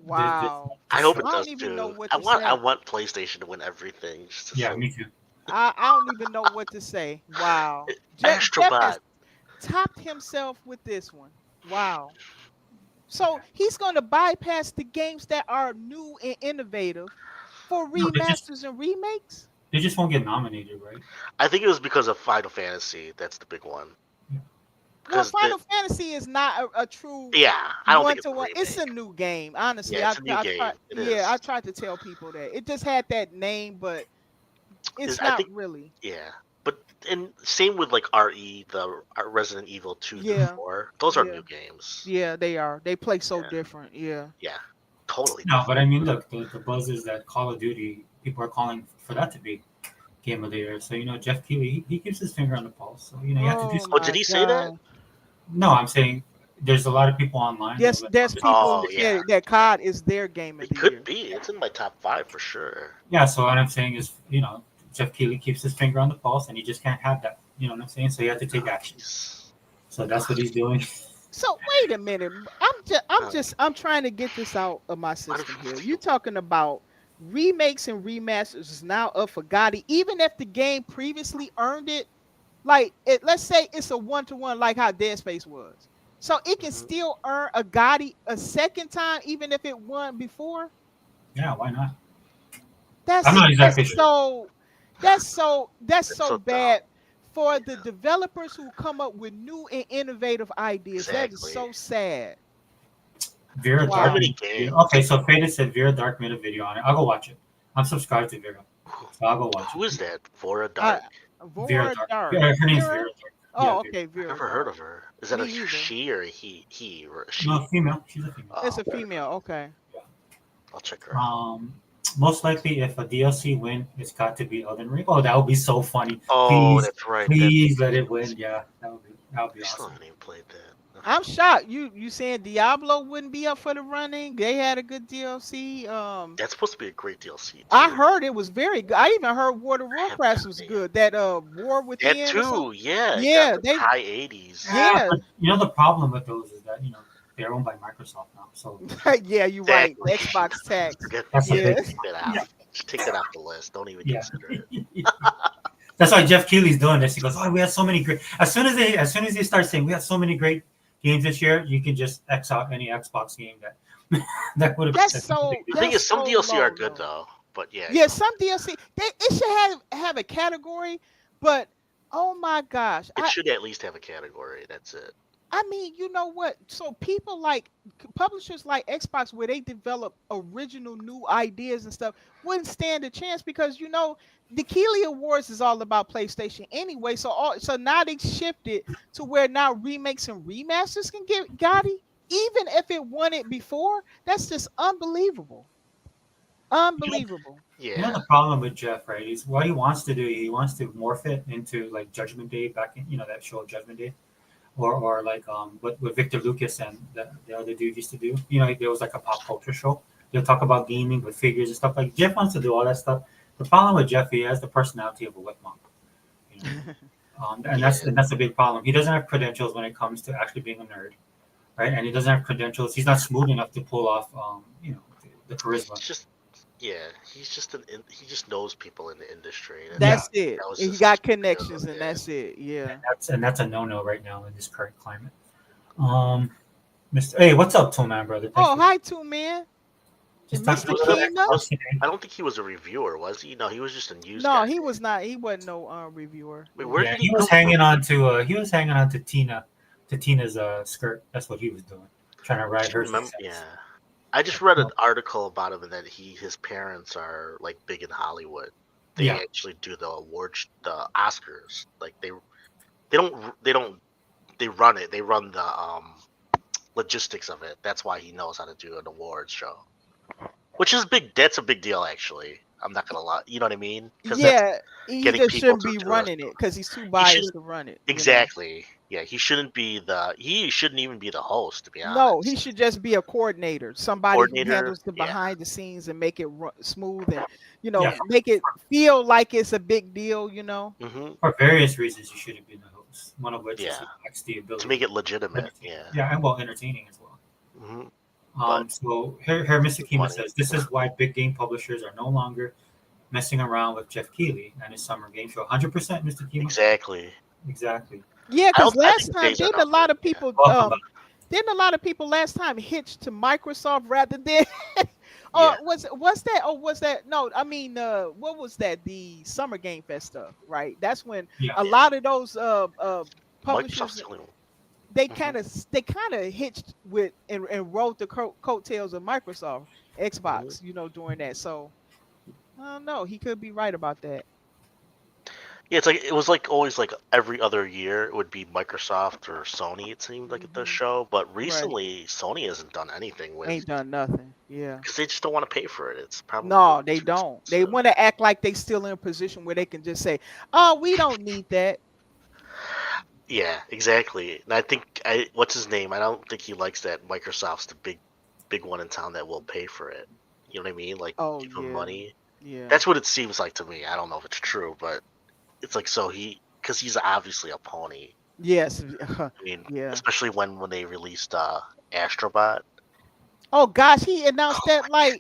Wow. I hope it I don't does even too. know what I to want say. I want PlayStation to win everything. Just to Yeah, show- me too. I don't even know what to say. Wow. Extra Jeff bot. has topped himself with this one. Wow. So he's going to bypass the games that are new and innovative for No, they just- remasters and remakes? They just won't get nominated, right? I think it was because of Final Fantasy. That's the big one. Yeah. Well, 'Cause Final Fantasy is not a true Yeah, I don't think it's a one-to-one. It's a remake. new game, honestly. Yeah, it's a new game. It is. I tried to tell people that it just had that name, but it's I not think- really. Yeah, but and same with like RE, the Resident Evil 2 Yeah. through 4. Those are Yeah. new games. Yeah, they are. They play so Yeah. different. Yeah. Yeah, totally. No, but I mean, look, the buzz is that Call of Duty people are calling for that to be Game of the Year. So Jeff Keighley, he keeps his finger on the pulse. So you have to do. Oh, did he say that? God. No, I'm saying there's a lot of people online. Yes, that- there's people Oh, that, yeah. that COD is their game of It the could year. be. It's in my top 5 for sure. Yeah, so what I'm saying is, Jeff Keighley keeps his finger on the pulse, and he just can't have that. You know what I'm saying? So you have to take action. Jeez. So that's what he's doing. So wait a minute. I'm trying to get this out of my system here. You talking about remakes and remasters is now up for Gotti, even if the game previously earned it. Like let's say it's a 1-to-1, like how Dead Space was. So it can Mhm. still earn a Gotti a second time, even if it won before. Yeah, why not? That's I'm not exactly sure. that's so so bad for the developers who come up with new and innovative ideas. That is so Exactly. sad. Vera Wow. Dark. Too many made a video. games. Okay, so Faded said Vera Dark made a video on it. I'll go watch it. I'm subscribed to Vera, so I'll go watch Who it. is that? Vora Dark? Vera Vora Dark. Dark. Yeah, her name's Vera? Vera Dark. Oh, Yeah, okay, Vera. Never heard of her. Is that Me a either. she or a he or a she? No, female. She's a female. It's a okay. female. Okay. I'll check her out. Most likely, if a DLC win, it's got to be Elden Ring. Oh, that would be so funny. Oh, please, that's right. please let it win. Yeah, that would be I still awesome. haven't even played that. I'm shocked. You saying Diablo wouldn't be up for the running? They had a good DLC. That's supposed to be a great DLC. I too. heard it was very good. I even heard War of haven't Warcraft done was it good. That War Within. That or something. too, yeah. Yeah, They they- high 80s. Yeah. But, the problem with those is that they're owned by Microsoft now. So Yeah, you're right. Exactly. Xbox tax. Forget That's that. a Yeah. big- Take that out. Yeah. Just take that off the list. Don't even Yeah. consider it. That's why Jeff Keighley's doing this. He goes, "Oh, we had so many great." As soon as they start saying we had so many great games this year, you can just X out any Xbox game that would have. That's so. The thing is, some so DLC are low, good though. though. But yeah. Yeah, some DLC it should have a category, but oh my gosh, It should at least have a category. That's it. I mean, you know what? So people like publishers like Xbox, where they develop original new ideas and stuff, wouldn't stand a chance because the Keighley Awards is all about PlayStation anyway. So now they shifted to where now remakes and remasters can get Gotti, even if it won it before. That's just unbelievable. Unbelievable. Yeah. The problem with Jeff, right? Is what he wants to do. He wants to morph it into like Judgment Day back in that show Judgment Day. Or like what Victor Lucas and the other dude used to do. There was like a pop culture show. They'll talk about gaming with figures and stuff. Like Jeff wants to do all that stuff. The problem with Jeff, he has the personality of a wet mom. And that's a big problem. He doesn't have credentials when it comes to actually being a nerd, right? And he doesn't have credentials. He's not smooth enough to pull off, the charisma. It's just, he's just he just knows people in the industry. That's it. that was He just got because connections, of and it. that's it. Yeah. And that's a no-no right now in this current climate. Hey, what's up, Toe Man, brother? Oh, hi, Two Man. Just Mr. talking about Kima? Xbox today. I don't think he was a reviewer, was he? No, he was just a news No, guy. he was not. He wasn't no reviewer. Wait, where Yeah, did he was come hanging from? on to Tina's skirt. That's what he was doing, trying to ride her. Remember, success. yeah. I just read an article about him and that his parents are like big in Hollywood. They Yeah. actually do the awards, the Oscars. Like they run it. They run the logistics of it. That's why he knows how to do an awards show. Which is big. That's a big deal, actually. I'm not gonna lie. You know what I mean? 'Cause that's Yeah, he getting just people shouldn't to be do it. running it because he's too biased shouldn't- to run it. exactly. Yeah, he shouldn't even be the host, to be honest. No, he should just be a coordinator, somebody Coordinator, who handles the yeah. behind the scenes and make it smooth and Yeah. make it feel like it's a big deal. Hmm. For various reasons, he shouldn't be the host. One of which is Yeah. he lacks the ability To make it legitimate. Yeah. Yeah, and entertaining as well. Hmm. So here Mr. Kima Funny. says this is why big game publishers are no longer messing around with Jeff Keighley and his summer game show. 100%, Mr. Kima. Exactly. Exactly. Yeah, I because don't- I last think time days are didn't a lot of numbered, yeah. people Welcome didn't a lot of people last time hitch to Microsoft rather than Yeah. was that no, I mean what was that, the Summer Game Fest stuff, right? That's when Yeah. a lot of those Microsoft's publishers the only one. they Mhm. kind of hitched with and rode the coattails of Microsoft Xbox, during that. So I don't know, he could be right about that. Yeah, it was like always like every other year it would be Microsoft or Sony. It seemed like at the Mhm. show, but recently Sony hasn't done anything with Ain't done nothing. Yeah. because they just don't want to pay for it. It's probably No, they too don't. They expensive. want to act like they still in a position where they can just say, "Oh, we don't need that." Yeah, exactly. And I think what's his name? I don't think he likes that Microsoft's the big one in town that will pay for it. You know what I mean? Like Oh, give him yeah. money. Yeah. That's what it seems like to me. I don't know if it's true, but it's like so because he's obviously a pony. Yes. I mean, Yeah. especially when they released Astrobot. Oh gosh, he announced Oh that my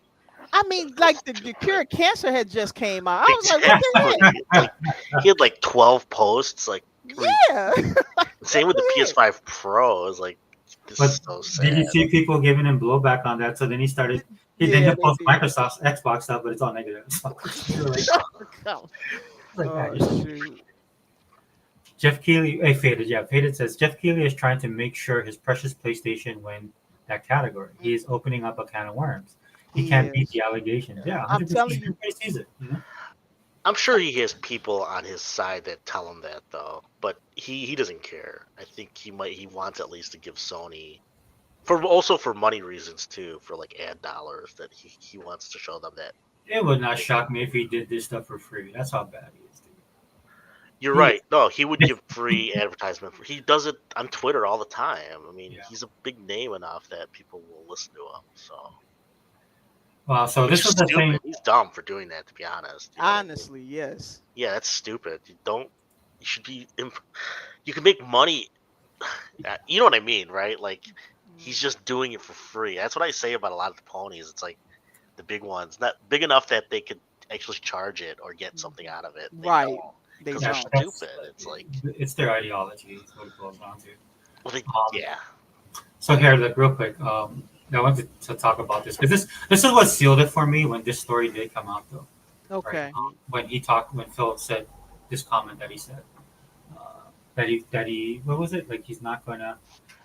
I mean, like the stupid. cure of cancer had just came out. I was like, what the Exactly. Like he had like 12 posts. Like heck? Yeah. same with the What the heck? PS5 Pro. Is like this But is so did you sad. see people giving him blowback on that? So then he started. He then Yeah, he they post did. Microsoft's Xbox stuff, but it's all negative. So you're like, Oh that. shoot. Jeff Keighley, hey, Faded, yeah, Faded says Jeff Keighley is trying to make sure his precious PlayStation win that category. He is opening up a can of worms. He He can't beat is. the allegations. Yeah, I'm 100%. telling you. Everybody sees it. I'm sure he has people on his side that tell him that though, but he doesn't care. I think he wants at least to give Sony for money reasons too, for like ad dollars that he wants to show them that It would not shock me if he did this stuff for free. That's how bad he is, dude. you're He right. No, he would give free advertisement. He does it on Twitter all the time. I mean, Yeah. he's a big name enough that people will listen to him. So, Wow. So which this is was the stupid. thing. He's dumb for doing that, to be honest. You know what I mean? Honestly, yes. Yeah, that's stupid. You don't. You should be. You can make money. You know what I mean, right? Like, he's just doing it for free. That's what I say about a lot of the ponies. It's like the big ones, not big enough that they could actually charge it or get something out of it. They Right. don't, They because Yeah, they're don't. that's stupid. It's like, it's their ideology. Is what it boils down to. well, they, Um, yeah. So here, like real quick, I wanted to talk about this because this is what sealed it for me when this story did come out, though. Okay. Right? When Phil said this comment that he said, that he what was it like? He's not gonna.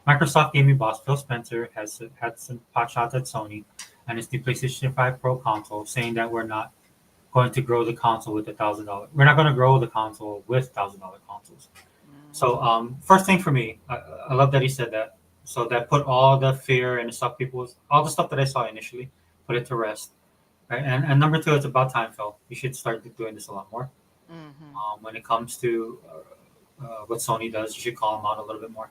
Microsoft gaming boss Phil Spencer has had some pot shots at Sony and its new PlayStation 5 Pro console, saying that we're not going to grow the console with $1,000. We're not going to grow the console with $1,000 consoles. So first thing for me, I love that he said that. So that put all the fear and the stuff all the stuff that I saw initially, put it to rest. Right? And number two, it's about time, Phil. You should start doing this a lot more. Mm-hmm. When it comes to what Sony does, you should call them out a little bit more.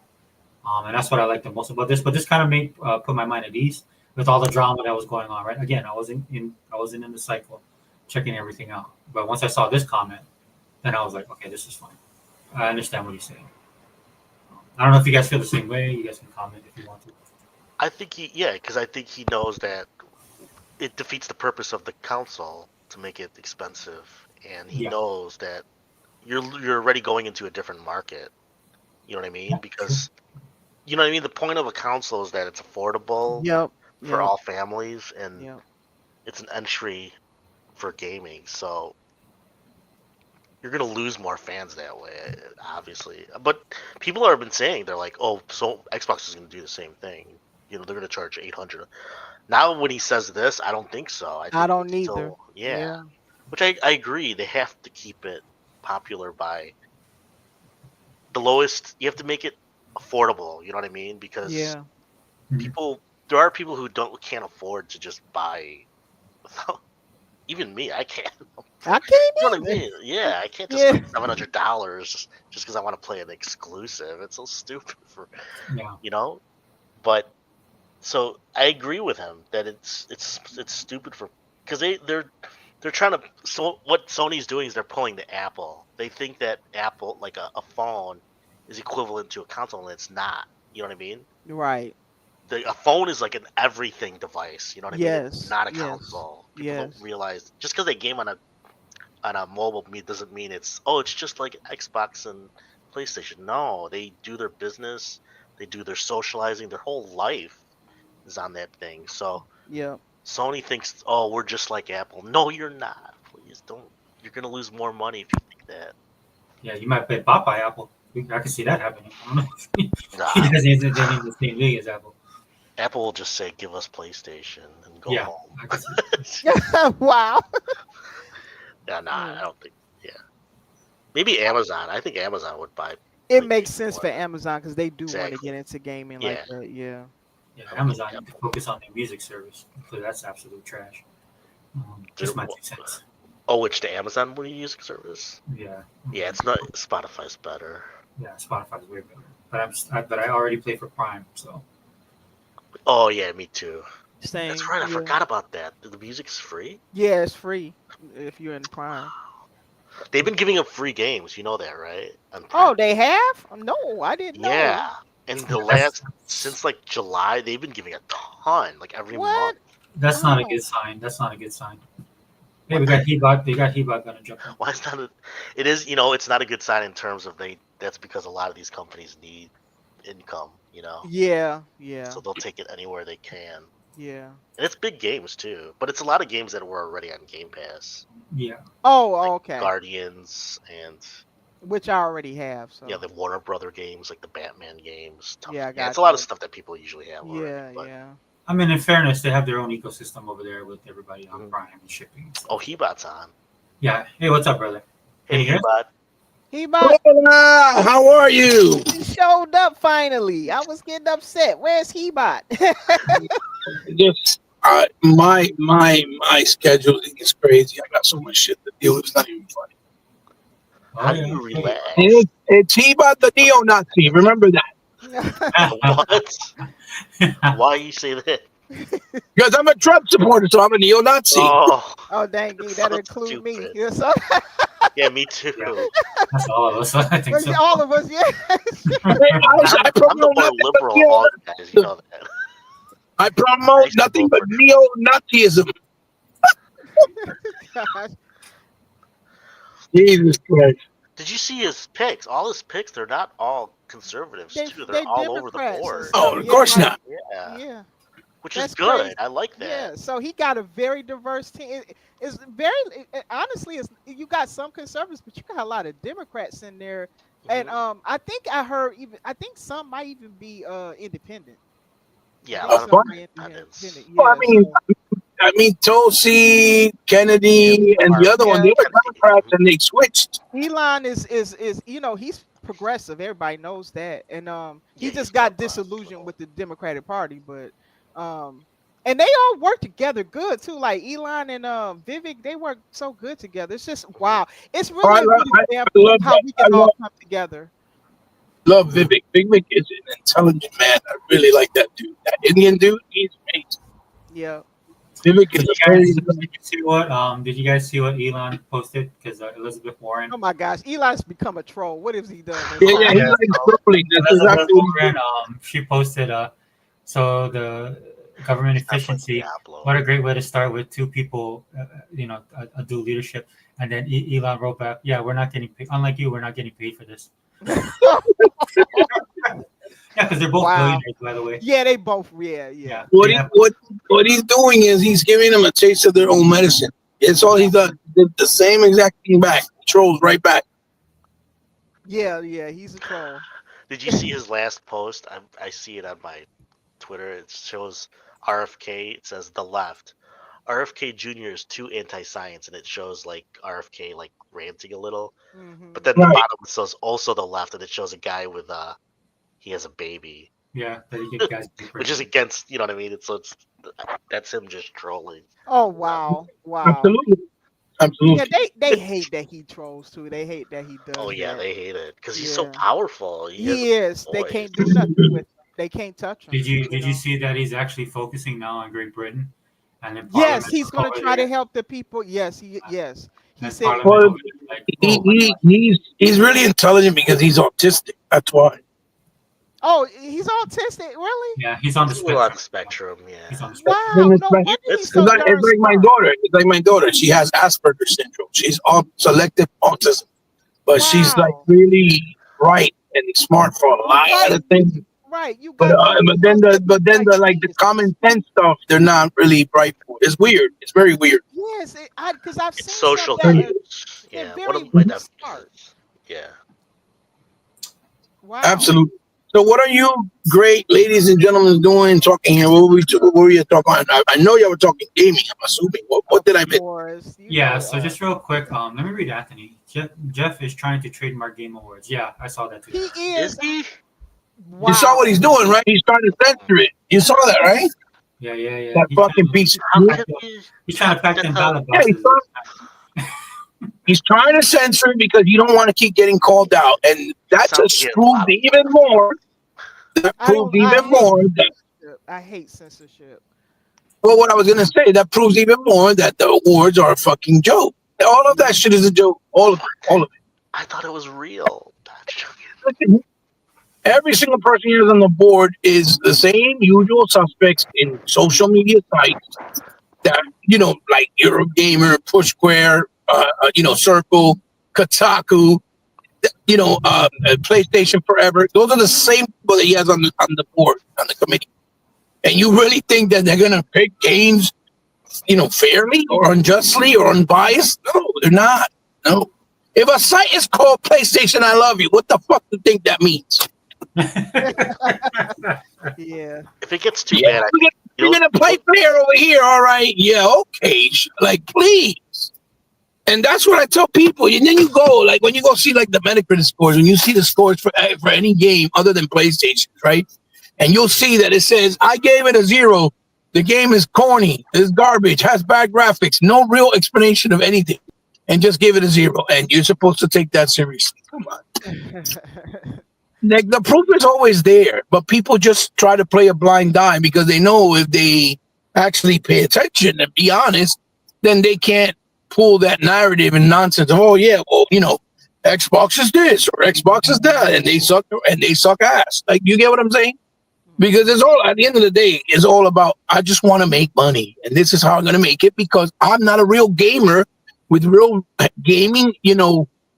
And that's what I like the most about this. But this kind of made put my mind at ease with all the drama that was going on. Right? Again, I wasn't in the cycle, checking everything out. But once I saw this comment, then I was like, okay, this is fine. I understand what he's saying. I don't know if you guys feel the same way. You guys can comment if you want to. I think because I think he knows that it defeats the purpose of the console to make it expensive, and he Yeah. knows that you're already going into a different market. You know what I mean? Yeah, Because you know what I mean. The point of a console is that it's affordable Yep. for Yep. all families, and Yep. it's an entry for gaming. So you're gonna lose more fans that way, obviously. But people have been saying they're like, oh, so Xbox is gonna do the same thing. You know, they're gonna charge 800. Now, when he says this, I don't think so. I think don't it's either. still, yeah. Which I agree. They have to keep it popular by the lowest. You have to make it affordable. You know what I mean? Because Yeah. there are people who can't afford to just buy. Even me, I can't. I can't You know what I either. mean? Yeah, I can't just Yeah. spend $700 just because I want to play an exclusive. It's so stupid Yeah. you know. But so I agree with him that it's stupid because they're trying to. So what Sony's doing is they're pulling the Apple. They think that Apple, like a phone, is equivalent to a console, and it's not. You know what I mean? Right. A phone is like an everything device. You know what I mean? It's Yes. not a Yes. console. People Yes. don't realize just because they game on a mobile doesn't mean it's just like Xbox and PlayStation. No, they do their business, they do their socializing, their whole life is on that thing. So Yep. Sony thinks, oh, we're just like Apple. No, you're not. Please don't. You're gonna lose more money if you think that. Yeah, you might get bought by Apple. I can see that happening. I don't know. He Nah, doesn't even in the same league as Apple. Apple will just say, give us PlayStation and go Yeah, home. I can see. Wow. Yeah, nah, Yeah. I don't think. Yeah, maybe Amazon. I think Amazon would buy. It makes PlayStation sense more. for Amazon because they do want to Exactly. get into gaming Yeah. like that. Yeah. Yeah, Amazon you can focus on their music service because that's absolute trash. Just my 2 cents. Oh, which the Amazon music service? Yeah. Yeah, it's not. Spotify's better. Yeah, Spotify's way better. But I already play for Prime, so Oh yeah, me too. Same. That's right. I yeah. forgot about that. The music's free. Yeah, it's free if you're in Prime. They've been giving up free games. You know that, right? On Oh, Prime. they have? No, I didn't know. Yeah. And the last since like July, they've been giving a ton, like every What? month. That's not a Oh. good sign. That's not a good sign. Hey, we got Hebot. They got Hebot gonna jump in. Why is not a? It is, it's not a good sign in terms of That's because a lot of these companies need income, Yeah. so they'll take it anywhere they can. Yeah. And it's big games too, but it's a lot of games that were already on Game Pass. Yeah. Oh, okay. Guardians and Which I already have. So. the Warner Brother games, like the Batman games. Yeah, I got it's a lot you. of stuff that people usually have. Yeah, Already, but... yeah. I mean, in fairness, they have their own ecosystem over there with everybody on Mhm. Prime and shipping. So. Oh, Hebot's on. Yeah. Hey, what's up, brother? Can Hey, you hear us? Hebot. He about Hola, how are you? he showed up finally. I was getting upset. Where's Hebot? Just my scheduling is crazy. I got so much shit to deal with. It's not even funny. How Oh, do yeah. you relax? It's he about the neo-Nazi. Remember that? What? Why you say that? Because I'm a Trump supporter, so I'm a neo-Nazi. Oh, Oh, dang, That's that'll so include me. stupid. Yeah, so, yeah, me too. Yeah. That's all of us. I think so. all of us, yeah. I I'm the promote more nothing but liberal of all you guys. You know that. I promote nothing but neo-Nazism. Gosh. Jesus Christ. Did you see his picks? All his picks, they're not all conservatives too. They're They all over the Democrats and board. stuff. Oh, of Yeah, course like- not. Yeah, Yeah. which That's is good. crazy. I like that. Yeah, so he got a very diverse team. It's very honestly, you got some conservatives, but you got a lot of Democrats in there. And Mhm. I think I heard I think some might even be independent. Yeah, a I lot think of course. some are independents. independent. Well, I mean, Tulsi, Kennedy, and the other one, they were Democrats, and they switched. Elon is he's progressive. Everybody knows that, and he Yeah, just he's got more progressive. disillusioned with the Democratic Party, but and they all work together good too. Like Elon and Vivek, they work so good together. It's just wow. It's really I a love- good example love of how that. we can I all love- come together. Love Vivek. Vivek is an intelligent man. I really like that dude. That Indian dude, he's amazing. Yeah. Vivek is Did you a very did you guys see what Elon posted? Because Elizabeth Warren. Oh my gosh, Elon's become a troll. What has he done? yeah, he's Yeah. like trolling. That's Elizabeth exactly what Warren, she posted so the government Stuff like efficiency. Diablo. What a great way to start with two people, a dual leadership. And then Elon wrote back, "Yeah, we're not getting paid. Unlike you, we're not getting paid for this." Yeah, because they're both Wow. billionaires, by the way. Yeah, they both. Yeah. Yeah. What, They he, have- what he's doing is he's giving them a taste of their own medicine. It's all he's done. The same exact thing back. Trolls right back. Yeah. He's a troll. Did you see his last post? I see it on my Twitter. It shows RFK. It says the left. RFK Jr. is too anti-science, and it shows like RFK like ranting a little. Mhm. But then the Right. bottom says also the left, and it shows a guy with he has a baby, yeah, that you guys which is against, you know what I mean? It's that's him just trolling. Oh wow. Absolutely. Absolutely. Yeah, they hate that he trolls too. They hate that he does. Oh yeah, that. they hate it because he's so Yeah. powerful. He has He is. They voice. can't do nothing with. They can't touch him. Did you know? see that he's actually focusing now on Great Britain? And then Yes, Parliament he's going to over try to there, help the people. Yes, he and said. Parliament Well, over there, like, oh my God. He's really intelligent because he's autistic. That's why. Oh, he's autistic, really? Yeah, he's on the He's a little on spectrum. the spectrum, yeah. He's on the spectrum. Wow. Then No it's like- wonder he's it's so It's like, darn it's like my smart. daughter. It's like my daughter. She has Asperger's syndrome. She's on selective autism, but she's like Wow. really bright and smart for a lot of things. Right. You But got. but then the common sense stuff, they're not really bright for. It's weird. It's very weird. Yes, because I've It's seen social some that are- cues. they're Yeah, very one of my nephews. smart. Yeah. Wow. Absolutely. So, what are you, great ladies and gentlemen, doing? Talking here? What were you talking about? I know you were talking gaming. I'm assuming. What did I miss? Boris, you Yeah, know, so just real quick, let me read Anthony. Jeff is trying to trademark Game Awards. Yeah, I saw that too. he Is is. he? Wow. You saw what he's doing, right? He's trying to censor it. You saw that, right? Yeah. That fucking piece of How shit. could he? He's trying to pack them ballot Yeah, he's boxes. He's trying to censor it because you don't want to keep getting called out, and that Sounds just good. proves even more. That I proves don't- I even hate more that. I hate censorship. Well, what I was gonna say, that proves even more that the awards are a fucking joke. All of that shit is a joke. All of it. All of it. I thought it was real. Listen, every single person here on the board is the same usual suspects in social media sites that, like Eurogamer, Push Square, Circle, Kotaku, PlayStation Forever. Those are the same people that he has on the board, on the committee. And you really think that they're gonna pick games, fairly or unjustly or unbiased? No, they're not. No. If a site is called PlayStation I Love You, what the fuck do you think that means? Yeah. If it gets too bad, You're gonna play fair over here, all right? Yeah, okay. Like, please. And that's what I tell people. And then you go, like, when you go see like the Metacritic scores, when you see the scores for any game other than PlayStation, right? And you'll see that it says, I gave it a 0. The game is corny, is garbage, has bad graphics, no real explanation of anything, and just give it a 0. And you're supposed to take that seriously. Come on. Like, the proof is always there, but people just try to play a blind eye because they know if they actually pay attention and be honest, then they can't pull that narrative and nonsense. Oh yeah, well, Xbox is this or Xbox is that, and they suck ass. Like, you get what I'm saying? Because it's all, at the end of the day, it's all about, I just want to make money, and this is how I'm going to make it because I'm not a real gamer with real gaming,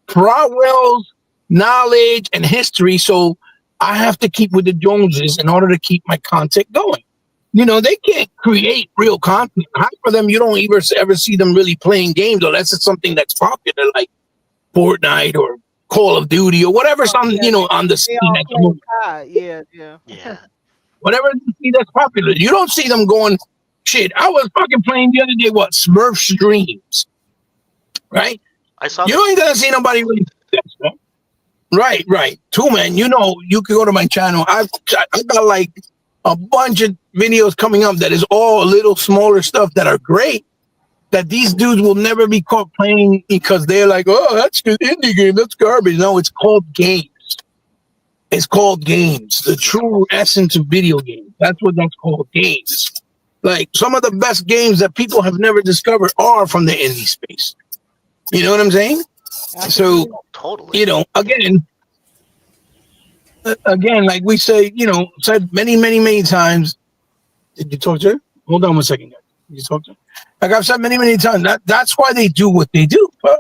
prowess, knowledge, and history. So I have to keep with the Joneses in order to keep my content going. They can't create real content. Half of them, you don't ever see them really playing games unless it's something that's popular, like Fortnite or Call of Duty or whatever, on the scene at the moment. Yeah. Whatever you see that's popular. You don't see them going, shit, I was fucking playing the other day, Smurf streams. Right? You ain't gonna see nobody really do that stuff. Right. Too, man, you can go to my channel. I've got like a bunch of videos coming up that is all a little smaller stuff that are great, that these dudes will never be caught playing because they're like, oh, that's an indie game, that's garbage. No, it's called games. It's called games. The true essence of video games. That's what that's called, games. Like, some of the best games that people have never discovered are from the indie space. You know what I'm saying? So, totally. Again, like we say, said many, many, many times. Did you talk to her? Hold on one second, guys. Did you talk to her? Like I've said many, many times, that's why they do what they do. But,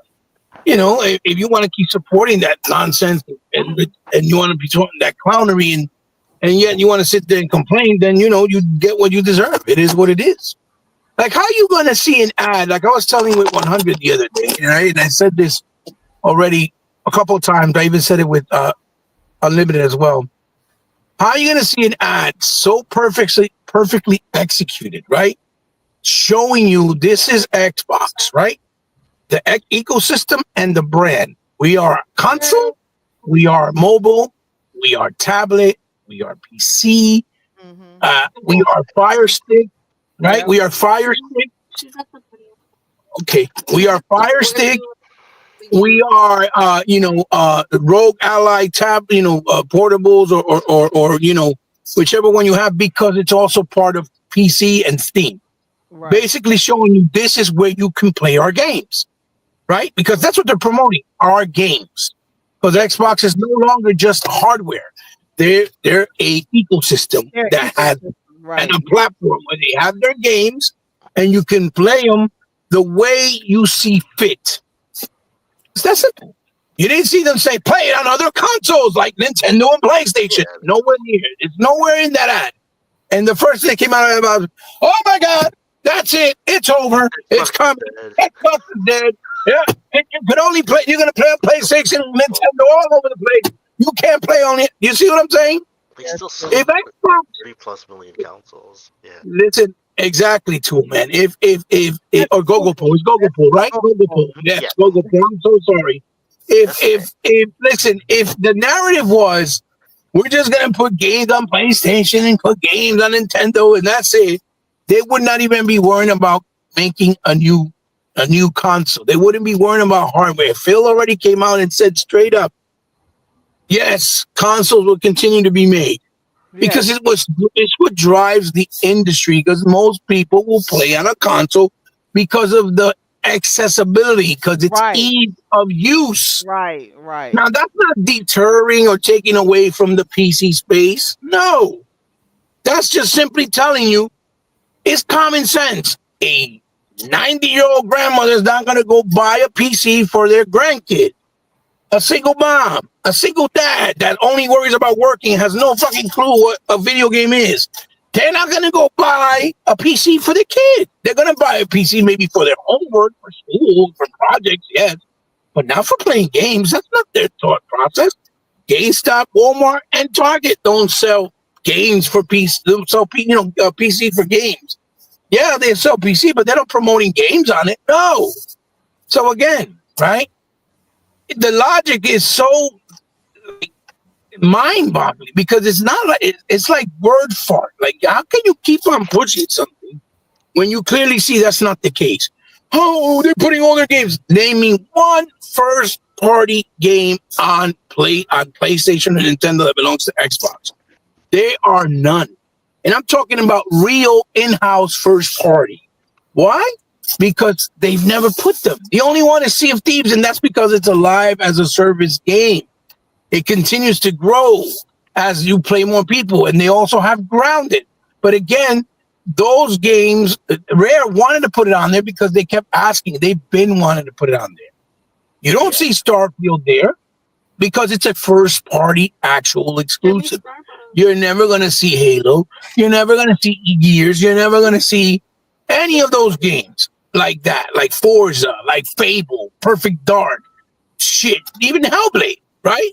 if you want to keep supporting that nonsense and you want to be talking that clownery and yet you want to sit there and complain, then, you get what you deserve. It is what it is. Like, how you going to see an ad? Like I was telling you with 100 the other day, right? And I said this already a couple of times. I even said it with Unlimited as well. How are you going to see an ad so perfectly executed, right? Showing you this is Xbox, right? The ecosystem and the brand. We are console, we are mobile, we are tablet, we are PC, we are Fire Stick, right? We are Fire Stick. Okay, we are Fire Stick. We are, Rogue Ally tab, portables or whichever one you have, because it's also part of PC and Steam. Right. Basically showing you this is where you can play our games, right? Because that's what they're promoting, our games. Because Xbox is no longer just hardware; they're a ecosystem that has and a platform where they have their games, and you can play them the way you see fit. It's that simple. You didn't see them say play it on other consoles like Nintendo and PlayStation. Nowhere near. It's nowhere in that ad. And the first thing that came out about, oh my God, that's it. It's over. It's coming. Xbox is dead. Yeah, and you can only play. You're gonna play on PlayStation, Nintendo, all over the place. You can't play on it. You see what I'm saying? They still sell if Xbox, 3+ million consoles. Yeah. Listen, exactly, too, man. If or Gogopo, it's Gogopo, right? Gogopo, yes, yeah. Gogopo. I'm so sorry. If the narrative was we're just gonna put games on PlayStation and put games on Nintendo and that's it, they would not even be worrying about making a new console. They wouldn't be worrying about hardware. Phil already came out and said straight up, yes, consoles will continue to be made. Because it's what drives the industry, because most people will play on a console because of the accessibility because it's Right. ease of use. Right. Right. Now, that's not deterring or taking away from the PC space. No, that's just simply telling you it's common sense. A 90-year-old grandmother is not going to go buy a PC for their grandkid. A single mom, a single dad that only worries about working, has no fucking clue what a video game is. They're not going to go buy a PC for their kid. They're going to buy a PC maybe for their homework, for school, for projects, yes, but not for playing games. That's not their thought process. GameStop, Walmart, and Target don't sell games for PC. They don't sell PC for games. Yeah, they sell PC, but they're not promoting games on it. No. So again, right? The logic is so mind-boggling because it's not like it's like word fart. Like, how can you keep on pushing something when you clearly see that's not the case? Oh, they're putting all their games. Name me one first-party game on PlayStation or Nintendo that belongs to Xbox. There are none, and I'm talking about real in-house first-party. Why? Because they've never put them. The only one is Sea of Thieves, and that's because it's a live as a service game. It continues to grow as you play more people, and they also have Grounded. But again, those games, Rare wanted to put it on there because they kept asking. They've been wanting to put it on there. You don't see Starfield there because it's a first-party actual exclusive. You're never going to see Halo. You're never going to see Gears. You're never going to see any of those games like that, like Forza, like Fable, Perfect Dark, shit, even Hellblade, right?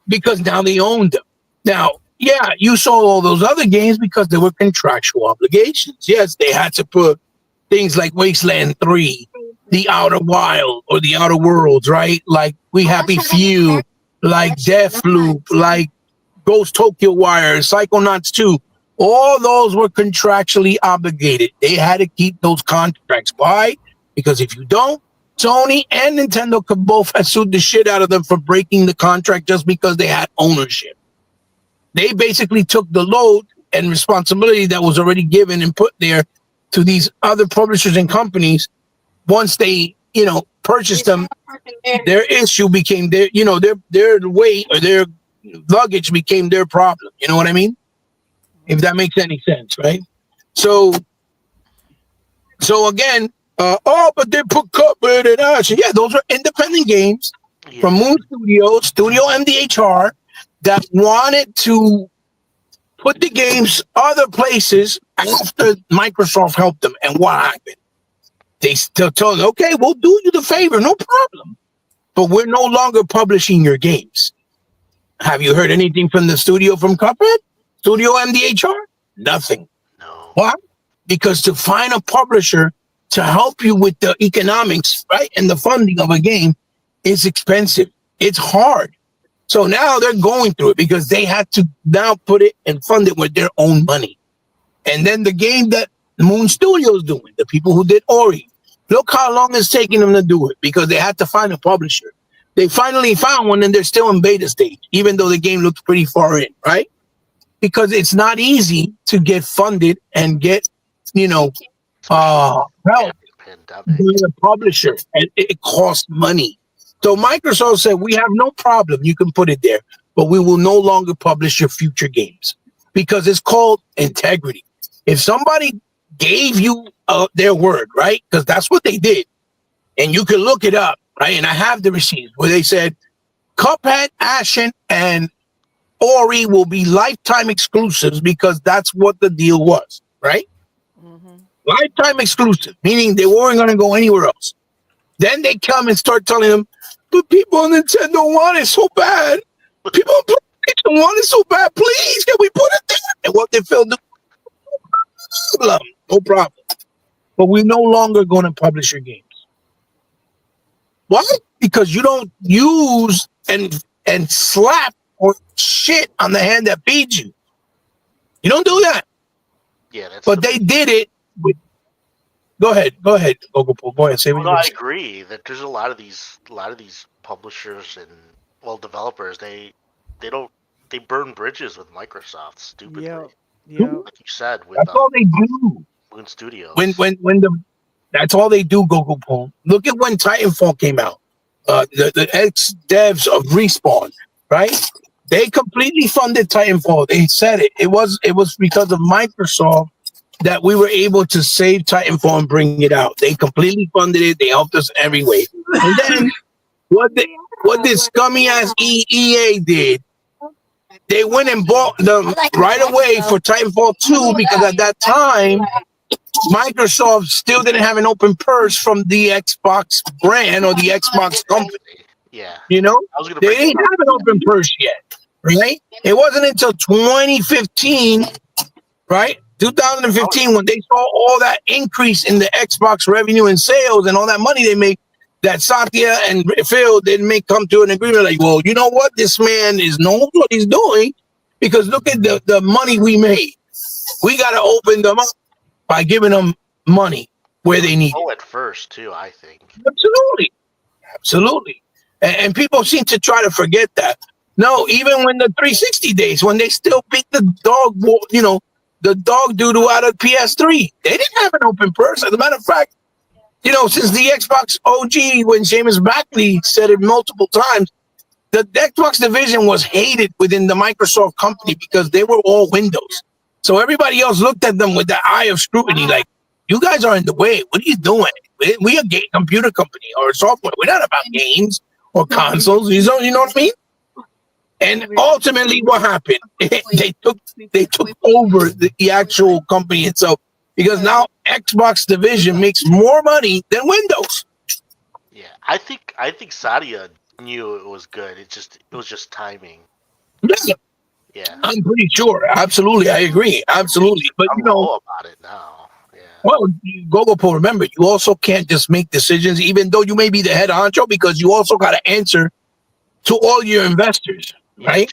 Because now they own them. Now, yeah, you saw all those other games because there were contractual obligations. Yes, they had to put things like Wasteland 3, The Outer Wild, or The Outer Worlds, right? Like We Happy Few, like Deathloop, like Ghost Tokyo Wire, Psychonauts 2. All those were contractually obligated. They had to keep those contracts. Why? Because if you don't, Sony and Nintendo could both have sued the shit out of them for breaking the contract just because they had ownership. They basically took the load and responsibility that was already given and put there to these other publishers and companies. Once they, purchased them, their issue became their weight or their luggage became their problem. You know what I mean? If that makes any sense, right? So again, but they put Cuphead and Ash. Yeah, those are independent games from Moon Studios, Studio MDHR, that wanted to put the games other places after Microsoft helped them. And what happened? They still told them, okay, we'll do you the favor, no problem. But we're no longer publishing your games. Have you heard anything from the studio from Cuphead? Studio MDHR? Nothing. No. Why? Because to find a publisher to help you with the economics, right, and the funding of a game is expensive. It's hard. So now they're going through it because they had to now put it and fund it with their own money. And then the game that Moon Studio is doing, the people who did Ori, look how long it's taking them to do it because they had to find a publisher. They finally found one and they're still in beta stage, even though the game looks pretty far in, right? Because it's not easy to get funded and get, help with a publisher, and it costs money. So Microsoft said, we have no problem. You can put it there, but we will no longer publish your future games because it's called integrity. If somebody gave you their word, right? Because that's what they did. And you can look it up, right? And I have the receipts where they said Cuphead, Ashen, and Ori will be lifetime exclusives because that's what the deal was, right? Mm-hmm. Lifetime exclusive, meaning they weren't going to go anywhere else. Then they come and start telling them, but people on Nintendo want it so bad. People on PlayStation want it so bad. Please, can we put it there? And what they felt, no problem. But we're no longer going to publish your games. Why? Because you don't use and slap or shit on the hand that feeds you. You don't do that. Yeah, that's. But they did it. Go ahead, Go ahead. Say what No, you I say. agree that there's a lot of these publishers and developers. They burn bridges with Microsoft stupidly. Yeah. Like you said with That's all they do. Moon Studios. When That's all they do, Google Boom. Look at when Titanfall came out. The ex devs of Respawn, right? They completely funded Titanfall. They said it. It was because of Microsoft that we were able to save Titanfall and bring it out. They completely funded it. They helped us every way. And then what this scummy ass EA did, they went and bought them right away for Titanfall 2 because at that time Microsoft still didn't have an open purse from the Xbox brand or the Xbox company. Yeah. You know, I was gonna they bring didn't have an open purse yet, right? It wasn't until 2015, right? 2015, when they saw all that increase in the Xbox revenue and sales and all that money they make, that Satya and Phil didn't come to an agreement like, well, you know what? This man knows what he's doing because look at the money we made. We got to open them up by giving them money where they need it. Oh, at first too, I think. Absolutely. And people seem to try to forget that. No, even when the 360 days, when they still beat the dog, the dog doo-doo out of PS3, they didn't have an open purse. As a matter of fact, since the Xbox OG, when Seamus Blackley said it multiple times, the Xbox division was hated within the Microsoft company because they were all Windows. So everybody else looked at them with the eye of scrutiny, like, you guys are in the way. What are you doing? We a computer company or software. We're not about games or consoles. You know what I mean? And ultimately, what happened? They took over the actual company itself because now Xbox division makes more money than Windows. Yeah, I think Satya knew it was good. It was just timing. Yeah. I'm pretty sure. Absolutely, I agree. Absolutely, but I know about it now. Yeah. Well, Gogopo, remember, you also can't just make decisions, even though you may be the head honcho, because you also got to answer to all your investors, right?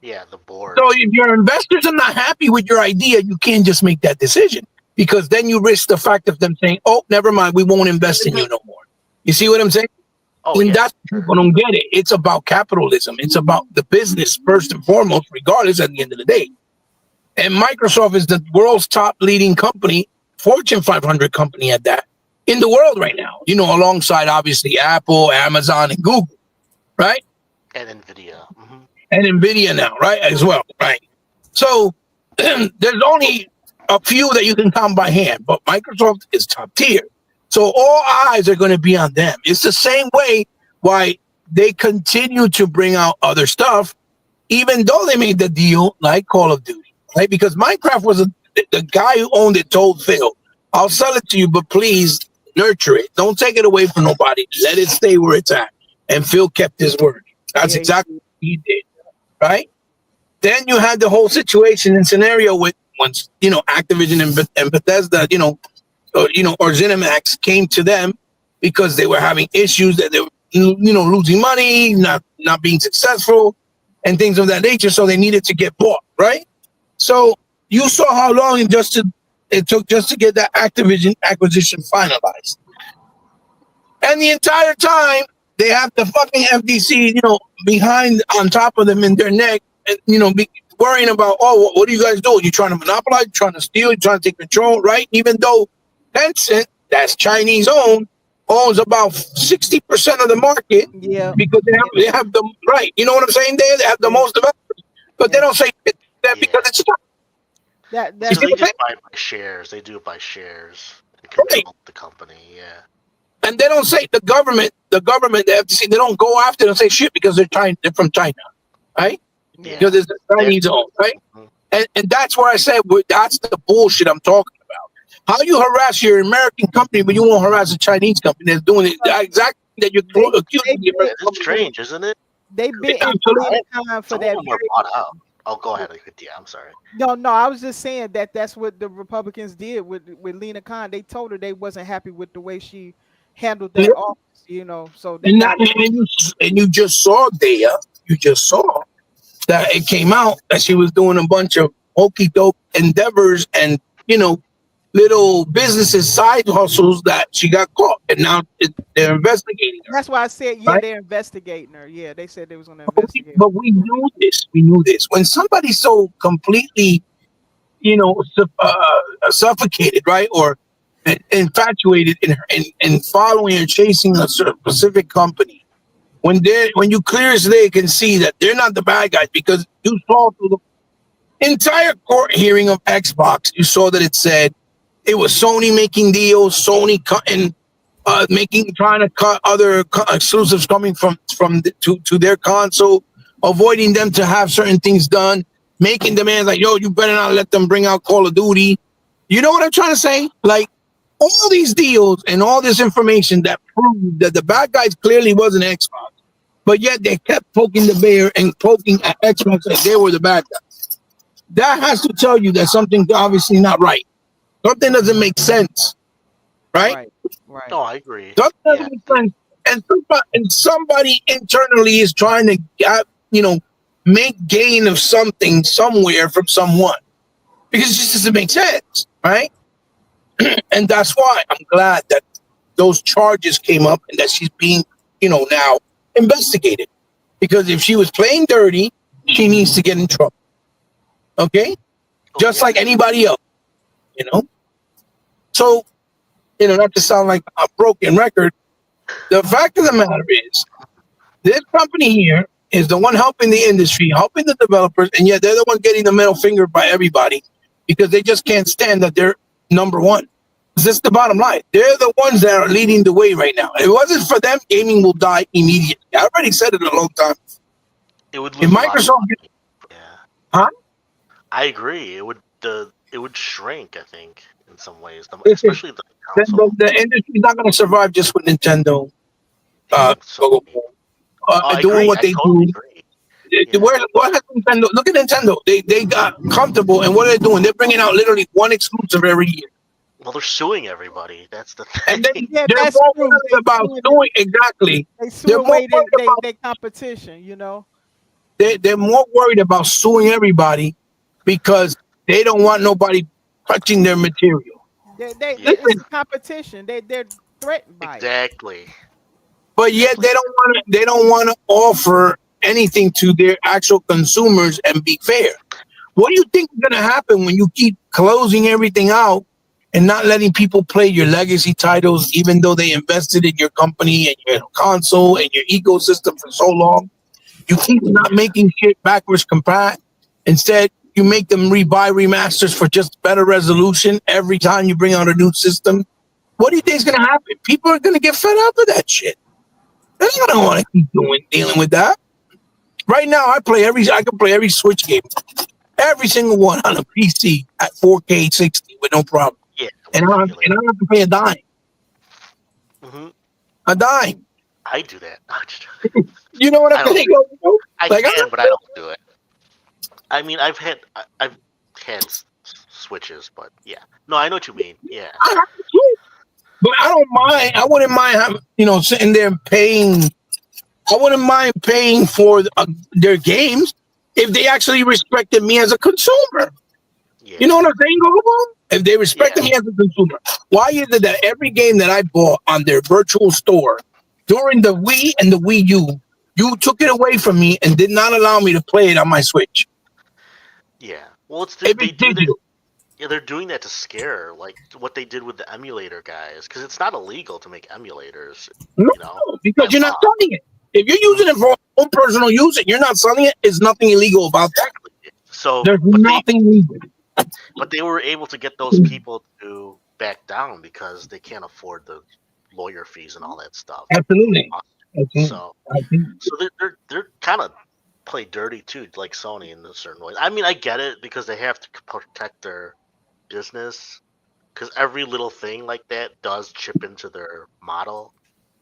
Yeah, the board. So if your investors are not happy with your idea, you can't just make that decision because then you risk the fact of them saying, "Oh, never mind, we won't invest in you no more." You see what I'm saying? Oh, and yeah, that's people don't get it. It's about capitalism. It's about the business first and foremost, regardless at the end of the day. And Microsoft is the world's top leading company, Fortune 500 company at that, in the world right now. Alongside obviously Apple, Amazon, and Google, right? And Nvidia. Mm-hmm. And Nvidia now, right, as well, right? So there's only a few that you can count by hand, but Microsoft is top tier. So all eyes are going to be on them. It's the same way why they continue to bring out other stuff, even though they made the deal like Call of Duty, right? Because Minecraft was the guy who owned it told Phil, I'll sell it to you, but please nurture it. Don't take it away from nobody. Let it stay where it's at. And Phil kept his word. That's exactly what he did, right? Then you had the whole situation and scenario with once, Activision and Bethesda, or ZeniMax came to them because they were having issues that they were, losing money, not being successful, and things of that nature. So they needed to get bought, right? So you saw how long it took just to get that Activision acquisition finalized, and the entire time they have the fucking FTC, behind on top of them in their neck, and worrying about, what are you guys doing? You trying to monopolize? You trying to steal? You trying to take control, right? Even though Tencent, that's Chinese owns about 60% of the market. Yeah. Because they have the right. You know what I'm saying? They have the most developers, but they don't say that because it's That So they just buy by shares. They do it by shares. They control the company. Yeah. And they don't say the government, the FTC, they don't go after them and say shit because they're from China, right? Yeah. Because it's the Chinese owned, right? Mm-hmm. And that's where I said that's the bullshit I'm talking about. How you harass your American company, but you won't harass a Chinese company that's doing it exactly that you're accusing the American It's strange, isn't it? They been in time for Some that. of them were bought out. Oh, go ahead. Yeah, I'm sorry. No, I was just saying that's what the Republicans did with Lena Khan. They told her they wasn't happy with the way she handled that office, So they and you just saw that it came out that she was doing a bunch of okey doke endeavors and little businesses, side hustles that she got caught, and now they're investigating her. That's why I said, right? they're investigating her. Yeah, they said they was going to investigate. But we knew this. We knew this. When somebody's so completely, suffocated, right, or infatuated in following and chasing a specific company. When you clear as day can see that they're not the bad guys, because you saw through the entire court hearing of Xbox, you saw that it said it was Sony making deals, Sony cutting, trying to cut other exclusives coming to their console, avoiding them to have certain things done, making demands like, yo, you better not let them bring out Call of Duty. You know what I'm trying to say? Like, all these deals and all this information that proved that the bad guys clearly wasn't Xbox, but yet they kept poking the bear and poking at Xbox like they were the bad guys. That has to tell you that something's obviously not right. Something doesn't make sense, right? Right. No, I agree. Something doesn't make sense. And somebody internally is trying to, make gain of something somewhere from someone, because it just doesn't make sense, right? And that's why I'm glad that those charges came up and that she's being, now investigated. Because if she was playing dirty, she needs to get in trouble. Okay? Just like anybody else, So, not to sound like a broken record, the fact of the matter is, this company here is the one helping the industry, helping the developers, and yet they're the one getting the middle finger by everybody because they just can't stand that they're number one. This is the bottom line. They're the ones that are leading the way right now. If it wasn't for them, gaming will die immediately. I already said it a long time. It would If lose a lot of Microsoft, money. Yeah. Huh? I agree. It would shrink, I think, in some ways, Listen, especially the then console. the industry's not going to survive just with Nintendo So, I doing agree. what I they totally do. agree. Yeah. What has Nintendo? Look at Nintendo. They got comfortable, and what are they doing? They're bringing out literally one exclusive every year. Well, they're suing everybody. That's the thing. And then Yeah, they're that's more true. worried They about suing- doing exactly. They They're sue more away worried about their competition, they're more worried about suing everybody because they don't want nobody touching their material. It's a competition. They're threatened by it. Exactly. But yet they don't want to offer anything to their actual consumers and be fair. What do you think is going to happen when you keep closing everything out and not letting people play your legacy titles, even though they invested in your company and your console and your ecosystem for so long? You keep not making shit backwards compat. Instead, you make them rebuy remasters for just better resolution every time you bring out a new system. What do you think is going to happen? People are going to get fed up with that shit. They're not going to want to keep dealing with that. Right now, I can play every Switch game, every single one on a PC at 4K 60 with no problem. Yeah. And I don't have to pay a dime. Mm-hmm. A dime. I do that. You know what I'm saying? I Like, can, but I don't do it. I mean, I've had switches, but yeah. No, I know what you mean. Yeah. But I don't mind. I wouldn't mind having, sitting there and paying. I wouldn't mind paying for their games if they actually respected me as a consumer. Yeah. You know what I'm saying, Gogo? If they respected me as a consumer. Why is it that every game that I bought on their virtual store during the Wii and the Wii U, you took it away from me and did not allow me to play it on my Switch? Yeah. Well, they're doing that to scare, like what they did with the emulator guys, because it's not illegal to make emulators. No, because you're not selling it. If you're using it for your own personal use and you're not selling it, there's nothing illegal about that. So there's nothing legal. But they were able to get those people to back down because they can't afford the lawyer fees and all that stuff. Absolutely. So they're kind of play dirty too, like Sony in a certain way. I mean, I get it because they have to protect their business, because every little thing like that does chip into their model.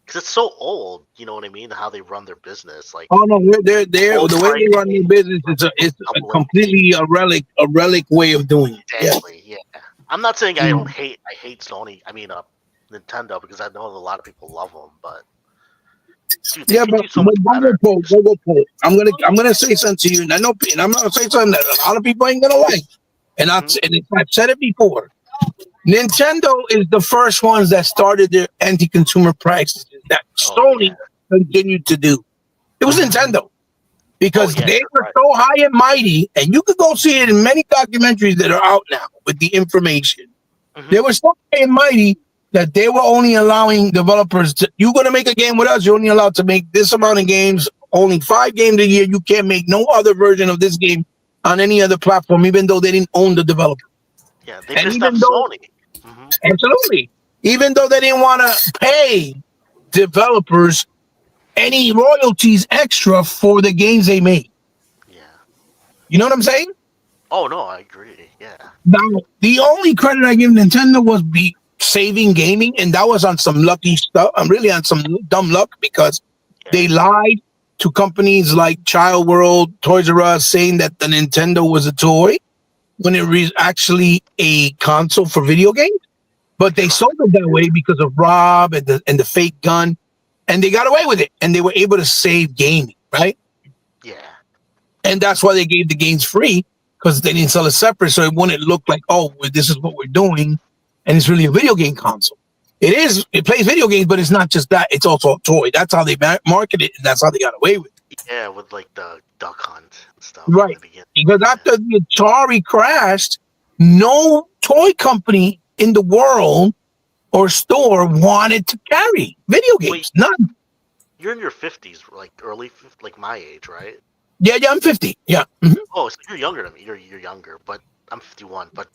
Because it's so old, you know what I mean? How they run their business, like the way they run their business is a completely a relic way of doing it. Exactly. Yeah. I'm not saying I hate Sony. I mean, Nintendo, because I know a lot of people love them, but. Dude, I'm gonna say something to you, and I'm gonna say something that a lot of people ain't gonna like, and I've said it before. Nintendo is the first ones that started their anti-consumer practices that Sony continued to do. It was Nintendo because they were so high and mighty, and you could go see it in many documentaries that are out now with the information. Mhm. They were so high and mighty that they were only allowing developers to, you're going to make a game with us, you're only allowed to make this amount of games, only 5 games a year. You can't make no other version of this game on any other platform, even though they didn't own the developer. Yeah, they And pissed off even though, Sony. Hmm. absolutely, even though they didn't want to pay developers any royalties extra for the games they made. Yeah. You know what I'm saying? Oh no, I agree. Yeah. Now, the only credit I give Nintendo was be saving gaming, and that was on some lucky stuff. I'm really on some dumb luck because they lied to companies like Child World, Toys R Us, saying that the Nintendo was a toy when it was actually a console for video games. But they sold it that way because of Rob and the fake gun, and they got away with it, and they were able to save gaming, right? Yeah. And that's why they gave the games free, because they didn't sell it separate, so it wouldn't look like, oh, well, this is what we're doing, and it's really a video game console. It is. It plays video games, but it's not just that. It's also a toy. That's how they market it, and that's how they got away with it. Yeah, with like the Duck Hunt and stuff. Right. In the beginning. Because after the Atari crashed, no toy company in the world or store wanted to carry video games. Wait. None. You're in your 50s, like like my age, right? Yeah, I'm 50. Yeah. Mhm. Oh, so you're younger than me. You're younger, but I'm 51. But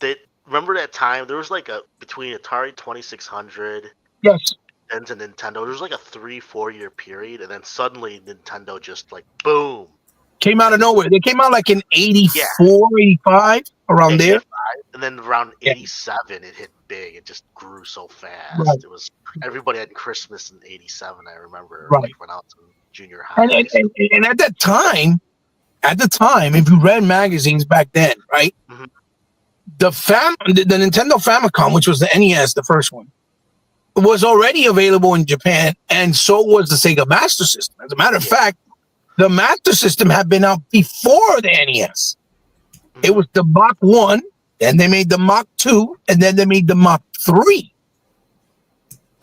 remember that time there was like between Atari 2600 Yes. and to Nintendo, there was like a 3-4 year period, and then suddenly Nintendo just like boom. Came out of nowhere. They came out like in 84, 85, around there. 85, and then around Yeah. 87 it hit big. It just grew so fast. Right. It was everybody had Christmas in 87. I remember Right. like when I was in junior high. And at that time, if you read magazines back then, right? Mhm. The Nintendo Famicom, which was the NES, the first one, was already available in Japan, and so was the Sega Master System. As a matter of fact, the Master System had been out before the NES. It was the Mach 1, then they made the Mach 2, and then they made the Mach 3.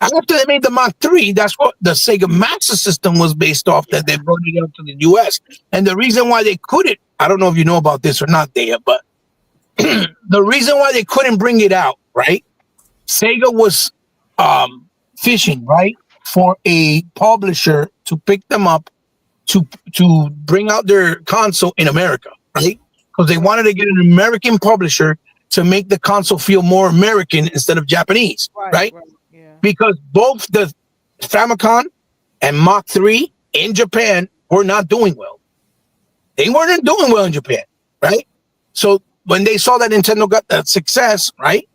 After they made the Mach 3, that's what the Sega Master System was based off, that they brought it out to the US. And the reason why they couldn't, I don't know if you know about this or not, Dea, but the reason why they couldn't bring it out, right? Sega was fishing, right, for a publisher to pick them up to bring out their console in America, right? Because they wanted to get an American publisher to make the console feel more American instead of Japanese, right? Yeah. Because both the Famicom and Mach 3 in Japan were not doing well. They weren't doing well in Japan, right? So when they saw that Nintendo got that success, right,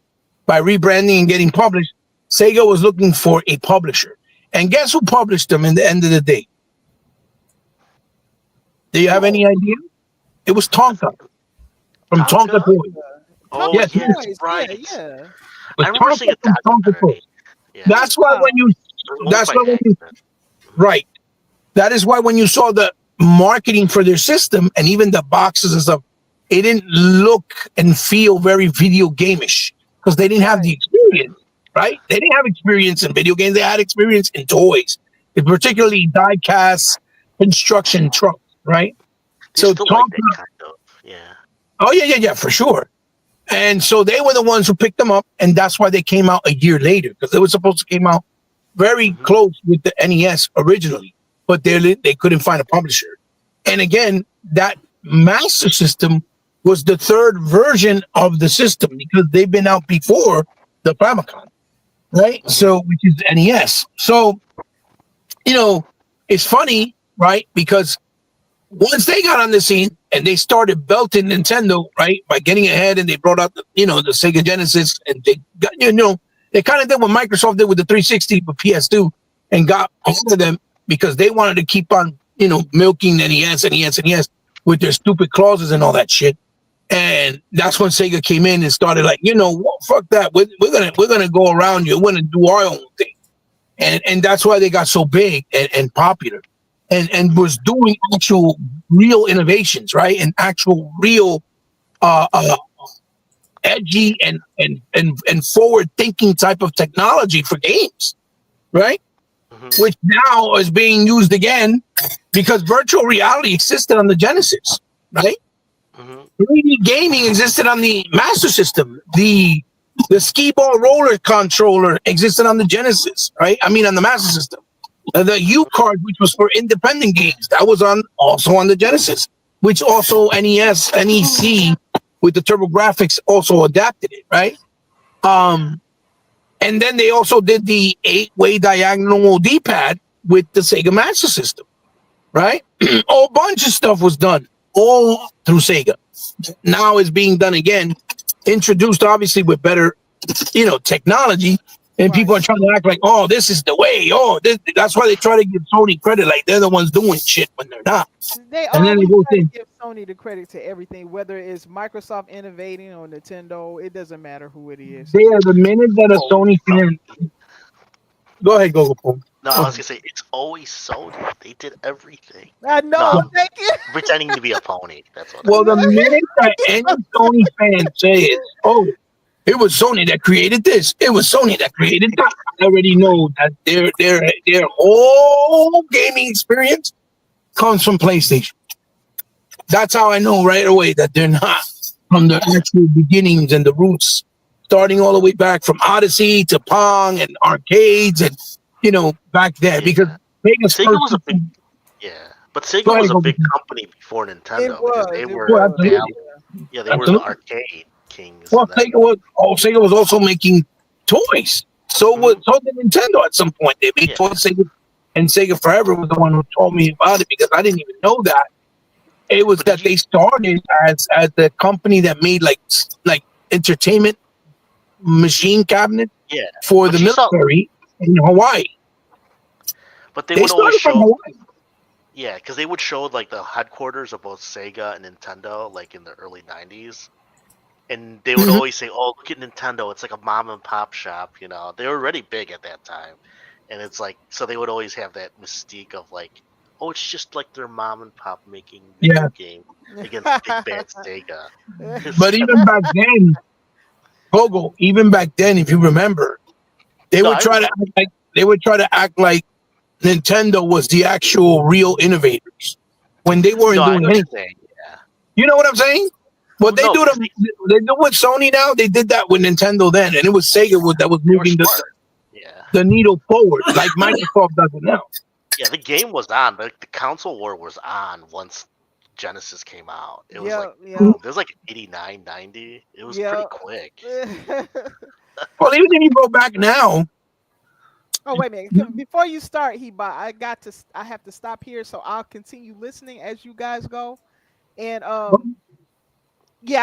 by rebranding and getting published, Sega was looking for a publisher. And guess who published them in the end of the day? Do you have any idea? It was Tonka. From Tonka Toys. Oh, Yes, yes, Toys, right. Yeah. But I remember seeing a from Tonka Toys. documentary. Yeah. That's why when you that's why when you right. That is why when you saw the marketing for their system and even the boxes and stuff, it didn't look and feel very video game-ish because they didn't have the experience, right? They didn't have experience in video games. They had experience in toys, particularly die-cast construction trucks, right? They So still Tonka, like that kind of. Yeah. oh yeah, for sure. And so they were the ones who picked them up, and that's why they came out a year later, because they were supposed to come out very close with the NES originally, but they couldn't find a publisher. And again, that Master System was the third version of the system because they've been out before the Famicom, right? So, which is the NES. So, it's funny, right? Because once they got on the scene and they started belting Nintendo, right, by getting ahead, and they brought out the Sega Genesis, and they got, they kind of did what Microsoft did with the 360 with PS2 and got all of them because they wanted to keep on, milking NES with their stupid clauses and all that shit. And that's when Sega came in and started like, fuck that. We're gonna go around you. We're gonna do our own thing. And that's why they got so big and popular. And was doing actual real innovations, right? And actual real edgy and forward thinking type of technology for games, right? Mm-hmm. Which now is being used again because virtual reality existed on the Genesis, right? Mm-hmm. 3D gaming existed on the Master System. The The skee ball roller controller existed on the Genesis, right? I mean, on the Master System. The U card, which was for independent games, that was also on the Genesis, which also NEC with the Turbo Graphics also adapted it, right? And then they also did the 8-way diagonal D-pad with the Sega Master System, right? A whole bunch of stuff was done all through Sega. Now it's being done again, introduced obviously with better, technology. And people are trying to act like, oh, this is the way. Oh, that's why they try to give Sony credit, like they're the ones doing shit when they're not. They And then they always go try to think- give Sony the credit to everything, whether it's Microsoft innovating or Nintendo. It doesn't matter who it is. They are the minute that a Sony fan. Go ahead, Google. No, I was gonna say it's always Sony. They did everything. I know. No. Thank you. Pretending to be a pony. That's what. Well, the minute that any Sony fan says, "Oh, it was Sony that created this. It was Sony that created that," I already know that their whole gaming experience comes from PlayStation. That's how I know right away that they're not from the actual beginnings and the roots, starting all the way back from Odyssey to Pong and arcades and back then. Because Vegas Sega was a big, but Sega Go ahead, was a go big ahead. company before Nintendo. It was, because they it were, was. they, Absolutely. yeah, they were Absolutely. the arcade kings. Well, and that- Sega was also making toys. So did Nintendo at some point. They made toys. Sega, and Sega Forever was the one who told me about it because I didn't even know that. It was that they started as the company that made like entertainment machine cabinet for But the you saw- military in Hawaii. But they They would always started from show, Hawaii. yeah, because they would show like the headquarters of both Sega and Nintendo, like in the early '90s, and they would Mhm. always say, "Oh, look at Nintendo! It's like a mom and pop shop." They were already big at that time, and it's like so they would always have that mystique of like, "Oh, it's just like their mom and pop making video game against big bad Sega." But even back then, Gogo, even back then, if you remember, they No, would I try to act like Nintendo was the actual real innovators when they weren't No, I doing know what you're anything. saying, yeah. You know what I'm saying? What they No, do with Sony now, they did that with Nintendo then, and it was Sega that was They were moving smart. Yeah, the needle forward, like Microsoft does it now. yeah. The game was on, but the console war was on once Genesis came out. It was it was like 89, 90. It was pretty quick. Well, even if you go back now, Oh, wait a minute. Before you start, I have to stop here, so I'll continue listening as you guys go. And I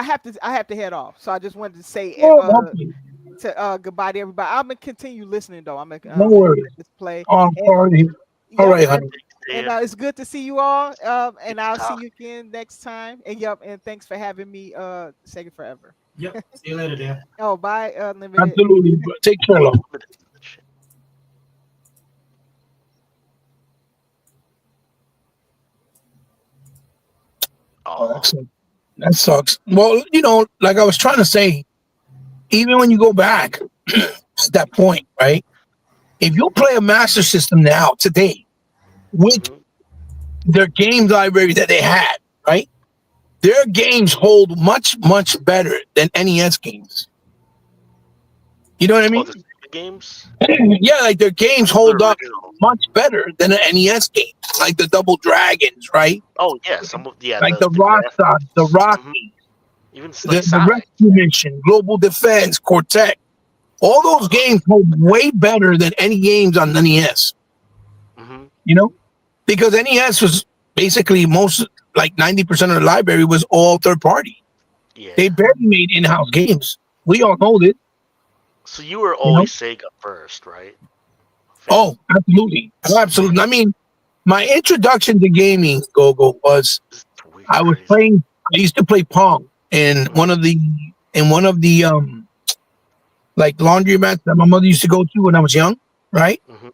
have to head off. So I just wanted to say goodbye to everybody. I'm gonna continue listening though. I'm gonna no worries. let this play. Oh, sorry. All right, honey. And it's good to see you all. And I'll see you again next time. And and thanks for having me, Sega Forever. Yep. See you later, Dan. Oh, bye, Limited. Absolutely. Take care, love. Oh, That sucks. Well, like I was trying to say, even when you go back at that point, right? If you play a Master System now, today, with their game library that they had, right? Their games hold much, much better than NES games. You know what I mean? the games. Yeah, like their games hold up Original. much better than an NES game, like the Double Dragons, right? Oh yeah, Like the Rockstar, the Rocky, even the Sonic. Rescue Mission, Global Defense, Quartet. All those games hold way better than any games on NES. Because NES was basically like 90% of the library was all third party. Yeah. They barely made in-house games. We all know it. So you were always Sega first, right? Oh, absolutely. Absolutely. I mean, my introduction to gaming, Gogo, was I used to play Pong in one of the like laundromats that my mother used to go to when I was young, right? Mhm.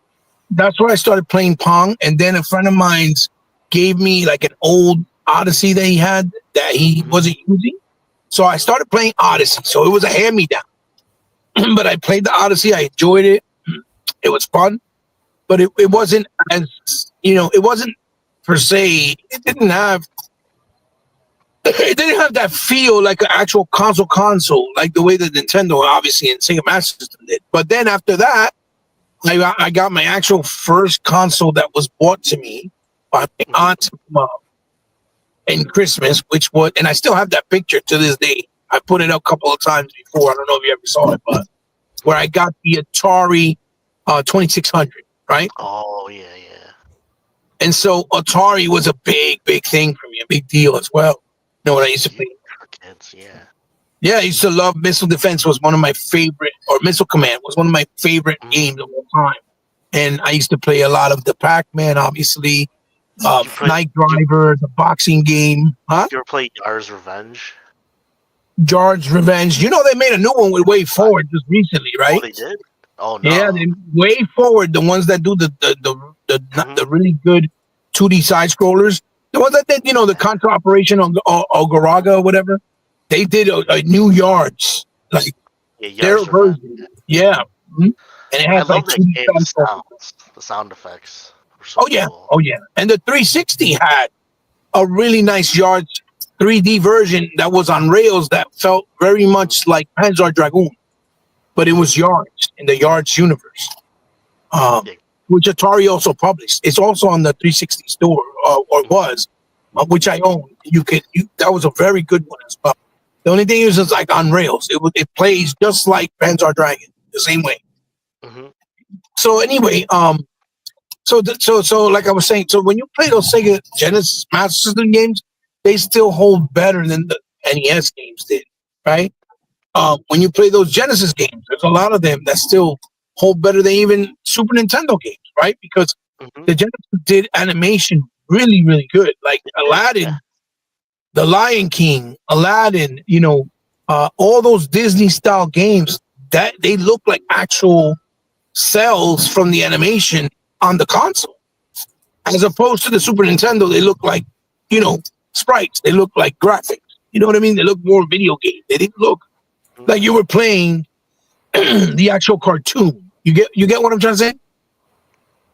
That's where I started playing Pong. And then a friend of mine's gave me like an old Odyssey that he had that he wasn't using. So I started playing Odyssey. So it was a hand-me-down. But I played the Odyssey. I enjoyed it. It was fun. But it wasn't as, it wasn't per se, it didn't have it didn't have that feel like an actual console, like the way that Nintendo obviously and Sega Master System did. But then after that, I got my actual first console that was bought to me by my aunt in Christmas, which was, and I still have that picture to this day. I put it up a couple of times before. I don't know if you ever saw it, but where I got the Atari 2600, right? Oh yeah. And so Atari was a big thing for me, a big deal as well. You know what I used to play? For kids, yeah. Yeah, I used to love Missile Defense. Was one of my favorite, or Missile Command was one of my favorite games of all time. And I used to play a lot of the Pac-Man, obviously, Night Driver, the boxing game. Huh? You ever played Yar's Revenge? Jar's Revenge. You know they made a new one with Way Forward just recently, right? Oh, they did? Oh no. Yeah, they Way Forward, the ones that do the really good 2D side scrollers, the ones that did, the Contra Operation on Ogaraga or whatever. They did a new Yards, like their Yar's version. Revenge. Yeah, and it I has like love that 2D game. The sound effects were so cool. Oh yeah, and the 360 had a really nice Yards 3D version that was on rails that felt very much like Panzer Dragoon, but it was Yards in the Yards universe, which Atari also published. It's also on the 360 store, or was, which I own. That was a very good one as well. The only thing is, it's like on rails. It plays just like Panzer Dragon, the same way. Mm-hmm. So anyway, so like I was saying, so when you play those Sega Genesis Master System games, they still hold better than the NES games did, right? When you play those Genesis games, there's a lot of them that still hold better than even Super Nintendo games, right? Because the Genesis did animation really, really good. Like Aladdin, The Lion King, Aladdin, all those Disney style games that they look like actual cells from the animation on the console, as opposed to the Super Nintendo. They look like, sprites. They look like graphics. You know what I mean? They look more video game. They didn't look like you were playing the actual cartoon. You get what I'm trying to say?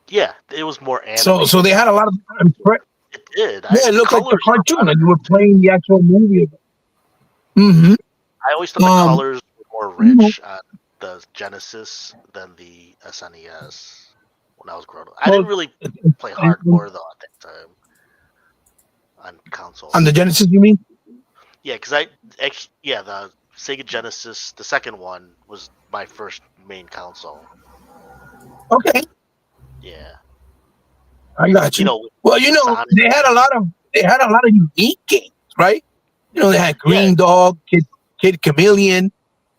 Yeah, it was more animated. So they had a lot of. It did. Yeah, it looked like the cartoon, and you were playing the actual movie. Mm-hmm. I always thought the colors were more rich on the Genesis than the SNES when I was growing up. I didn't really play hardcore though at that time on console. On the Genesis, you mean? Yeah, because the Sega Genesis, the second one, was my first main console. Okay. Yeah. I got you. Sonic. They had a lot of unique games, right? They had Green Dog, Kid Chameleon,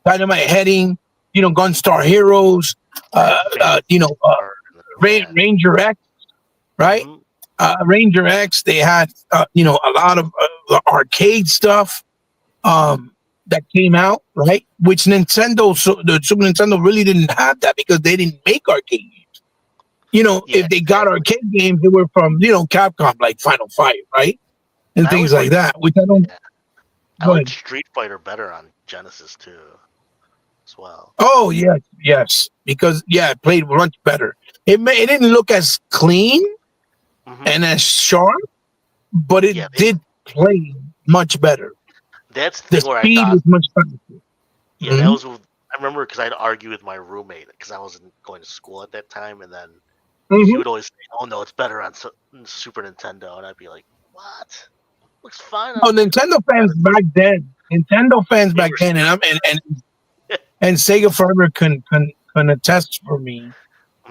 Dynamite Heading, Gunstar Heroes, Ranger X, right? Ranger X. They had a lot of arcade stuff that came out, right? Which the Super Nintendo really didn't have that because they didn't make arcade games. If they got arcade games, they were from Capcom, like Final Fight, right? And things like that. Which I don't. I like Street Fighter better on Genesis too, as well. Oh yes, because it played much better. It didn't look as clean and as sharp, but it did play much better. That's the thing where speed I thought was much better. Yeah, that was. I remember because I'd argue with my roommate because I wasn't going to school at that time, and then he would always say, "Oh no, it's better on Super Nintendo," and I'd be like, "What? Looks fine." Nintendo fans back then, and Sega Forever can attest for me.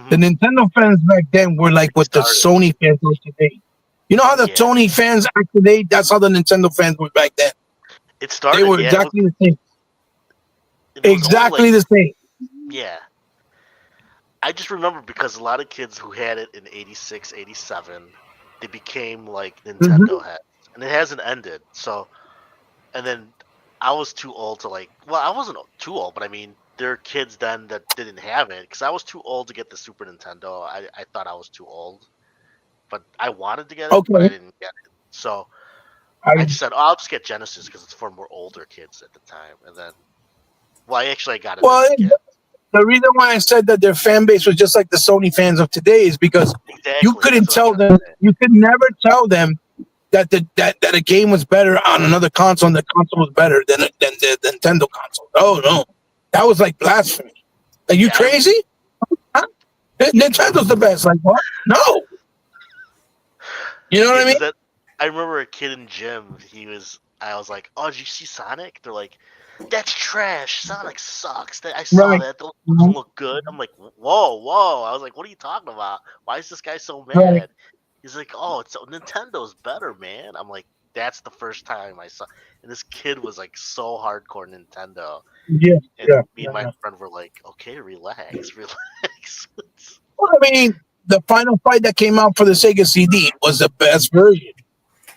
The Nintendo fans back then were like what the Sony fans are today. You know how the Sony fans are today? That's how the Nintendo fans were back then. It started. They were exactly the same. Exactly the same. Yeah. I just remember because a lot of kids who had it in 86, 87, they became like Nintendo heads. And it hasn't ended. So, and then I was too old to I wasn't too old, but I mean, there are kids then that didn't have it because I was too old to get the Super Nintendo. I thought I was too old. But I wanted to get it, but I didn't get it. So, I just said, I'll just get Genesis because it's for more older kids at the time. And then, I got it. Well, the reason why I said that their fan base was just like the Sony fans of today is because you couldn't tell them, you could never tell them that that a game was better on another console and the console was better than the Nintendo console. Oh no, that was like blasphemy. Are you crazy? Huh? Nintendo's the best. Like what? No. You know what I mean? I remember a kid in gym. I was like, "Oh, did you see Sonic?" They're like, "That's trash. Sonic sucks." I saw Right. that. That doesn't look good. I'm like, "Whoa!" I was like, "What are you talking about? Why is this guy so mad?" Right. He's like, "Oh, Nintendo's better, man." I'm like, "That's the first time I saw." And this kid was like so hardcore Nintendo, Yeah. and Yeah. me and my friend were like, "Okay, relax." Well, I mean, the final fight that came out for the Sega CD was the best version,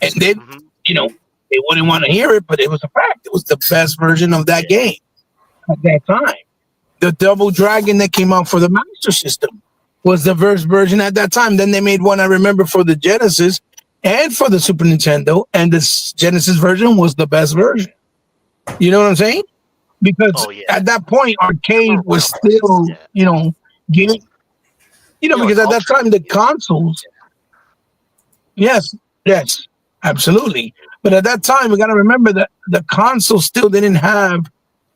and then Mhm. you know they wouldn't want to hear it, but it was a fact. It was the best version of that game at that time. The Double Dragon that came out for the Master System was the first version at that time. Then they made one I remember for the Genesis and for the Super Nintendo, and the Genesis version was the best version. You know what I'm saying? Because at that point, arcade was still, game. Because at that time the consoles. Yes, absolutely. But at that time, we got to remember that the console still didn't have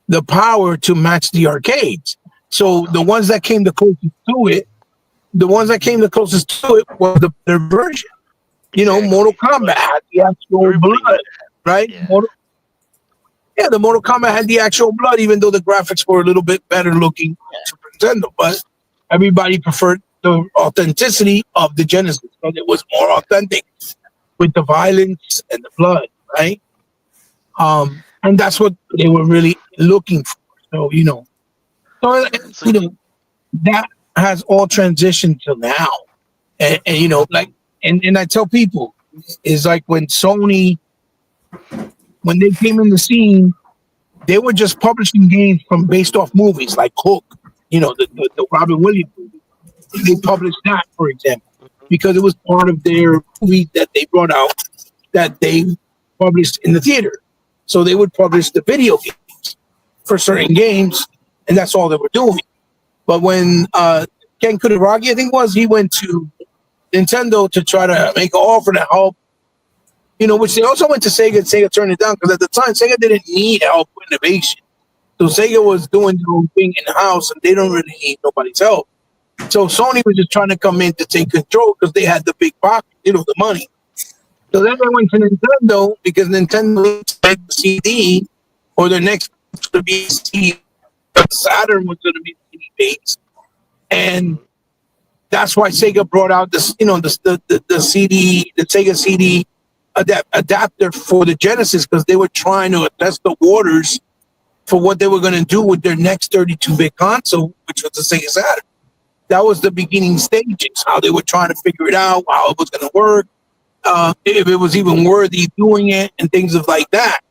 the power to match the arcades. So the ones that came the closest to it, was their version. Mortal Kombat had the actual blood, right? The Mortal Kombat had the actual blood, even though the graphics were a little bit better looking on Super Nintendo. But everybody preferred the authenticity of the Genesis because it was more authentic with the violence and the blood, right? And that's what they were really looking for. So that has all transitioned to now, and and I tell people is like when Sony, when they came in the scene, they were just publishing games based off movies like Hook, the Robin Williams movie. They published that, for example, because it was part of their movie that they brought out that they published in the theater. So they would publish the video games for certain games, and that's all they were doing. But when Ken Kutaragi, I think he went to Nintendo to try to make an offer to help, which they also went to Sega, and Sega turned it down because at the time Sega didn't need help with innovation. So Sega was doing their own thing in the house, and they don't really need nobody's help. So Sony was just trying to come in to take control because they had the big pocket, the money. So then they went to Nintendo because Nintendo said the CD or their next to be CD. Saturn was going to be CD based, and that's why Sega brought out this, the CD, the Sega CD adapter for the Genesis because they were trying to test the waters for what they were going to do with their next 32-bit console, which was the Sega Saturn. That was the beginning stages, how they were trying to figure it out, how it was going to work, if it was even worthy doing it, and things of like that.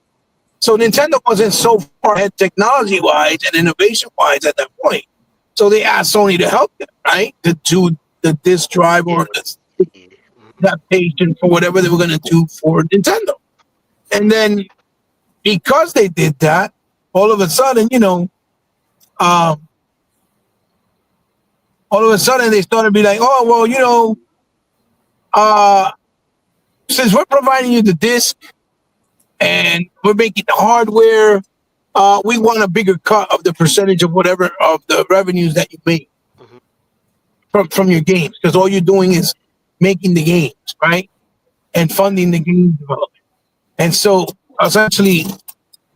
So Nintendo wasn't so far ahead technology-wise and innovation-wise at that point. So they asked Sony to help them, right? To do the disk drive or that patient for whatever they were going to do for Nintendo. And then because they did that, all of a sudden, they started to be like, oh, well, since we're providing you the disc and we're making the hardware, we want a bigger cut of the percentage of whatever of the revenues that you make from your games, because all you're doing is making the games, right? And funding the game development. And so essentially,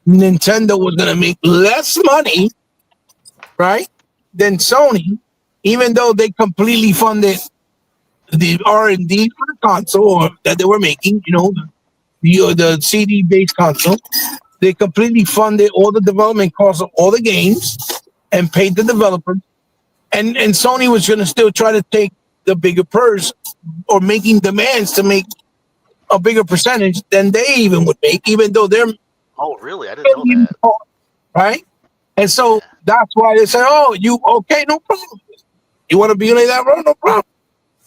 Nintendo was going to make less money, right, than Sony, even though they completely funded the R&D for the console that they were making, the CD-based console. They completely funded all the development costs of all the games and paid the developers. And Sony was going to still try to take the bigger purse or making demands to make a bigger percentage than they even would make, even though they're... Oh, really? I didn't know that. Right? And so that's why they said, oh, okay, no problem. You want to be like that, bro? No problem.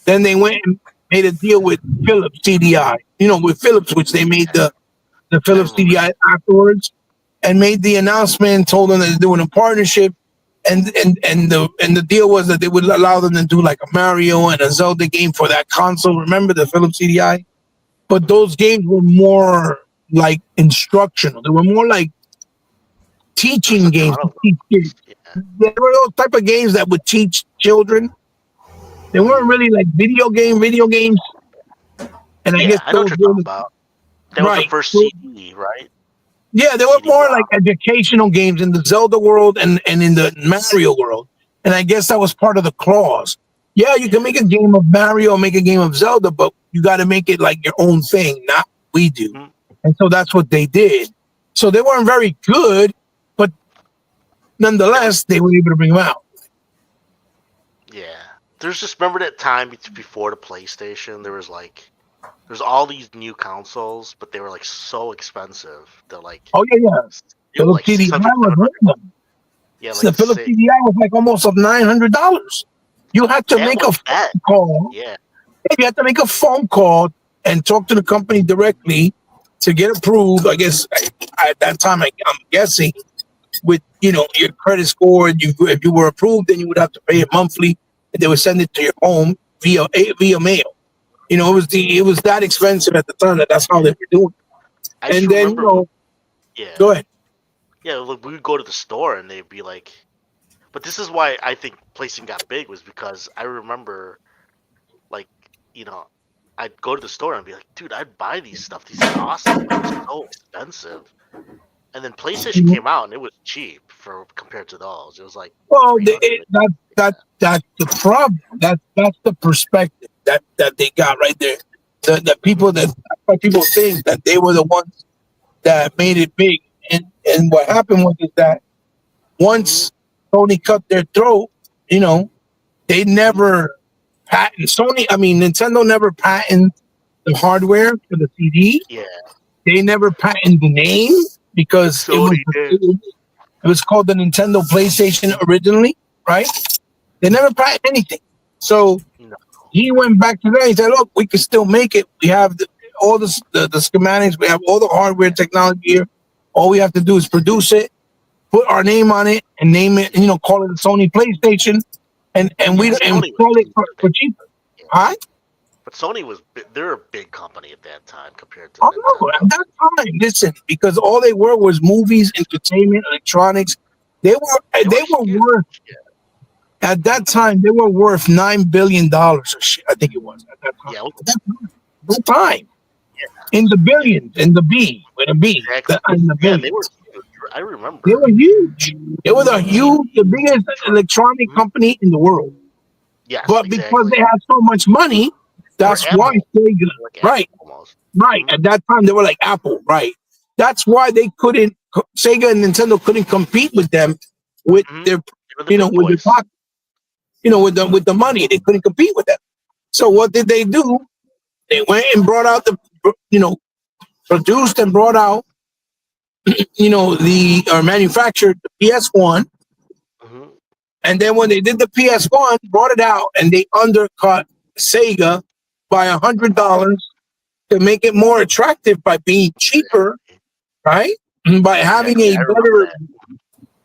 Then they went and made a deal with Philips CDI, with Philips, which they made the Philips CDI afterwards, and made the announcement, told them that they're doing a partnership, and the deal was that they would allow them to do like a Mario and a Zelda game for that console. Remember the Philips CDI? but those games were more like instructional. They were more like teaching games to teach kids. Yeah. They were those type of games that would teach children. They weren't really like video games. And I Yeah, guess I know those what you're were talking about. That was the right. first So- CD, right? yeah, they were CD more ROM. like educational games in the Zelda world and in the Mario world. And I guess that was part of the clause. Yeah, you can make a game of Mario, make a game of Zelda, but you got to make it like your own thing, not we do. Mhm. And so that's what they did. So they weren't very good, but nonetheless, they were able to bring them out. Yeah. There's just remember that time before the PlayStation, there's all these new consoles, but they were like so expensive. They're like Oh yeah, yeah. they were Philips like CDI 600, was one of 700. them. Yeah, The like Philips six. CDI was like almost of $900. You had to That make a was that. phone call. Yeah. You had to make a phone call and talk to the company directly to get approved. I guess at that time, I'm guessing with your credit score, if you were approved, then you would have to pay it monthly, and they would send it to your home via mail. It was that expensive at the time that's how they were doing. I And just then remember yeah. go ahead. Yeah, look, we would go to the store and they'd be like, but this is why I think PlayStation got big was because I remember, like, I'd go to the store and be like, dude, I'd buy these stuff. These are awesome. But it's so expensive. And then PlayStation Mhm. came out and it was cheap compared to those. It was like, Well, $300. that's the problem. That's the perspective that they got right there. The people that's why people think that they were the ones that made it big. And what happened was is that once Sony cut their throat, they never Nintendo never patented the hardware for the CD. Yeah. They never patented the name because Sony did. it was called the Nintendo PlayStation originally, right? They never patented anything. So No. he went back to that. He said, "Look, we can still make it. We have all the schematics. We have all the hardware technology here. All we have to do is produce it, put our name on it, and name it. Call it the Sony PlayStation, and we Sony sell it was for cheaper." Huh? But Sony they're a big company at that time compared to Oh no! At Nintendo. that time, listen, because all they were was movies, entertainment, electronics. They were huge. worth Yeah. at that time. They were worth $9 billion or shit. I think it was at that time. Yeah, At that time, in the billions, in the B with a B, exactly. in the Yeah, billions. they were huge. I remember. They were huge. They were the biggest electronic company in the world. Yes, But exactly. because they had so much money, that's Apple. why Sega, Like Apple right, almost. right. At that time, they were like Apple, right? That's why they couldn't. Sega and Nintendo couldn't compete with them with Mhm. their, They were the big with their boys. pocket, with the money. They couldn't compete with them. So what did they do? They went and brought out produced and brought out, manufactured the PS1. Mhm. And then when they did the PS1, brought it out, and they undercut Sega by $100 to make it more attractive by being cheaper, right? And by having Exactly, I remember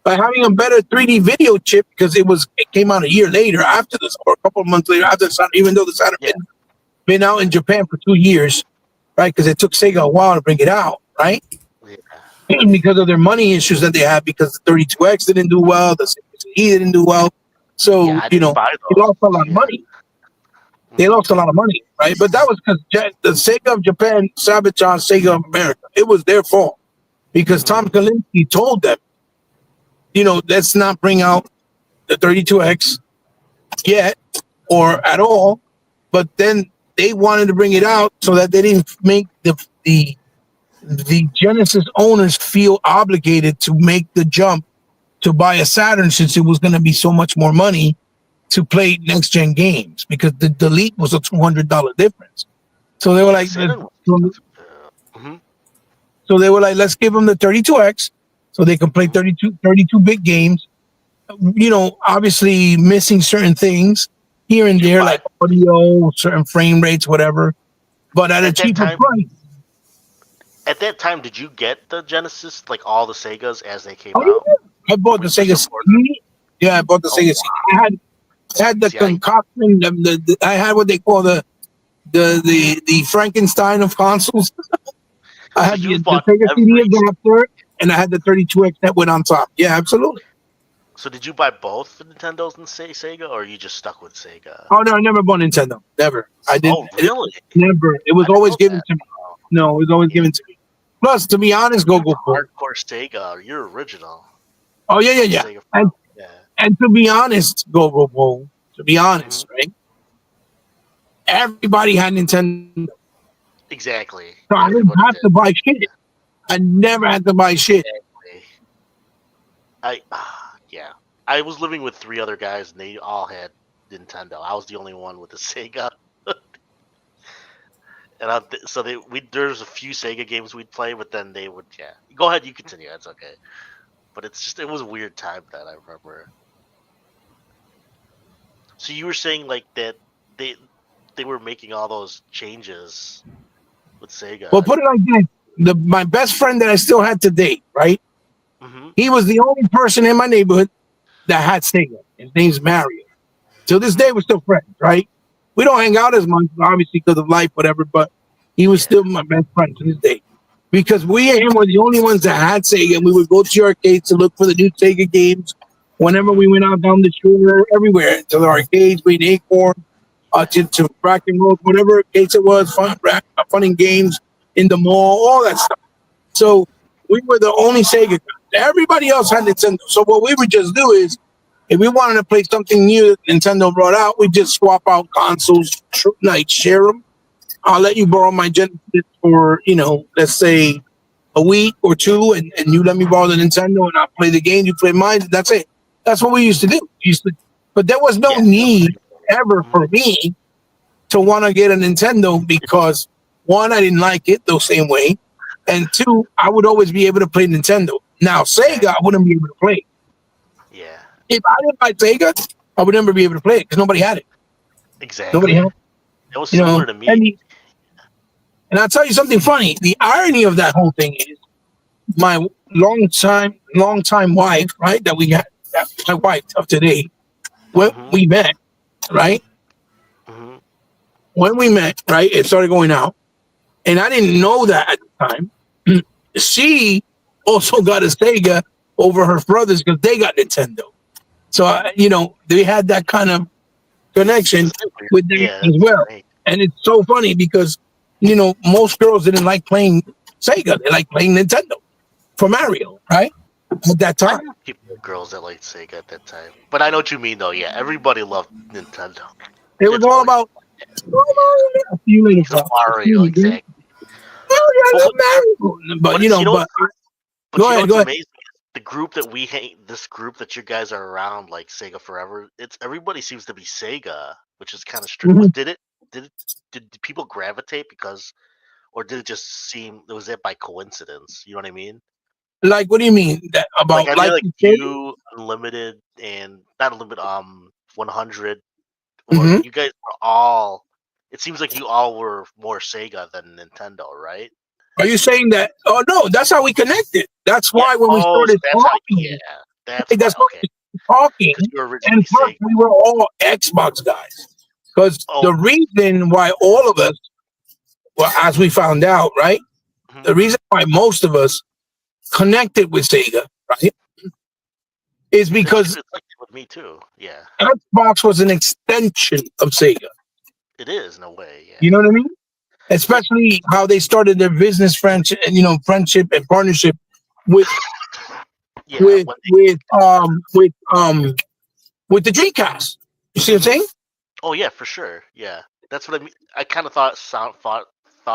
that. a better 3D video chip because it came out a year later after this, or a couple of months later after this, even though this had been out in Japan for 2 years, right? Because it took Sega a while to bring it out, right? Yeah. Because of their money issues that they had, because the 32X didn't do well, the 60 didn't do well. So, Yeah, I didn't buy they those. lost a lot of Yeah. money. They lost a lot of money, right? But that was because the Sega of Japan sabotaged Sega of America. It was their fault because Tom Kalinske told them, let's not bring out the 32X yet or at all. But then they wanted to bring it out so that they didn't make the Genesis owners feel obligated to make the jump to buy a Saturn, since it was going to be so much more money to play next gen games, because the Delete was a $200 difference. So they were like, Mhm. so they were like, let's give them the 32X so they can play 32 big games. Obviously missing certain things here and there, like audio, certain frame rates, whatever, but at a At that cheaper time- price. At that time, did you get the Genesis, like all the Segas as they came Oh, out? yeah. I bought the With the Sega support. CD. Yeah, I bought the Oh, Sega wow. CD. I had the See, concoction. I had what they call the the Frankenstein of consoles. I So had you the bought Sega CD every. adapter, and I had the 32X that went on top. Yeah, absolutely. So did you buy both the Nintendos and Sega, or you just stuck with Sega? Oh no, I never bought Nintendo. Never. I didn't. Oh, really? Never. It I was didn't always know given that. to me. No, it was always Yeah. given to me. Plus, to be honest, You're Go Pro. hardcore Sega. You're original. Oh yeah, yeah, Like yeah. Sega. Yeah. And to be honest, Go Pro. To be honest, Mm-hmm. right? Everybody had Nintendo, Exactly. so I didn't Everybody have did. to buy shit. I never had to buy shit. Exactly. Yeah. I was living with 3 other guys, and they all had Nintendo. I was the only one with a Sega. And so there's a few Sega games we'd play, but then they would Go ahead, you continue. That's okay. But it was a weird time that I remember. So you were saying like that they were making all those changes with Sega. Well, put it like this: my best friend that I still had to date, right? Hmm. He was the only person in my neighborhood that had Sega. His name's Mario. Till this day, we're still friends, right? We don't hang out as much, obviously, because of life, whatever. But he was still my best friend to this day because we and him were the only ones that had Sega, and we would go to the arcades to look for the new Sega games. Whenever we went out down the shore, everywhere to the arcades, we Acorn, to Bracken Road, whatever case it was, fun and games in the mall, all that stuff. So we were the only Sega guys. Everybody else had Nintendo. So what we would just do is, if we wanted to play something new that Nintendo brought out, we just swap out consoles, like share them. I'll let you borrow my Genesis for, let's say a week or two, and you let me borrow the Nintendo, and I'll play the game, you play mine. That's it. That's what we used to do. But there was no need ever for me to want to get a Nintendo because, one, I didn't like it the same way, and two, I would always be able to play Nintendo. Now, Sega, I wouldn't be able to play. Yeah. If I didn't buy Sega, I would never be able to play it because nobody had it. Exactly. Nobody had it. It was similar to me. And I'll tell you something funny. The irony of that whole thing is my long-time wife, right, that we got, my wife of today, when we met, right? Hmm. When we met, right, it started going out. And I didn't know that at the time. She also got a Sega over her brothers because they got Nintendo. So, they had that kind of connection with that as well. Right. And it's so funny because, most girls didn't like playing Sega. They like playing Nintendo for Mario, right? At that time. Girls that liked Sega at that time. But I know what you mean, though. Yeah, everybody loved Nintendo. It was all about, see you later, bro. Mario, exactly. Oh, yeah, I love Mario. But, go ahead. Amazing? The group that we hate, this group that you guys are around, like Sega Forever, everybody seems to be Sega, which is kind of strange. Mhm. Did people gravitate because, or did it just was it by coincidence? You know what I mean? Like, what do you mean? That about Like I mean, like Sega? you, Unlimited, and not Unlimited, 100. Or Mhm. you guys were all. It seems like you all were more Sega than Nintendo, right? Are you saying that? Oh, no, that's how we connected. That's why when we started talking, that's why okay. we started talking. Because you were originally And plus, Sega. we were all Xbox guys. Because the reason why all of us, well, as we found out, right? Mhm. The reason why most of us connected with Sega, right, is because It's like with me too. Yeah, Xbox was an extension of Sega. it is in a way. Yeah. You know what I mean? Especially how they started their business friendship and friendship and partnership with Yeah, with the Dreamcast. You see what I'm saying? Oh yeah, for sure. Yeah, that's what I mean. I kind of thought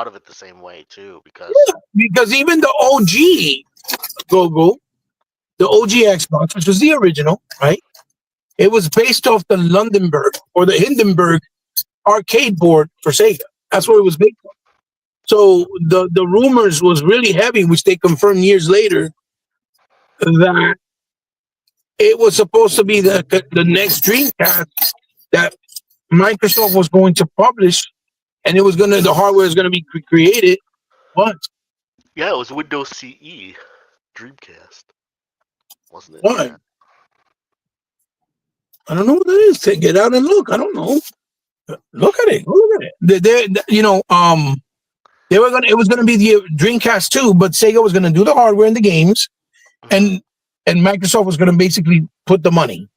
of it the same way too, Because even the OG Go, the OG Xbox, which was the original, right? It was based off the Lundenberg or the Hindenburg arcade board for Sega. That's what it was based on. So the rumors was really heavy, which they confirmed years later, that it was supposed to be the next Dreamcast that Microsoft was going to publish, and the hardware is gonna be created once. Yeah, it was Windows CE Dreamcast, wasn't it? Why? Yeah. I don't know what that is. Get out and look. I don't know. Look at it. Look at it. They were gonna. It was gonna be the Dreamcast 2, but Sega was gonna do the hardware and the games, Mhm. and Microsoft was gonna basically put the money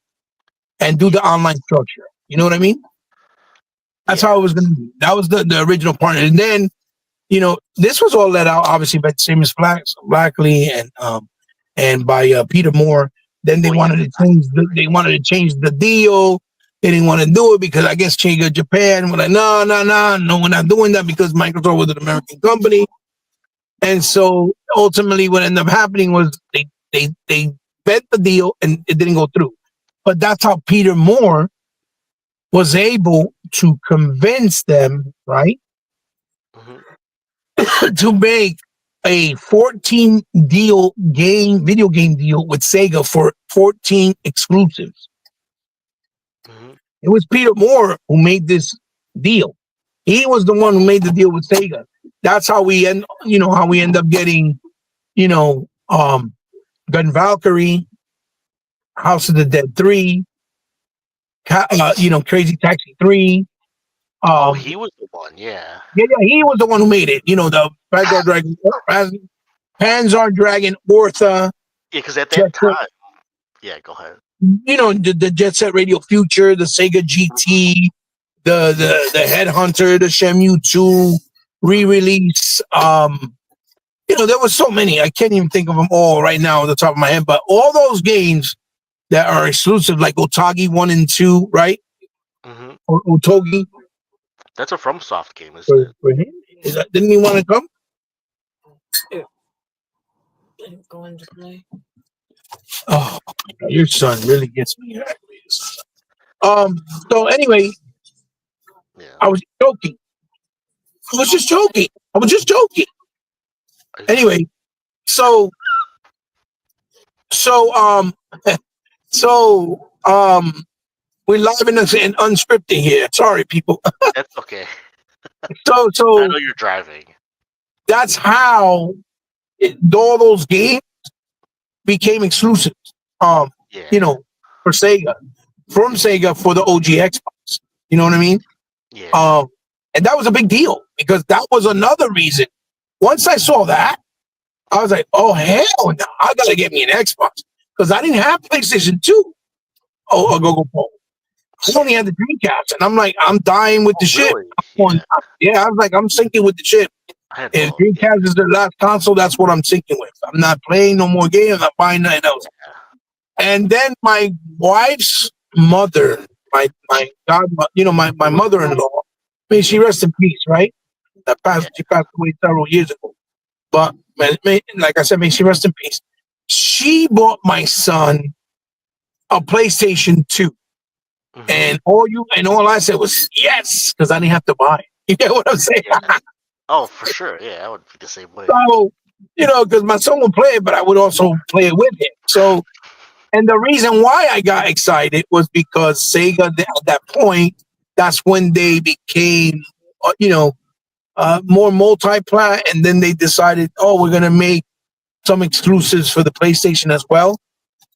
and do the online structure. You know what I mean? That's Yeah. how it was gonna be. That was the original partner. And then, this was all let out obviously by Seamus Blackley and by Peter Moore. Then they Well, wanted to change the deal. They didn't want to do it because I guess Sega Japan were like, no, we're not doing that because Microsoft was an American company. And so ultimately what ended up happening was they bet the deal and it didn't go through. But that's how Peter Moore was able to convince them, right, Mhm. to make a 14 video game deal with Sega for 14 exclusives. Mhm. It was Peter Moore who made this deal. He was the one who made the deal with Sega. That's how we end up getting, Gun Valkyrie, House of the Dead 3, Crazy Taxi 3. Oh, he was the one. Yeah. Yeah, he was the one who made it. The Panzer Dragon Ortha, Yeah, because at Jet that Set, time. Yeah, go ahead. the Jet Set Radio Future, the Sega GT, the Headhunter, the Shenmue 2 re-release. There was so many. I can't even think of them all right now on the top of my head. But all those games that are exclusive, like Otogi 1 and 2, right? Hmm. Or Otogi That's a FromSoft game, isn't it? for him. Didn't he want to come? Going to play. Oh, your son really gets me. So anyway, Yeah. I was joking. I was just joking. Anyway, so so we're live and unscripted here. Sorry, people. That's okay. So I know you're driving. that's how all those games became exclusive. Yeah. For Sega, from Sega for the OG Xbox. You know what I mean? Yeah. And that was a big deal because that was another reason. Once I saw that, I was like, oh hell no, I gotta get me an Xbox. Because I didn't have PlayStation 2 or Google Phone. I only had the Dreamcast. And I'm like, I'm dying with the ship. Really? Yeah. I was like, I'm sinking with the ship. I had If both. Dreamcast is the last console, that's what I'm sinking with. I'm not playing no more games. I'm buying nothing else. And then my wife's mother, my mother-in-law, she rests in peace, right? She passed away several years ago. But like I said, may she rest in peace. She bought my son a PlayStation 2. Mhm. And all I said was yes, because I didn't have to buy it. You get what I'm saying? Yeah. Oh, for sure. Yeah, I would be the same way. So, because my son would play it, but I would also play it with him. So, and the reason why I got excited was because Sega, at that point, that's when they became, more multi-plat, and then they decided, oh, we're going to make some exclusives for the PlayStation as well.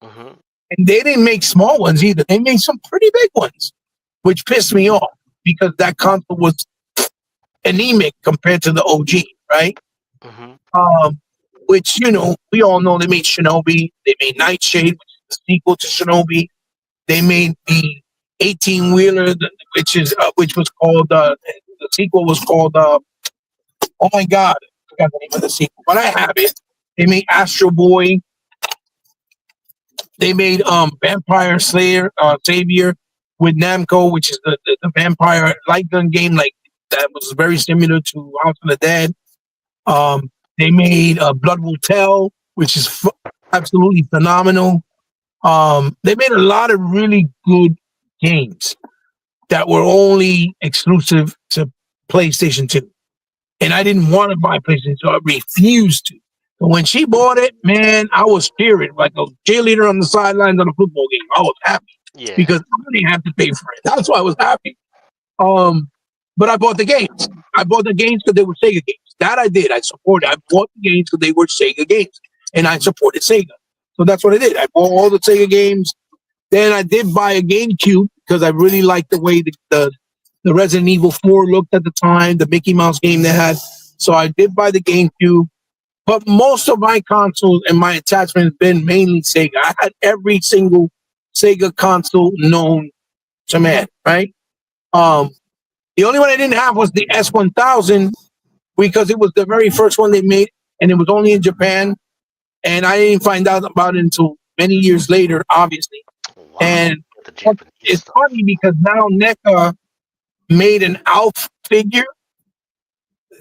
Mhm. And they didn't make small ones either. They made some pretty big ones, which pissed me off because that console was anemic compared to the OG, right? Mhm. Which, we all know they made Shinobi. They made Nightshade, which is the sequel to Shinobi. They made the 18-wheeler, which was called, the sequel was called, oh my God, I forgot the name of the sequel, but I have it. They made Astro Boy. They made Vampire Slayer, Savior with Namco, which is the vampire light gun game, like that was very similar to House of the Dead. They made Blood Will Tell, which is absolutely phenomenal. They made a lot of really good games that were only exclusive to PlayStation 2. And I didn't want to buy PlayStation, so I refused to. But when she bought it, man, I was cheering like a cheerleader on the sidelines of a football game. I was happy Yeah. because I didn't have to pay for it. That's why I was happy. But I bought the games. I bought the games because they were Sega games. That I did. I supported. I bought the games because they were Sega games, and I supported Sega. So that's what I did. I bought all the Sega games. Then I did buy a GameCube because I really liked the way the the Resident Evil 4 looked at the time, the Mickey Mouse game they had. So I did buy the GameCube. But most of my consoles and my attachment has been mainly Sega. I had every single Sega console known to man, right? The only one I didn't have was the S1000 because it was the very first one they made, and it was only in Japan. And I didn't find out about it until many years later, obviously. Wow. And The Japanese it's stuff. funny because now NECA made an Alf figure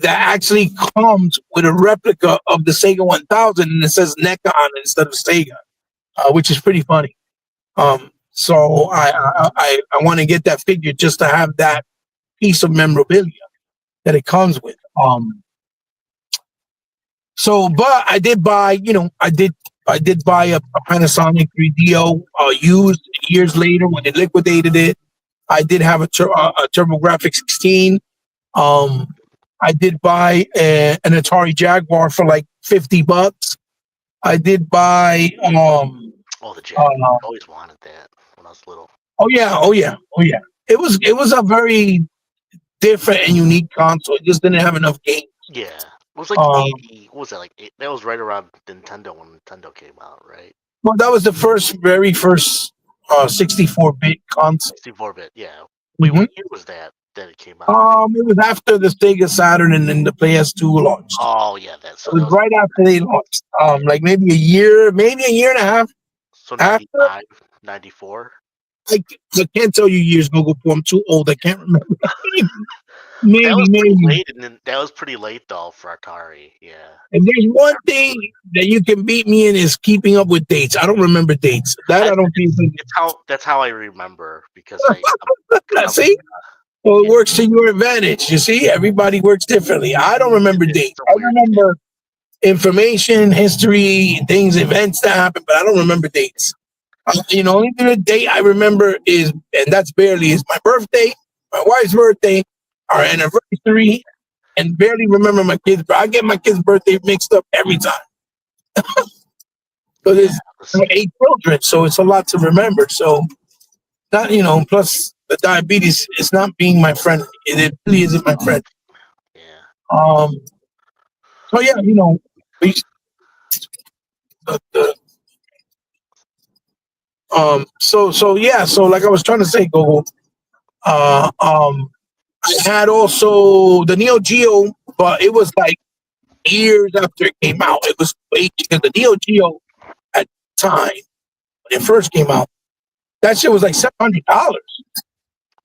that actually comes with a replica of the Sega 1000, and it says NECA on it instead of Sega, which is pretty funny. So I want to get that figure just to have that piece of memorabilia that it comes with. But I did buy, I did buy a Panasonic 3DO used years later when they liquidated it. I did have a TurboGrafx 16. I did buy an Atari Jaguar for like $50. I did buy Oh, the Japanese. I always wanted that when I was little. oh yeah. It was a very different and unique console. It just didn't have enough games. Yeah. It was like Um, 80. What was that? Like that was right around Nintendo when Nintendo came out, right? Well, that was the very first 64-bit console. 64-bit. Yeah. Mhm. What year was that it came out? It was after the Sega Saturn and then the PS2 launched. Oh yeah, that's It was right after they launched. Like maybe a year and a half. so after- 95, 94. I can't tell you years, Google. I'm too old. I can't remember. That was pretty maybe. late, and then that was pretty late though for Atari. Yeah. And there's one thing that you can beat me in is keeping up with dates. I don't remember dates. That I don't think. That's how I remember because See? Well, it works to your advantage. You see, everybody works differently. I don't remember It's dates. so I weird. remember information, history, things, events that happen, but I don't remember dates. Only the date I remember is, and that's barely, is my birthday, my wife's birthday, our anniversary, and barely remember my kids. But I get my kids' birthday mixed up every time. But it's 8 children, so it's a lot to remember. So, not plus the diabetes is not being my friend. It really isn't my friend. Yeah. So yeah, we so like I was trying to say, Gogo, I had also the Neo Geo, but it was like years after it came out. It was late because the Neo Geo at the time when it first came out, that shit was like $700.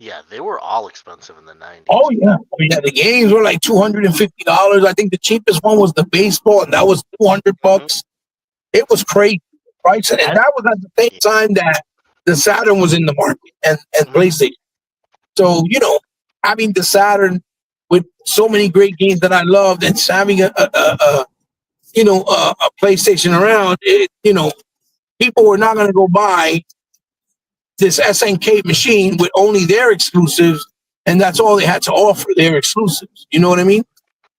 Yeah, they were all expensive in the 90s. Oh yeah, the games were like $250. I think the cheapest one was the baseball, and that was $200. It was crazy, right? And that was at the same time that the Saturn was in the market and PlayStation. So having the Saturn with so many great games that I loved, and having a PlayStation around, people were not going to go buy this SNK machine with only their exclusives, and that's all they had to offer, their exclusives. You know what I mean?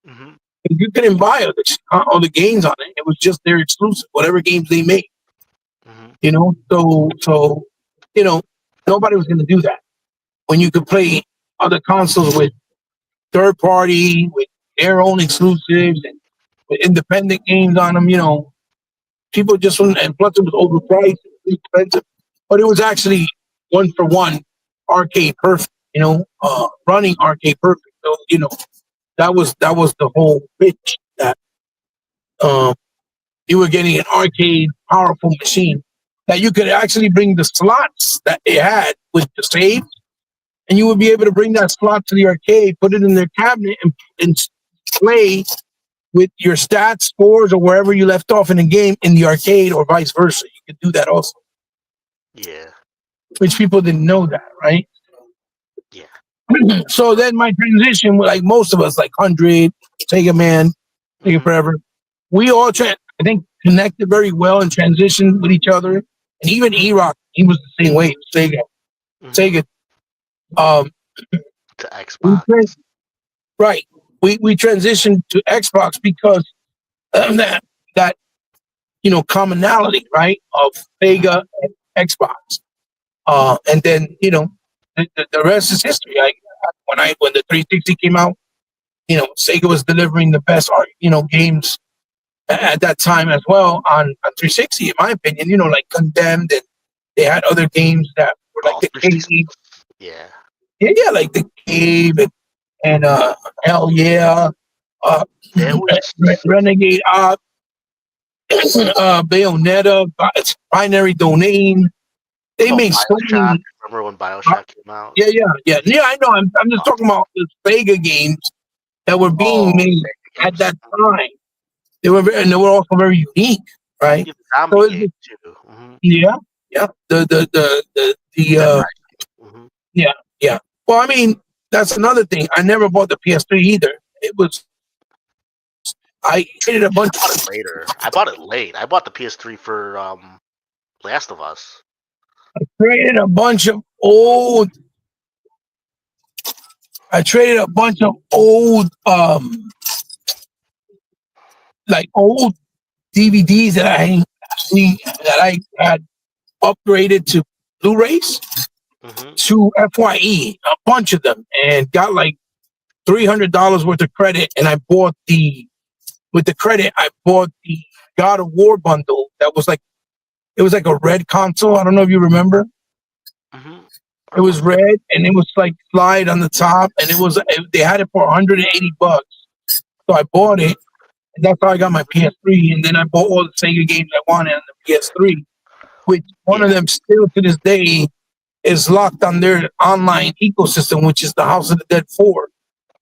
Mm-hmm. You couldn't buy all the games on it. It was just their exclusive, whatever games they made. Mm-hmm. So nobody was going to do that. When you could play other consoles with third party, with their own exclusives, and with independent games on them, people just wouldn't, and plus it was overpriced, expensive. But it was actually 1-for-1 arcade perfect, running arcade perfect. So, that was the whole pitch, that you were getting an arcade powerful machine that you could actually bring the slots that they had with the save, and you would be able to bring that slot to the arcade, put it in their cabinet, and play with your stats, scores, or wherever you left off in the game in the arcade, or vice versa. You could do that also. Yeah. Which people didn't know that, right? Yeah. So then my transition, like most of us, like 100, Sega Man, Sega Forever, we all, I think, connected very well and transitioned with each other. And even E-Rock, he was the same way. Sega. To Xbox. Right. We transitioned to Xbox because of that commonality, right, of Sega and Xbox. And then, the rest is history. when the 360 came out, Sega was delivering the best games at that time as well on 360, in my opinion. Like Condemned, and they had other games that were like the 360. Cave. Yeah. Yeah, like the Cave and Hell Yeah, That was Renegade Op, Bayonetta, Binary Domain. They about made so BioShock. many. Remember when BioShock came out? Yeah. I know. I'm just talking about the Sega games that were being made at that time. They were and they were also very unique, right? Yeah, the zombie So game too. Mm-hmm. yeah. The Mm-hmm. yeah. Well, I mean, that's another thing. I never bought the PS3 either. I traded a bunch. I bought it later. I bought it late. I bought the PS3 for Last of Us. Traded a bunch of old. I traded a bunch of old, like old DVDs that I had upgraded to Blu-rays Mm-hmm. to FYE, a bunch of them, and got like $300 worth of credit. And with the credit, I bought the God of War bundle. It was like a red console. I don't know if you remember. Mm-hmm. It was red, and it was like slide on the top, and they had it for $180. So I bought it, and that's how I got my PS3. And then I bought all the Sega games I wanted on the PS3, which one of them still to this day is locked on their online ecosystem, which is the House of the Dead 4,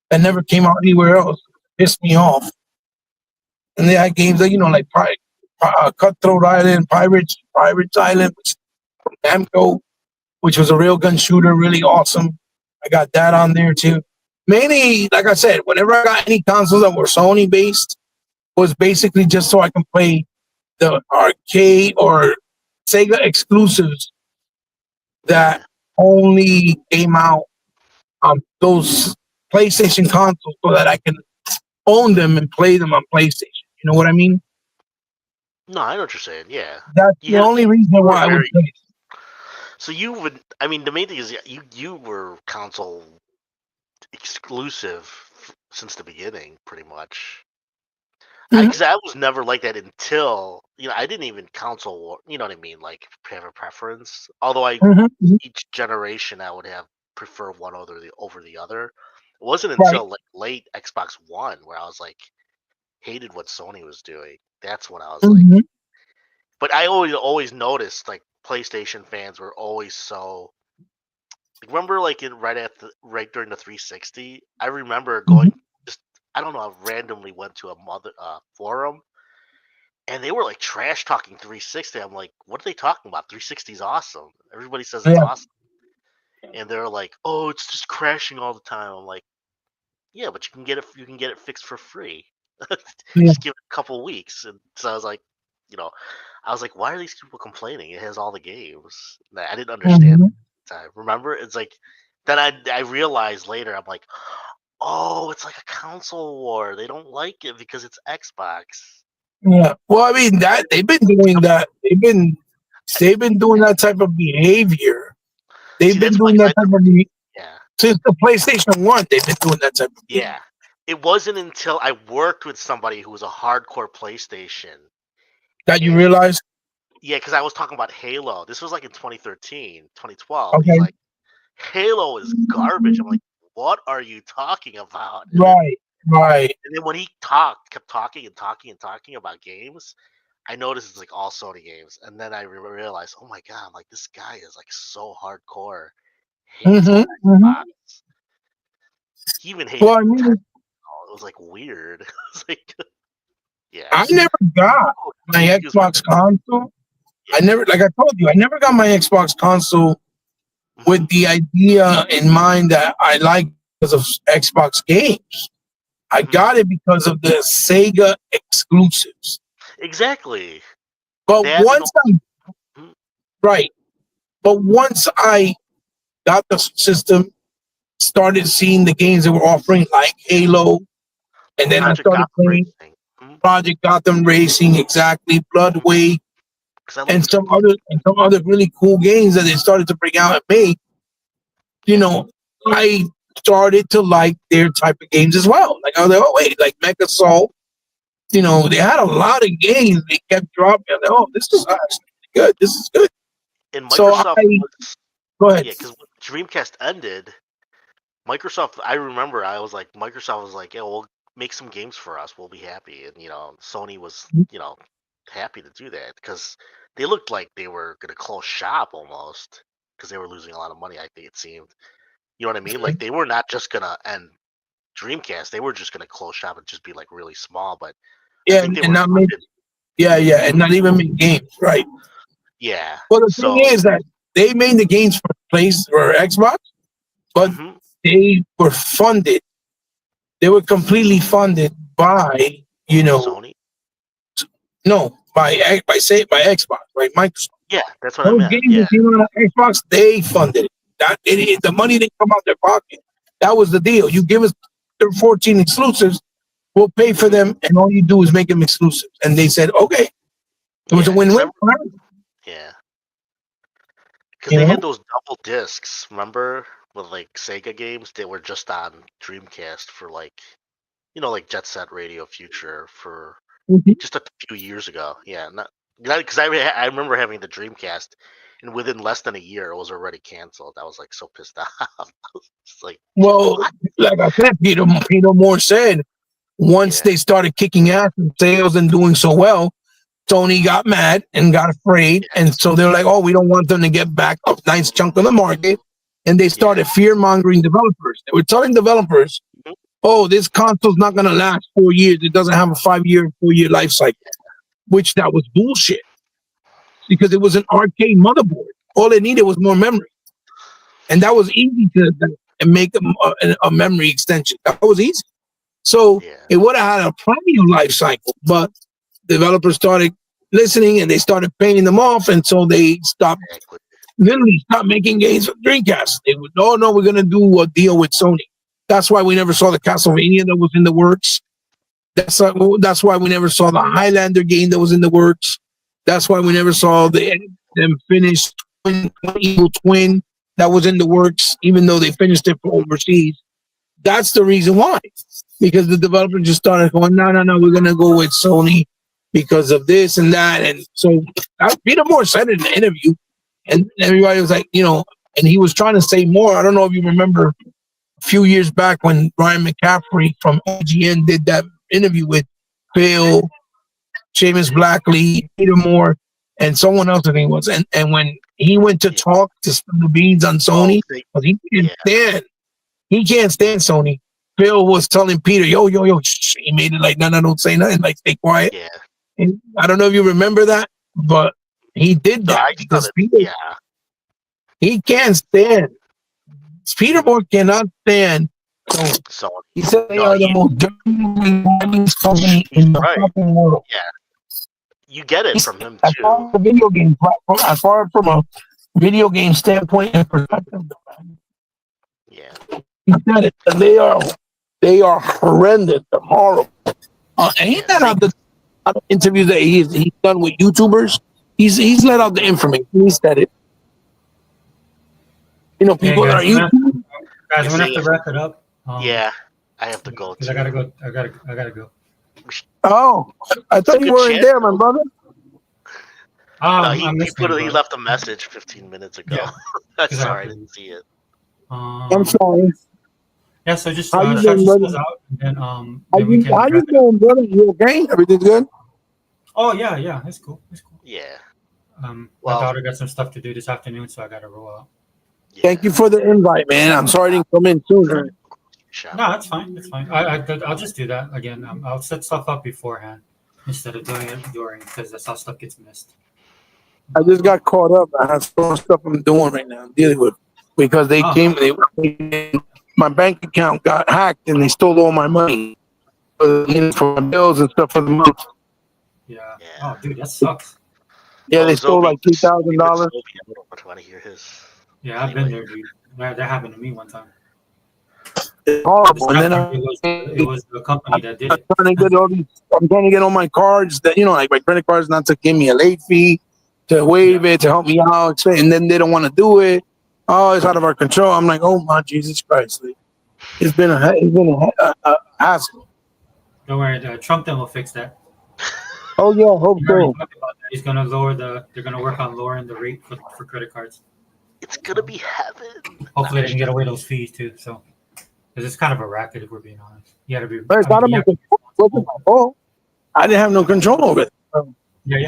that never came out anywhere else. Pissed me off. And they had games that like Cutthroat Island, Pirates Island, from Namco, which was a railgun shooter, really awesome. I got that on there too. Mainly, like I said, whenever I got any consoles that were Sony based, was basically just so I can play the arcade or Sega exclusives that only came out on those PlayStation consoles, so that I can own them and play them on PlayStation. You know what I mean? No, I know what you're saying. Yeah. That's the only reason why I would play it. So you would. I mean, the main thing is you were console exclusive since the beginning, pretty much. Because I was never like that until I didn't even console war. You know what I mean? Like have a preference. Although each generation I would have prefer one over the other. It wasn't until like late Xbox One where I was like hated what Sony was doing. That's when I was like. But I always noticed like PlayStation fans were always so. Remember, like right during the 360, I remember going. I don't know, I randomly went to a forum, and they were like trash talking 360. I'm like, what are they talking about? 360 is awesome. Everybody says it's awesome. And they're like, oh, it's just crashing all the time. I'm like, yeah, but you can get it fixed for free. Just give it a couple weeks. And so I was like, why are these people complaining? It has all the games. And I didn't understand at the time. Remember? It's like then I realized later, I'm like, oh, it's like a console war. They don't like it because it's Xbox. Yeah. Well, I mean that they've been doing that. They've been doing that type of behavior. They've been doing that type of behavior since the PlayStation 1. They've been doing that type of behavior. Yeah. It wasn't until I worked with somebody who was a hardcore PlayStation that you realized. Yeah, because I was talking about Halo. This was like in 2013, 2012. Okay. He's like, Halo is garbage. I'm like, what are you talking about? And Right. And then when he kept talking about games, I noticed it's like all Sony games. And then I realized, oh my god, like this guy is like so hardcore. Hates Xbox. He even hated it was like weird. It's like I never got my Xbox console. I never got my Xbox console with the idea in mind that I like because of Xbox games. I got it because of the Sega exclusives. Exactly. But once I got the system, started seeing the games they were offering, like Halo, and then I started playing Project Gotham Racing, exactly, Bloodway, and some other really cool games that they started to bring out and make. I started to like their type of games as well. Like, I was like, oh wait, like Mech Assault. You know, they had a lot of games. They kept dropping. I was like, oh, this is actually good. This is good. And So Microsoft was, Go ahead. yeah, because when Dreamcast ended, Microsoft. I remember I was like, Microsoft was like, yeah, we'll make some games for us. We'll be happy, and Sony was happy to do that because they looked like they were gonna close shop almost because they were losing a lot of money. I think it seemed. You know what I mean? Like they were not just gonna end Dreamcast. They were just gonna close shop and just be like really small. But I Yeah, think they and were not make, funded. and not even make games, right? Yeah. Well, the So thing is that they made the games for Xbox, but mhm, they were funded. They were completely funded by Sony. no, by Xbox, right? Microsoft. Yeah, that's what I Those meant. games Yeah. that came out on Xbox, they funded it. The money didn't come out their pocket. That was the deal. You give us their 14 exclusives, we'll pay for them, and all you do is make them exclusive. And they said, okay, it was a Yeah, 'cause win-win. Yeah. Because You they know? had those double discs, remember? With like Sega games that were just on Dreamcast for like Jet Set Radio Future for Mhm. just a few years ago. Yeah, not because I remember having the Dreamcast, and within less than a year, it was already canceled. I was like so pissed off. I was just like, Well, what? like I said, Peter Moore said, once Yeah, they started kicking ass in sales and doing so well, Sony got mad and got afraid. yeah, And so they're like, oh, we don't want them to get back a nice chunk of the market. And they started fear mongering developers. They were telling developers, Mhm. oh, this console's not going to last 4 years. It doesn't have a 4 year life cycle, which that was bullshit because it was an arcade motherboard. All it needed was more memory. And that was easy to make a memory extension. That was easy. So yeah, it would have had a plenty of life cycle, but developers started listening and they started paying them off, and so they exactly. literally stopped making games for Dreamcast. They would, no, we're gonna do a deal with Sony. That's why we never saw the Castlevania that was in the works. That's why we never saw the Highlander game that was in the works. That's why we never saw them finish Evil Twin that was in the works, even though they finished it for overseas. That's the reason why. Because the developer just started going, no, we're gonna go with Sony because of this and that. And so Peter Moore said it in the interview, and everybody was like, and he was trying to say more. I don't know if you remember a few years back when Brian McCaffrey from IGN did that interview with Phil, Seamus Blackley, Peter Moore, and someone else, I think it was. And when he went to talk to spill the beans on Sony, because he can't stand Sony. Phil was telling Peter, yo, shh. He made it like, no, don't say nothing, like stay quiet. Yeah, And I don't know if you remember that, but he did yeah, that I because saw it. Peter, Yeah, he can't stand. Peter Moore cannot stand Sony. so He said they No, are the he- most dirty company in the right. fucking world. you get it from him As far too. as a video game platform, as far from a video game standpoint and perspective, Yeah, he said it. And they are horrendous. They're horrible. And he's let out the interviews that he's done with YouTubers. He's let out the information. He said it. People that are YouTubers. Guys, we're gonna have to wrap it up. yeah. I have to go. Because I gotta go. I gotta go. Oh, I thought you Good weren't chat, there, my brother. No, I'm he listening, he bro. left a message 15 minutes ago. Yeah. I'm 'Cause I sorry, I have to- didn't see it. I'm sorry. Yeah, so just How you shout doing, your brother? schools out, and then How then we you can. how you wrap it. doing, brother? You okay? Everything's good? Oh yeah, it's cool. It's cool. Yeah. My Well- daughter got some stuff to do this afternoon, so I gotta roll out. Yeah. Thank you for the invite, man. I'm sorry I didn't come in sooner. Shout No, out. that's fine. That's fine. I'll just do that again. I'll set stuff up beforehand instead of doing it during, because that's how stuff gets missed. I just got caught up. I have so much stuff I'm doing right now, dealing with, because they Oh. came. My bank account got hacked and they stole all my money for my bills and stuff for the month. Yeah. Yeah. Oh, dude, that sucks. Yeah, they Oh, stole Zobi, like $2,000. I don't want to hear his. Yeah, I've been there, dude. That happened to me one time. It's horrible. And then It was the company that did I'm it. trying to get I'm trying to get all my cards that like my credit cards not to give me a late fee, to waive it, to help me out, and then they don't want to do it. Oh, it's out of our control. I'm like, oh my Jesus Christ! It's been a hassle. Don't worry, Trump then will fix that. Oh yeah, hope He already so. talked about that. He's gonna lower they're gonna work on lowering the rate for credit cards. It's gonna be heaven. Hopefully they can get away those fees too. So, because it's kind of a racket if we're being honest. You gotta be. But it's I out of mean, my control. It wasn't my fault. I didn't have no control over it.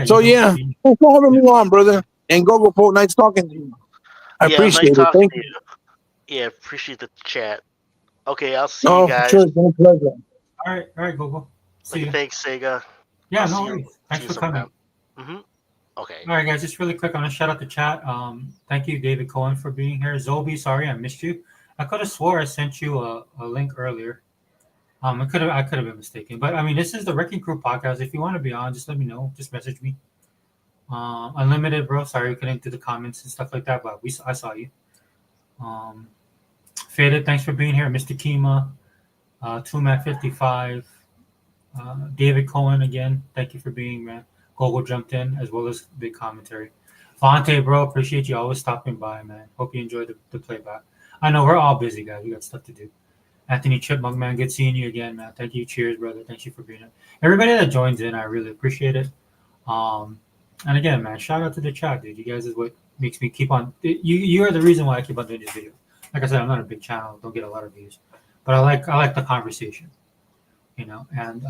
So you yeah, don't- thanks for having me on, brother. And go report. Nice talking to you. I Yeah, appreciate nice it. talking Thank to you. you. Yeah, appreciate the chat. Okay, I'll see Oh, you for guys. sure. It's been a pleasure. All right, go. See you. Thanks, Sega. Yeah, I'll no see you- worries. Thanks see you for coming. sometime. Okay. All right, guys, just really quick, I'm gonna shout out the chat. Thank you, David Cohen, for being here. Zobi, sorry I missed you. I could have swore I sent you a link earlier. I could have been mistaken, but I mean, this is the Wrecking Crew podcast. If you want to be on, just let me know. Just message me. Unlimited, bro. Sorry we couldn't do the comments and stuff like that, but I saw you. Faded, thanks for being here, Mr. Kima, Tumac55, David Cohen again. Thank you for being, man. Gogo jumped in as well as big commentary. Fonte, bro, appreciate you always stopping by, man. Hope you enjoyed the playback. I know we're all busy, guys. We got stuff to do. Anthony Chipmunk, man, good seeing you again, man. Thank you. Cheers, brother. Thank you for being here. Everybody that joins in, I really appreciate it. And again, man, shout out to the chat, dude. You guys is what makes me keep on. You are the reason why I keep on doing this video. Like I said, I'm not a big channel, don't get a lot of views, but I like the conversation, you know. And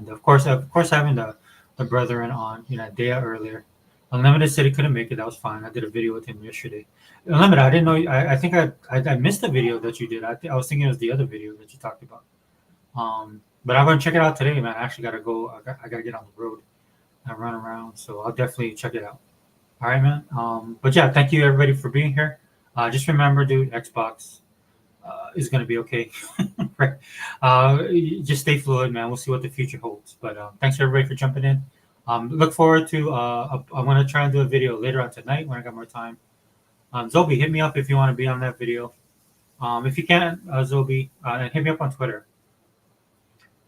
of course having the brethren on, you know, Dea earlier. Unlimited said he couldn't make it. That was fine. I did a video with him yesterday. Unlimited, I didn't know. I think I missed the video that you did. I was thinking it was the other video that you talked about. But I'm gonna check it out today, man. I actually gotta go. I gotta get on the road and run around, so I'll definitely check it out. All right, man. But yeah, thank you everybody for being here. Just remember, dude, Xbox is gonna be okay. Right? Just stay fluid, man. We'll see what the future holds. But thanks everybody for jumping in. Look forward to. I'm gonna try and do a video later on tonight when I got more time. Zobi, hit me up if you want to be on that video. If you can, Zobi, and hit me up on Twitter.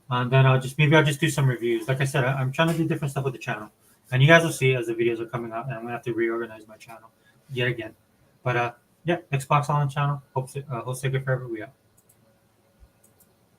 And then I'll just do some reviews. Like I said, I'm trying to do different stuff with the channel, and you guys will see as the videos are coming out. And I'm gonna have to reorganize my channel yet again. But yeah, Xbox on the channel. Hope Sega Forever. We out.